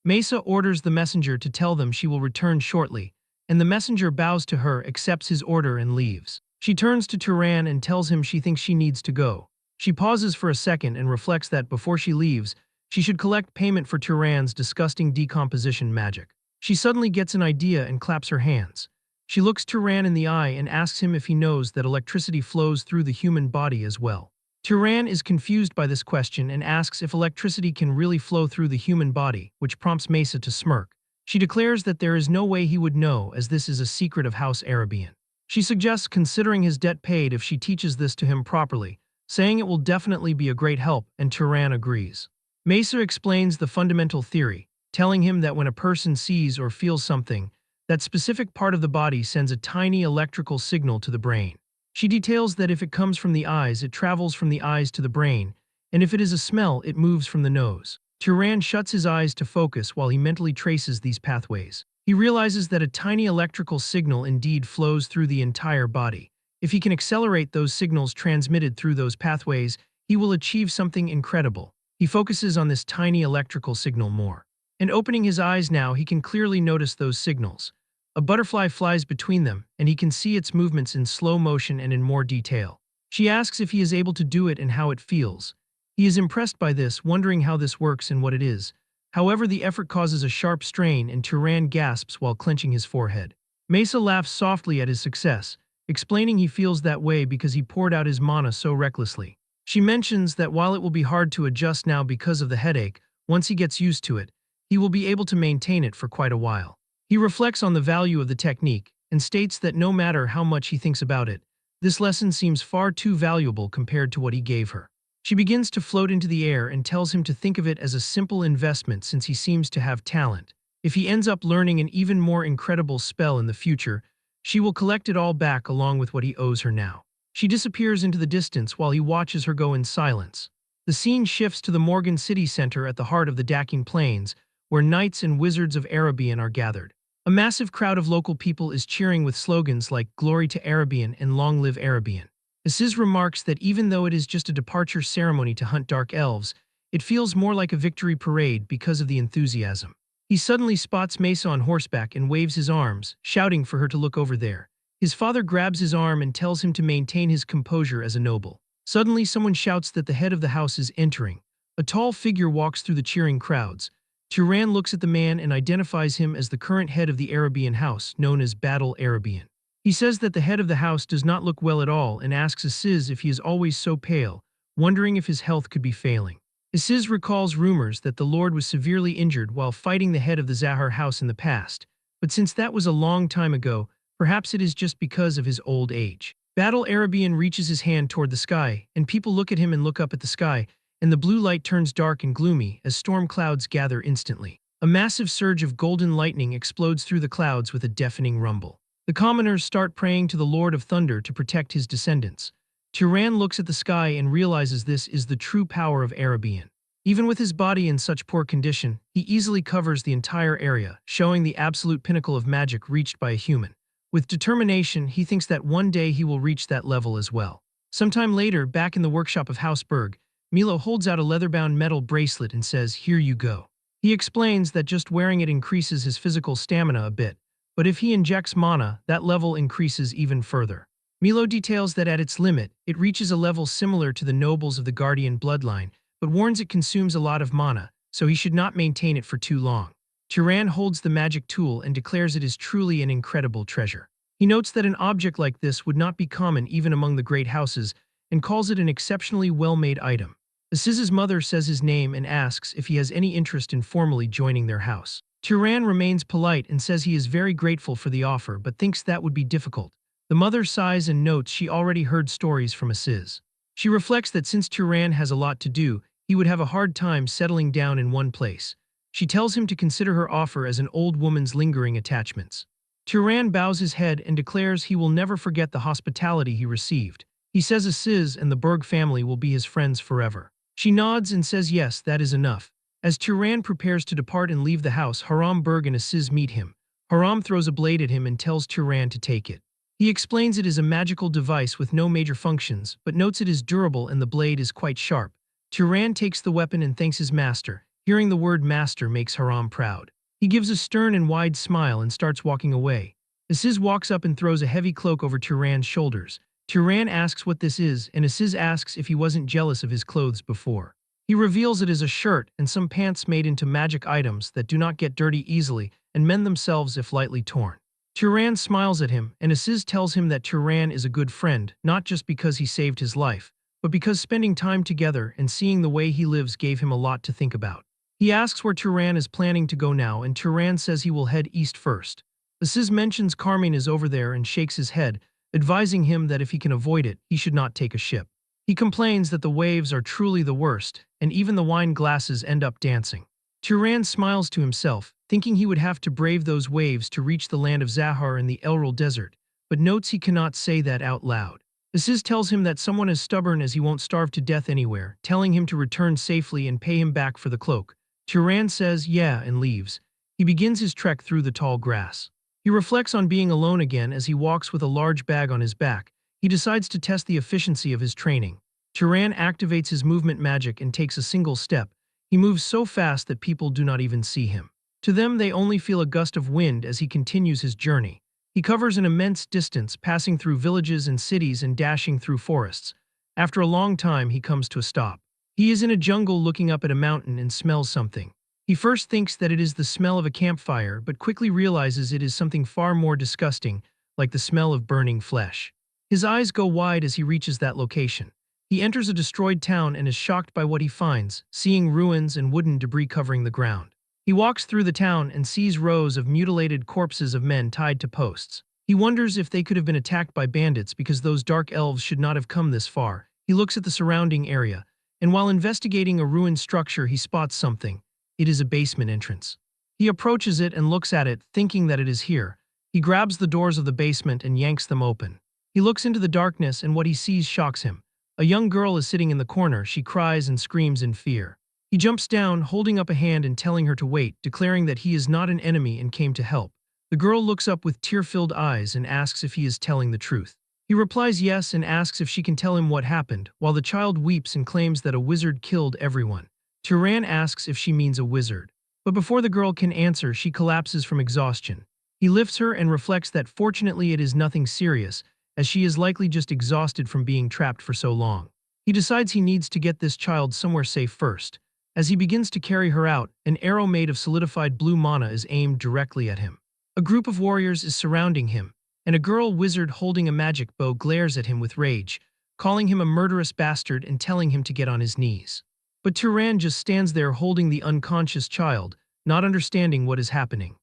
Mesa orders the messenger to tell them she will return shortly, and the messenger bows to her, accepts his order, and leaves. She turns to Turan and tells him she thinks she needs to go. She pauses for a second and reflects that before she leaves, she should collect payment for Turan's disgusting decomposition magic. She suddenly gets an idea and claps her hands. She looks Turan in the eye and asks him if he knows that electricity flows through the human body as well. Turan is confused by this question and asks if electricity can really flow through the human body, which prompts Mesa to smirk. She declares that there is no way he would know, as this is a secret of House Arabian. She suggests considering his debt paid if she teaches this to him properly, saying it will definitely be a great help, and Turan agrees. Mesa explains the fundamental theory, telling him that when a person sees or feels something, that specific part of the body sends a tiny electrical signal to the brain. She details that if it comes from the eyes, it travels from the eyes to the brain, and if it is a smell, it moves from the nose. Turan shuts his eyes to focus while he mentally traces these pathways. He realizes that a tiny electrical signal indeed flows through the entire body. If he can accelerate those signals transmitted through those pathways, he will achieve something incredible. He focuses on this tiny electrical signal more. And opening his eyes now, he can clearly notice those signals. A butterfly flies between them, and he can see its movements in slow motion and in more detail. She asks if he is able to do it and how it feels. He is impressed by this, wondering how this works and what it is. However, the effort causes a sharp strain and Turan gasps while clenching his forehead. Mesa laughs softly at his success, explaining he feels that way because he poured out his mana so recklessly. She mentions that while it will be hard to adjust now because of the headache, once he gets used to it, he will be able to maintain it for quite a while. He reflects on the value of the technique and states that no matter how much he thinks about it, this lesson seems far too valuable compared to what he gave her. She begins to float into the air and tells him to think of it as a simple investment since he seems to have talent. If he ends up learning an even more incredible spell in the future, she will collect it all back along with what he owes her now. She disappears into the distance while he watches her go in silence. The scene shifts to the Morgan City Center at the heart of the Daking Plains, where knights and wizards of Arabian are gathered. A massive crowd of local people is cheering with slogans like "Glory to Arabian" and "Long live Arabian." Aziz remarks that even though it is just a departure ceremony to hunt dark elves, it feels more like a victory parade because of the enthusiasm. He suddenly spots Mesa on horseback and waves his arms, shouting for her to look over there. His father grabs his arm and tells him to maintain his composure as a noble. Suddenly, someone shouts that the head of the house is entering. A tall figure walks through the cheering crowds. Turan looks at the man and identifies him as the current head of the Arabian house, known as Battle Arabian. He says that the head of the house does not look well at all and asks Aziz if he is always so pale, wondering if his health could be failing. Aziz recalls rumors that the Lord was severely injured while fighting the head of the Zahar house in the past, but since that was a long time ago, perhaps it is just because of his old age. Battle Arabian reaches his hand toward the sky, and people look at him and look up at the sky, and the blue light turns dark and gloomy as storm clouds gather instantly. A massive surge of golden lightning explodes through the clouds with a deafening rumble. The commoners start praying to the Lord of Thunder to protect his descendants. Turan looks at the sky and realizes this is the true power of Arabian. Even with his body in such poor condition, he easily covers the entire area, showing the absolute pinnacle of magic reached by a human. With determination, he thinks that one day he will reach that level as well. Sometime later, back in the workshop of House Berg, Milo holds out a leather-bound metal bracelet and says, "Here you go." He explains that just wearing it increases his physical stamina a bit, but if he injects mana, that level increases even further. Milo details that at its limit, it reaches a level similar to the nobles of the Guardian bloodline, but warns it consumes a lot of mana, so he should not maintain it for too long. Turan holds the magic tool and declares it is truly an incredible treasure. He notes that an object like this would not be common even among the great houses, and calls it an exceptionally well-made item. Aziz's mother says his name and asks if he has any interest in formally joining their house. Turan remains polite and says he is very grateful for the offer but thinks that would be difficult. The mother sighs and notes she already heard stories from Aziz. She reflects that since Turan has a lot to do, he would have a hard time settling down in one place. She tells him to consider her offer as an old woman's lingering attachments. Turan bows his head and declares he will never forget the hospitality he received. He says Aziz and the Berg family will be his friends forever. She nods and says yes, that is enough. As Turan prepares to depart and leave the house, Haram Berg and Aziz meet him. Haram throws a blade at him and tells Turan to take it. He explains it is a magical device with no major functions, but notes it is durable and the blade is quite sharp. Turan takes the weapon and thanks his master. Hearing the word master makes Haram proud. He gives a stern and wide smile and starts walking away. Aziz walks up and throws a heavy cloak over Turan's shoulders. Turan asks what this is, and Aziz asks if he wasn't jealous of his clothes before. He reveals it is a shirt and some pants made into magic items that do not get dirty easily and mend themselves if lightly torn. Turan smiles at him, and Aziz tells him that Turan is a good friend, not just because he saved his life, but because spending time together and seeing the way he lives gave him a lot to think about. He asks where Turan is planning to go now, and Turan says he will head east first. Aziz mentions Carmine is over there and shakes his head, advising him that if he can avoid it, he should not take a ship. He complains that the waves are truly the worst, and even the wine glasses end up dancing. Turan smiles to himself, thinking he would have to brave those waves to reach the land of Zahar in the Elril Desert, but notes he cannot say that out loud. Aziz tells him that someone as stubborn as he won't starve to death anywhere, telling him to return safely and pay him back for the cloak. Turan says yeah and leaves. He begins his trek through the tall grass. He reflects on being alone again as he walks with a large bag on his back. He decides to test the efficiency of his training. Turan activates his movement magic and takes a single step. He moves so fast that people do not even see him. To them, they only feel a gust of wind as he continues his journey. He covers an immense distance, passing through villages and cities and dashing through forests. After a long time, he comes to a stop. He is in a jungle looking up at a mountain and smells something. He first thinks that it is the smell of a campfire, but quickly realizes it is something far more disgusting, like the smell of burning flesh. His eyes go wide as he reaches that location. He enters a destroyed town and is shocked by what he finds, seeing ruins and wooden debris covering the ground. He walks through the town and sees rows of mutilated corpses of men tied to posts. He wonders if they could have been attacked by bandits because those dark elves should not have come this far. He looks at the surrounding area, and while investigating a ruined structure, he spots something. It is a basement entrance. He approaches it and looks at it, thinking that it is here. He grabs the doors of the basement and yanks them open. He looks into the darkness and what he sees shocks him. A young girl is sitting in the corner. She cries and screams in fear. He jumps down, holding up a hand and telling her to wait, declaring that he is not an enemy and came to help. The girl looks up with tear-filled eyes and asks if he is telling the truth. He replies yes and asks if she can tell him what happened, while the child weeps and claims that a wizard killed everyone. Turan asks if she means a wizard. But before the girl can answer, she collapses from exhaustion. He lifts her and reflects that fortunately it is nothing serious, as she is likely just exhausted from being trapped for so long. He decides he needs to get this child somewhere safe first. As he begins to carry her out, an arrow made of solidified blue mana is aimed directly at him. A group of warriors is surrounding him, and a girl wizard holding a magic bow glares at him with rage, calling him a murderous bastard and telling him to get on his knees. But Turan just stands there holding the unconscious child, not understanding what is happening.